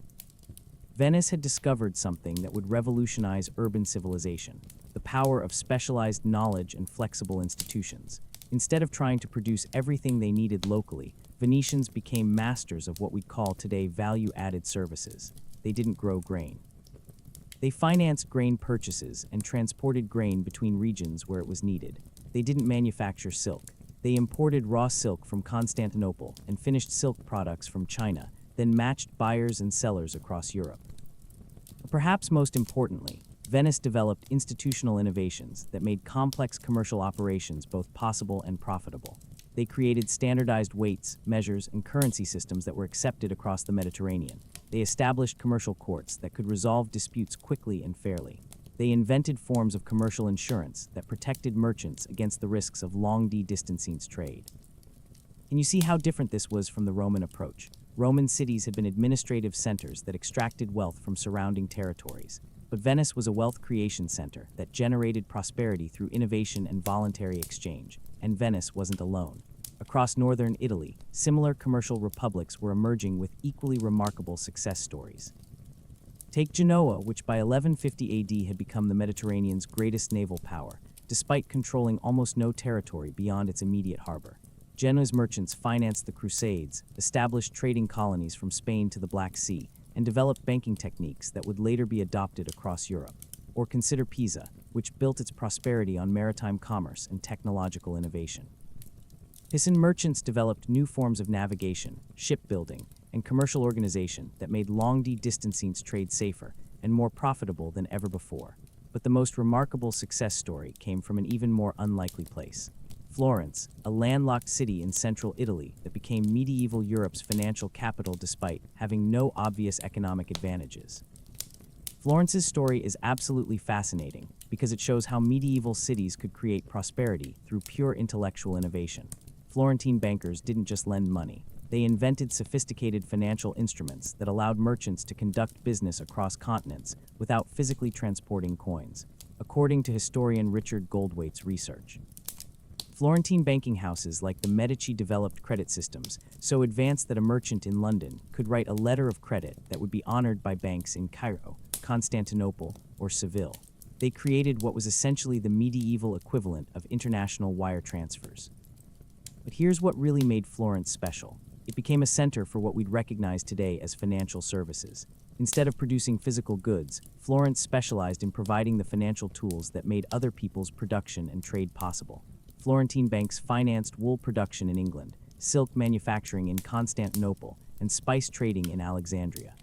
Venice had discovered something that would revolutionize urban civilization: the power of specialized knowledge and flexible institutions. Instead of trying to produce everything they needed locally, Venetians became masters of what we'd call today value-added services. They didn't grow grain. They financed grain purchases and transported grain between regions where it was needed. They didn't manufacture silk. They imported raw silk from Constantinople and finished silk products from China, then matched buyers and sellers across Europe. But perhaps most importantly, Venice developed institutional innovations that made complex commercial operations both possible and profitable. They created standardized weights, measures, and currency systems that were accepted across the Mediterranean. They established commercial courts that could resolve disputes quickly and fairly. They invented forms of commercial insurance that protected merchants against the risks of long-distance trade. Can you see how different this was from the Roman approach? Roman cities had been administrative centers that extracted wealth from surrounding territories. But Venice was a wealth creation center that generated prosperity through innovation and voluntary exchange. And Venice wasn't alone. Across northern Italy, similar commercial republics were emerging with equally remarkable success stories. Take Genoa, which by 1150 AD had become the Mediterranean's greatest naval power, despite controlling almost no territory beyond its immediate harbor. Genoa's merchants financed the Crusades, established trading colonies from Spain to the Black Sea, and developed banking techniques that would later be adopted across Europe. Or consider Pisa, which built its prosperity on maritime commerce and technological innovation. Pisan merchants developed new forms of navigation, shipbuilding, and commercial organization that made long-distance trade safer and more profitable than ever before. But the most remarkable success story came from an even more unlikely place. Florence, a landlocked city in central Italy that became medieval Europe's financial capital despite having no obvious economic advantages. Florence's story is absolutely fascinating because it shows how medieval cities could create prosperity through pure intellectual innovation. Florentine bankers didn't just lend money. They invented sophisticated financial instruments that allowed merchants to conduct business across continents without physically transporting coins, according to historian Richard Goldwaite's research. Florentine banking houses like the Medici developed credit systems so advanced that a merchant in London could write a letter of credit that would be honored by banks in Cairo, Constantinople, or Seville. They created what was essentially the medieval equivalent of international wire transfers. But here's what really made Florence special. It became a center for what we'd recognize today as financial services. Instead of producing physical goods, Florence specialized in providing the financial tools that made other people's production and trade possible. Florentine banks financed wool production in England, silk manufacturing in Constantinople, and spice trading in Alexandria.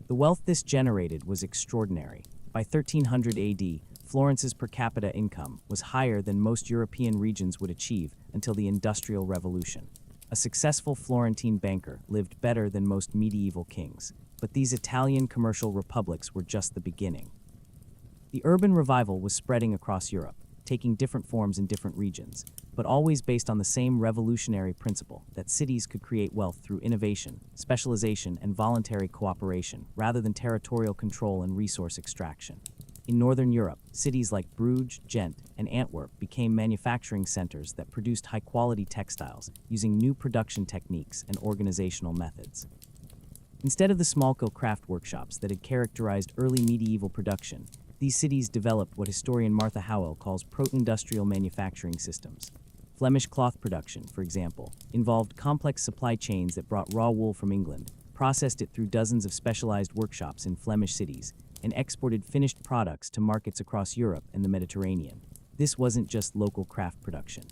The wealth this generated was extraordinary. By 1300 AD, Florence's per capita income was higher than most European regions would achieve until the Industrial Revolution. A successful Florentine banker lived better than most medieval kings. But these Italian commercial republics were just the beginning. The urban revival was spreading across Europe, taking different forms in different regions, but always based on the same revolutionary principle that cities could create wealth through innovation, specialization, and voluntary cooperation, rather than territorial control and resource extraction. In Northern Europe, cities like Bruges, Ghent, and Antwerp became manufacturing centers that produced high-quality textiles using new production techniques and organizational methods. Instead of the small-scale craft workshops that had characterized early medieval production, these cities developed what historian Martha Howell calls proto-industrial manufacturing systems. Flemish cloth production, for example, involved complex supply chains that brought raw wool from England, processed it through dozens of specialized workshops in Flemish cities, and exported finished products to markets across Europe and the Mediterranean. This wasn't just local craft production.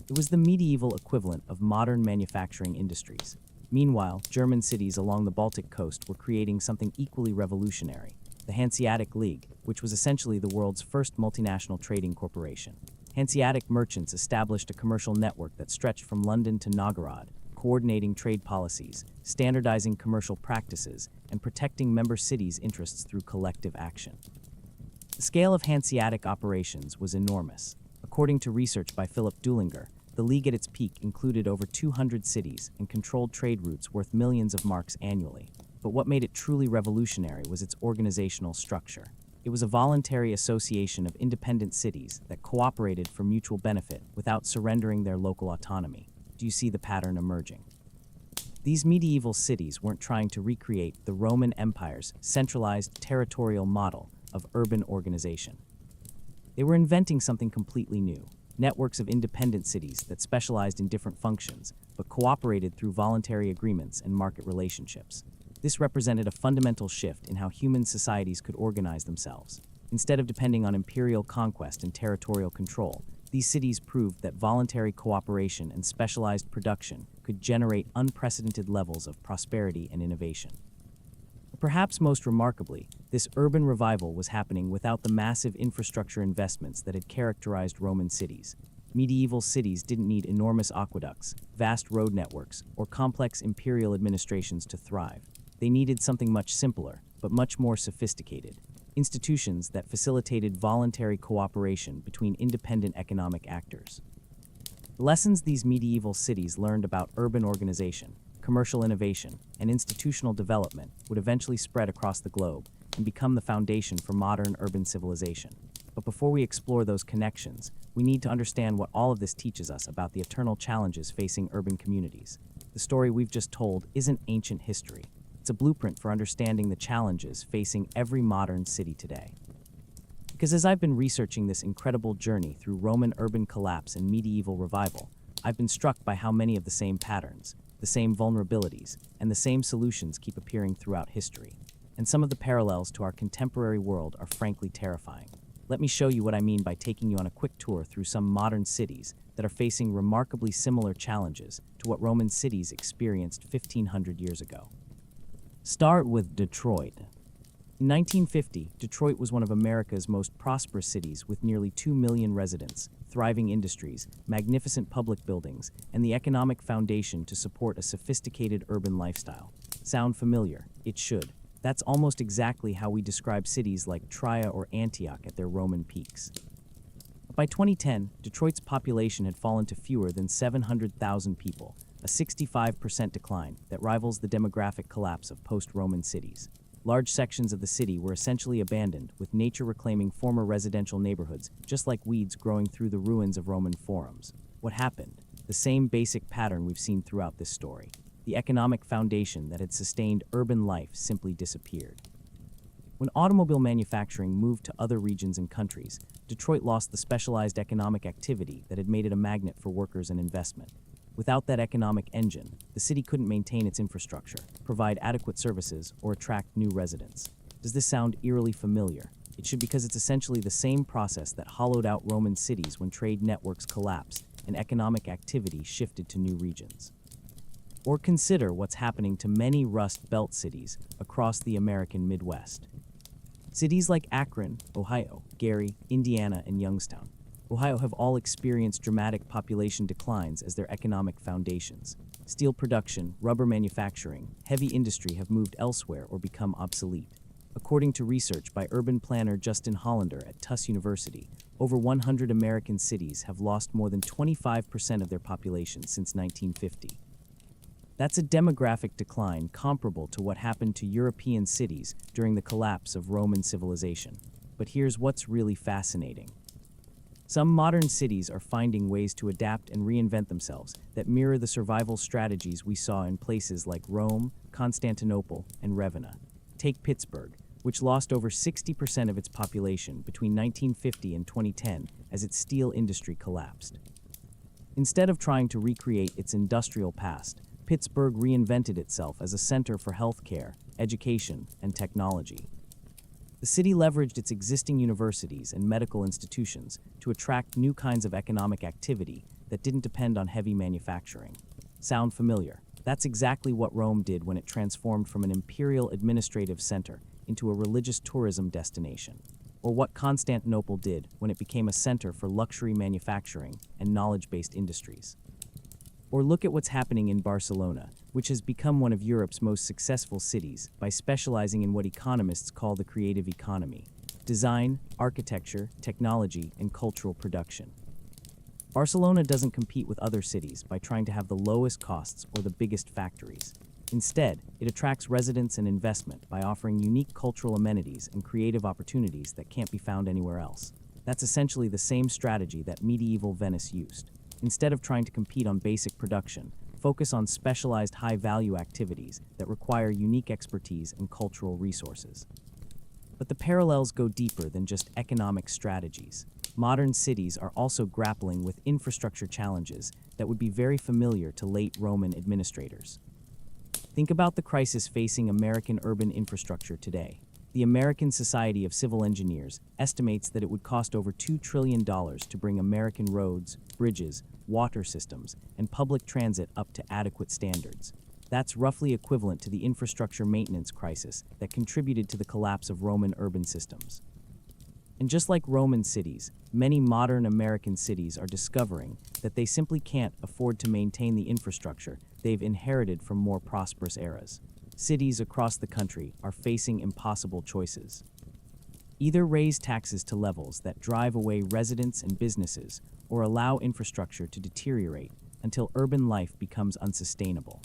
It was the medieval equivalent of modern manufacturing industries. Meanwhile, German cities along the Baltic coast were creating something equally revolutionary: the Hanseatic League, which was essentially the world's first multinational trading corporation. Hanseatic merchants established a commercial network that stretched from London to Novgorod, coordinating trade policies, standardizing commercial practices, and protecting member cities' interests through collective action. The scale of Hanseatic operations was enormous. According to research by Philip Dullinger, the League at its peak included over 200 cities and controlled trade routes worth millions of marks annually. But what made it truly revolutionary was its organizational structure. It was a voluntary association of independent cities that cooperated for mutual benefit without surrendering their local autonomy. Do you see the pattern emerging? These medieval cities weren't trying to recreate the Roman Empire's centralized territorial model of urban organization. They were inventing something completely new: networks of independent cities that specialized in different functions, but cooperated through voluntary agreements and market relationships. This represented a fundamental shift in how human societies could organize themselves. Instead of depending on imperial conquest and territorial control, these cities proved that voluntary cooperation and specialized production could generate unprecedented levels of prosperity and innovation. But perhaps most remarkably, this urban revival was happening without the massive infrastructure investments that had characterized Roman cities. Medieval cities didn't need enormous aqueducts, vast road networks, or complex imperial administrations to thrive. They needed something much simpler, but much more sophisticated: institutions that facilitated voluntary cooperation between independent economic actors. The lessons these medieval cities learned about urban organization, commercial innovation, and institutional development would eventually spread across the globe and become the foundation for modern urban civilization. But before we explore those connections, we need to understand what all of this teaches us about the eternal challenges facing urban communities. The story we've just told isn't ancient history. It's a blueprint for understanding the challenges facing every modern city today. Because as I've been researching this incredible journey through Roman urban collapse and medieval revival, I've been struck by how many of the same patterns, the same vulnerabilities, and the same solutions keep appearing throughout history. And some of the parallels to our contemporary world are frankly terrifying. Let me show you what I mean by taking you on a quick tour through some modern cities that are facing remarkably similar challenges to what Roman cities experienced 1,500 years ago. Start with Detroit. In 1950, Detroit was one of America's most prosperous cities with nearly 2 million residents, thriving industries, magnificent public buildings, and the economic foundation to support a sophisticated urban lifestyle. Sound familiar? It should. That's almost exactly how we describe cities like Trier or Antioch at their Roman peaks. By 2010, Detroit's population had fallen to fewer than 700,000 people, a 65% decline that rivals the demographic collapse of post-Roman cities. Large sections of the city were essentially abandoned, with nature reclaiming former residential neighborhoods, just like weeds growing through the ruins of Roman forums. What happened? The same basic pattern we've seen throughout this story. The economic foundation that had sustained urban life simply disappeared. When automobile manufacturing moved to other regions and countries, Detroit lost the specialized economic activity that had made it a magnet for workers and investment. Without that economic engine, the city couldn't maintain its infrastructure, provide adequate services, or attract new residents. Does this sound eerily familiar? It should, because it's essentially the same process that hollowed out Roman cities when trade networks collapsed and economic activity shifted to new regions. Or consider what's happening to many Rust Belt cities across the American Midwest. Cities like Akron, Ohio, Gary, Indiana, and Youngstown, Ohio have all experienced dramatic population declines as their economic foundations. Steel production, rubber manufacturing, heavy industry have moved elsewhere or become obsolete. According to research by urban planner Justin Hollander at Tufts University, over 100 American cities have lost more than 25% of their population since 1950. That's a demographic decline comparable to what happened to European cities during the collapse of Roman civilization. But here's what's really fascinating. Some modern cities are finding ways to adapt and reinvent themselves that mirror the survival strategies we saw in places like Rome, Constantinople, and Ravenna. Take Pittsburgh, which lost over 60% of its population between 1950 and 2010 as its steel industry collapsed. Instead of trying to recreate its industrial past, Pittsburgh reinvented itself as a center for healthcare, education, and technology. The city leveraged its existing universities and medical institutions to attract new kinds of economic activity that didn't depend on heavy manufacturing. Sound familiar? That's exactly what Rome did when it transformed from an imperial administrative center into a religious tourism destination, or what Constantinople did when it became a center for luxury manufacturing and knowledge-based industries. Or look at what's happening in Barcelona, which has become one of Europe's most successful cities by specializing in what economists call the creative economy: design, architecture, technology, and cultural production. Barcelona doesn't compete with other cities by trying to have the lowest costs or the biggest factories. Instead, it attracts residents and investment by offering unique cultural amenities and creative opportunities that can't be found anywhere else. That's essentially the same strategy that medieval Venice used. Instead of trying to compete on basic production, focus on specialized high-value activities that require unique expertise and cultural resources. But the parallels go deeper than just economic strategies. Modern cities are also grappling with infrastructure challenges that would be very familiar to late Roman administrators. Think about the crisis facing American urban infrastructure today. The American Society of Civil Engineers estimates that it would cost over $2 trillion to bring American roads, bridges, water systems, and public transit up to adequate standards. That's roughly equivalent to the infrastructure maintenance crisis that contributed to the collapse of Roman urban systems. And just like Roman cities, many modern American cities are discovering that they simply can't afford to maintain the infrastructure they've inherited from more prosperous eras. Cities across the country are facing impossible choices. Either raise taxes to levels that drive away residents and businesses, or allow infrastructure to deteriorate until urban life becomes unsustainable.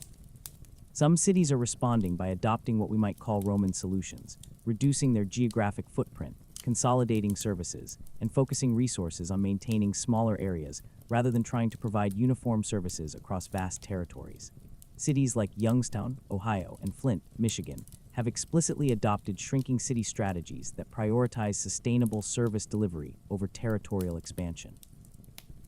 Some cities are responding by adopting what we might call Roman solutions, reducing their geographic footprint, consolidating services, and focusing resources on maintaining smaller areas rather than trying to provide uniform services across vast territories. Cities like Youngstown, Ohio, and Flint, Michigan, have explicitly adopted shrinking city strategies that prioritize sustainable service delivery over territorial expansion.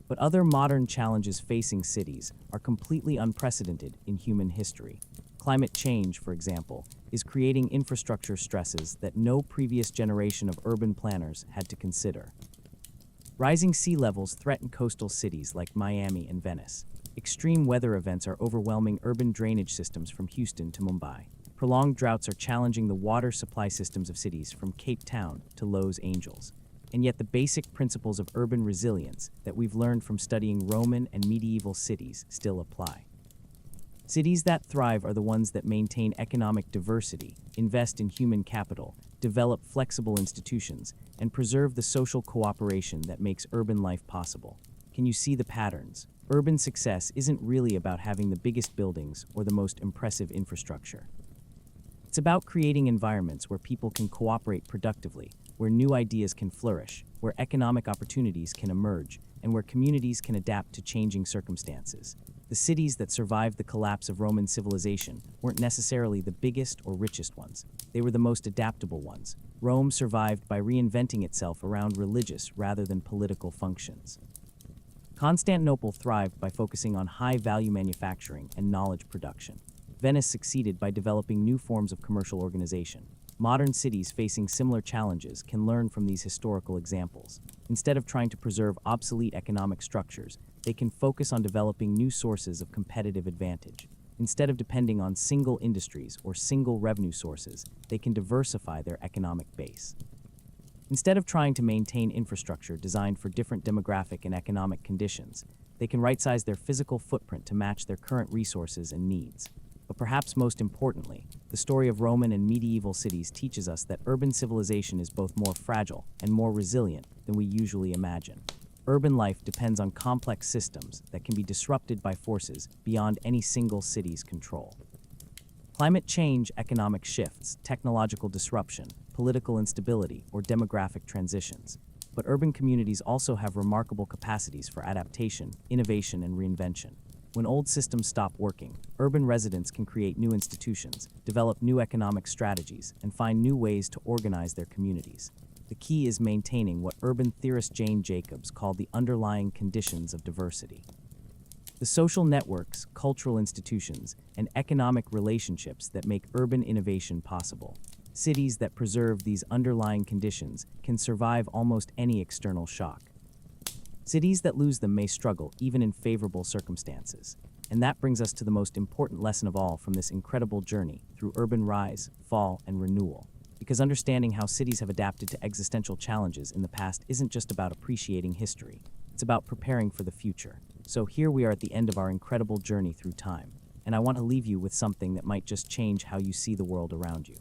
But other modern challenges facing cities are completely unprecedented in human history. Climate change, for example, is creating infrastructure stresses that no previous generation of urban planners had to consider. Rising sea levels threaten coastal cities like Miami and Venice. Extreme weather events are overwhelming urban drainage systems from Houston to Mumbai. Prolonged droughts are challenging the water supply systems of cities from Cape Town to Los Angeles. And yet the basic principles of urban resilience that we've learned from studying Roman and medieval cities still apply. Cities that thrive are the ones that maintain economic diversity, invest in human capital, develop flexible institutions, and preserve the social cooperation that makes urban life possible. Can you see the patterns? Urban success isn't really about having the biggest buildings or the most impressive infrastructure. It's about creating environments where people can cooperate productively, where new ideas can flourish, where economic opportunities can emerge, and where communities can adapt to changing circumstances. The cities that survived the collapse of Roman civilization weren't necessarily the biggest or richest ones. They were the most adaptable ones. Rome survived by reinventing itself around religious rather than political functions. Constantinople thrived by focusing on high-value manufacturing and knowledge production. Venice succeeded by developing new forms of commercial organization. Modern cities facing similar challenges can learn from these historical examples. Instead of trying to preserve obsolete economic structures, they can focus on developing new sources of competitive advantage. Instead of depending on single industries or single revenue sources, they can diversify their economic base. Instead of trying to maintain infrastructure designed for different demographic and economic conditions, They can right-size their physical footprint to match their current resources and needs. But perhaps most importantly, the story of Roman and medieval cities teaches us that urban civilization is both more fragile and more resilient than we usually imagine. Urban life depends on complex systems that can be disrupted by forces beyond any single city's control. Climate change, economic shifts, technological disruption, political instability, or demographic transitions. But urban communities also have remarkable capacities for adaptation, innovation, and reinvention. When old systems stop working, urban residents can create new institutions, develop new economic strategies, and find new ways to organize their communities. The key is maintaining what urban theorist Jane Jacobs called the underlying conditions of diversity. The social networks, cultural institutions, and economic relationships that make urban innovation possible. Cities that preserve these underlying conditions can survive almost any external shock. Cities that lose them may struggle even in favorable circumstances. And that brings us to the most important lesson of all from this incredible journey through urban rise, fall, and renewal. Because understanding how cities have adapted to existential challenges in the past isn't just about appreciating history. It's about preparing for the future. So here we are at the end of our incredible journey through time. And I want to leave you with something that might just change how you see the world around you.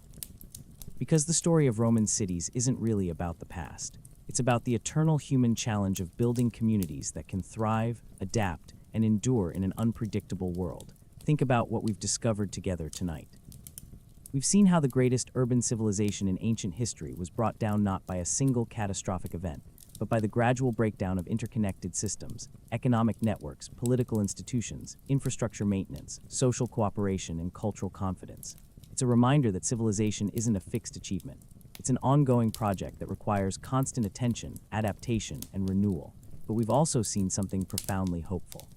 Because the story of Roman cities isn't really about the past. It's about the eternal human challenge of building communities that can thrive, adapt, and endure in an unpredictable world. Think about what we've discovered together tonight. We've seen how the greatest urban civilization in ancient history was brought down not by a single catastrophic event, but by the gradual breakdown of interconnected systems, economic networks, political institutions, infrastructure maintenance, social cooperation, and cultural confidence. It's a reminder that civilization isn't a fixed achievement. It's an ongoing project that requires constant attention, adaptation, and renewal. But we've also seen something profoundly hopeful.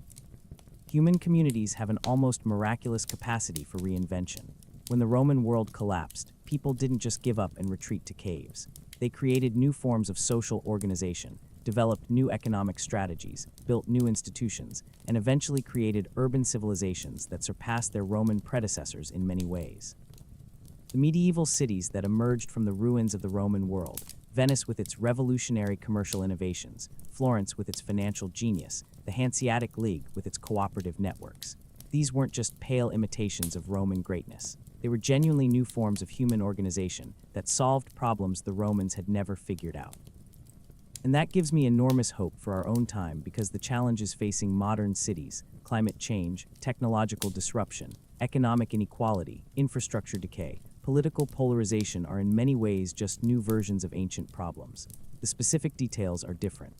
Human communities have an almost miraculous capacity for reinvention. When the Roman world collapsed, people didn't just give up and retreat to caves. They created new forms of social organization, developed new economic strategies, built new institutions, and eventually created urban civilizations that surpassed their Roman predecessors in many ways. The medieval cities that emerged from the ruins of the Roman world, Venice with its revolutionary commercial innovations, Florence with its financial genius, the Hanseatic League with its cooperative networks. These weren't just pale imitations of Roman greatness. They were genuinely new forms of human organization that solved problems the Romans had never figured out. And that gives me enormous hope for our own time because the challenges facing modern cities, climate change, technological disruption, economic inequality, infrastructure decay, political polarization are in many ways just new versions of ancient problems. The specific details are different,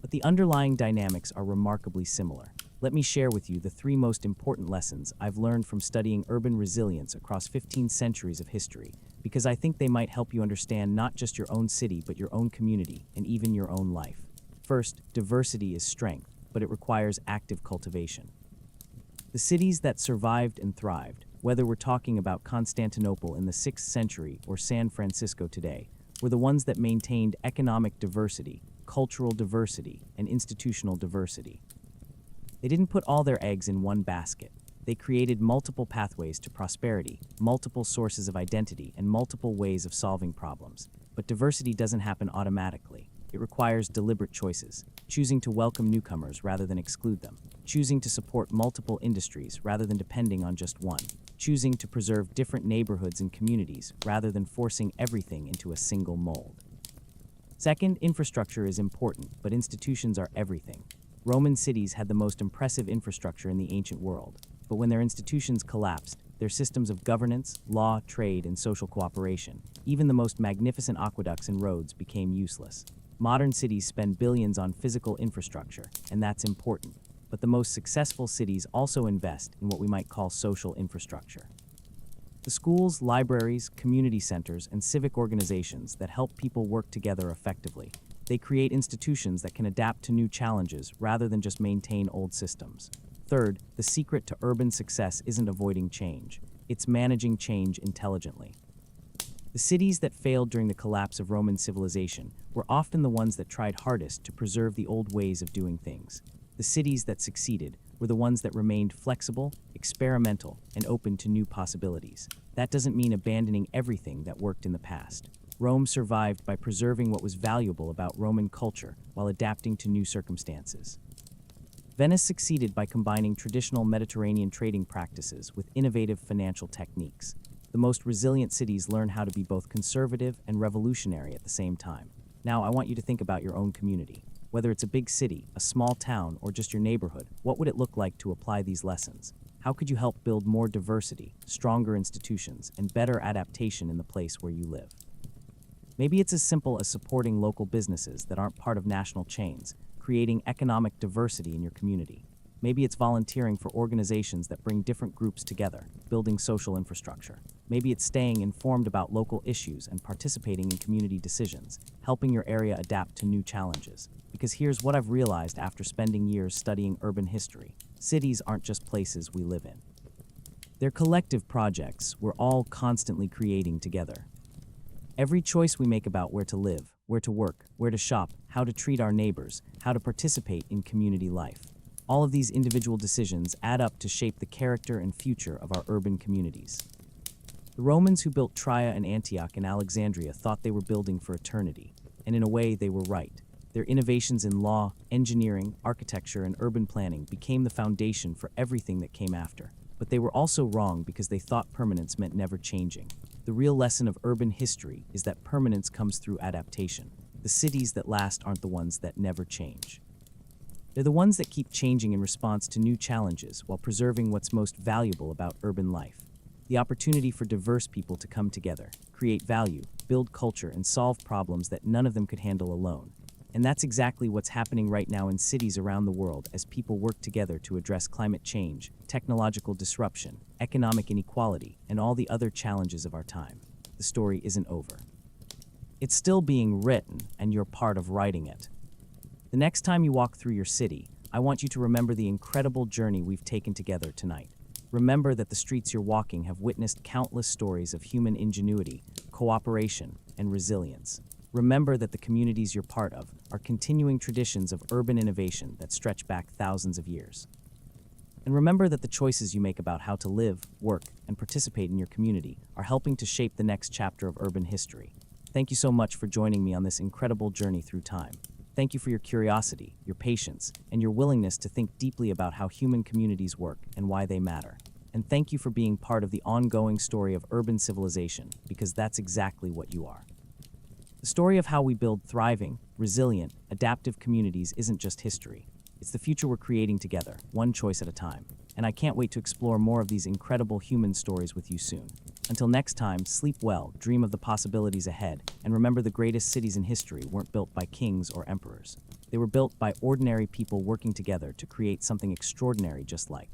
but the underlying dynamics are remarkably similar. Let me share with you the 3 most important lessons I've learned from studying urban resilience across 15 centuries of history, because I think they might help you understand not just your own city, but your own community, and even your own life. First, diversity is strength, but it requires active cultivation. The cities that survived and thrived, whether we're talking about Constantinople in the 6th century or San Francisco today, were the ones that maintained economic diversity, cultural diversity, and institutional diversity. They didn't put all their eggs in one basket. They created multiple pathways to prosperity, multiple sources of identity, and multiple ways of solving problems. But diversity doesn't happen automatically. It requires deliberate choices, choosing to welcome newcomers rather than exclude them, choosing to support multiple industries rather than depending on just one, choosing to preserve different neighborhoods and communities rather than forcing everything into a single mold. Second, infrastructure is important, but institutions are everything. Roman cities had the most impressive infrastructure in the ancient world, but when their institutions collapsed, their systems of governance, law, trade, and social cooperation, even the most magnificent aqueducts and roads, became useless. Modern cities spend billions on physical infrastructure, and that's important, but the most successful cities also invest in what we might call social infrastructure. The schools, libraries, community centers, and civic organizations that help people work together effectively. They create institutions that can adapt to new challenges rather than just maintain old systems. Third, the secret to urban success isn't avoiding change. It's managing change intelligently. The cities that failed during the collapse of Roman civilization were often the ones that tried hardest to preserve the old ways of doing things. The cities that succeeded were the ones that remained flexible, experimental, and open to new possibilities. That doesn't mean abandoning everything that worked in the past. Rome survived by preserving what was valuable about Roman culture while adapting to new circumstances. Venice succeeded by combining traditional Mediterranean trading practices with innovative financial techniques. The most resilient cities learn how to be both conservative and revolutionary at the same time. Now, I want you to think about your own community. Whether it's a big city, a small town, or just your neighborhood, what would it look like to apply these lessons? How could you help build more diversity, stronger institutions, and better adaptation in the place where you live? Maybe it's as simple as supporting local businesses that aren't part of national chains, creating economic diversity in your community. Maybe it's volunteering for organizations that bring different groups together, building social infrastructure. Maybe it's staying informed about local issues and participating in community decisions, helping your area adapt to new challenges. Because here's what I've realized after spending years studying urban history. Cities aren't just places we live in. They're collective projects we're all constantly creating together. Every choice we make about where to live, where to work, where to shop, how to treat our neighbors, how to participate in community life. All of these individual decisions add up to shape the character and future of our urban communities. The Romans who built Trier and Antioch and Alexandria thought they were building for eternity, and in a way they were right. Their innovations in law, engineering, architecture, and urban planning became the foundation for everything that came after. But they were also wrong because they thought permanence meant never changing. The real lesson of urban history is that permanence comes through adaptation. The cities that last aren't the ones that never change. They're the ones that keep changing in response to new challenges while preserving what's most valuable about urban life. The opportunity for diverse people to come together, create value, build culture, and solve problems that none of them could handle alone. And that's exactly what's happening right now in cities around the world as people work together to address climate change, technological disruption, economic inequality, and all the other challenges of our time. The story isn't over. It's still being written, and you're part of writing it. The next time you walk through your city, I want you to remember the incredible journey we've taken together tonight. Remember that the streets you're walking have witnessed countless stories of human ingenuity, cooperation, and resilience. Remember that the communities you're part of are continuing traditions of urban innovation that stretch back thousands of years. And remember that the choices you make about how to live, work, and participate in your community are helping to shape the next chapter of urban history. Thank you so much for joining me on this incredible journey through time. Thank you for your curiosity, your patience, and your willingness to think deeply about how human communities work and why they matter. And thank you for being part of the ongoing story of urban civilization, because that's exactly what you are. The story of how we build thriving, resilient, adaptive communities isn't just history. It's the future we're creating together, one choice at a time. And I can't wait to explore more of these incredible human stories with you soon. Until next time, sleep well, dream of the possibilities ahead, and remember the greatest cities in history weren't built by kings or emperors. They were built by ordinary people working together to create something extraordinary just like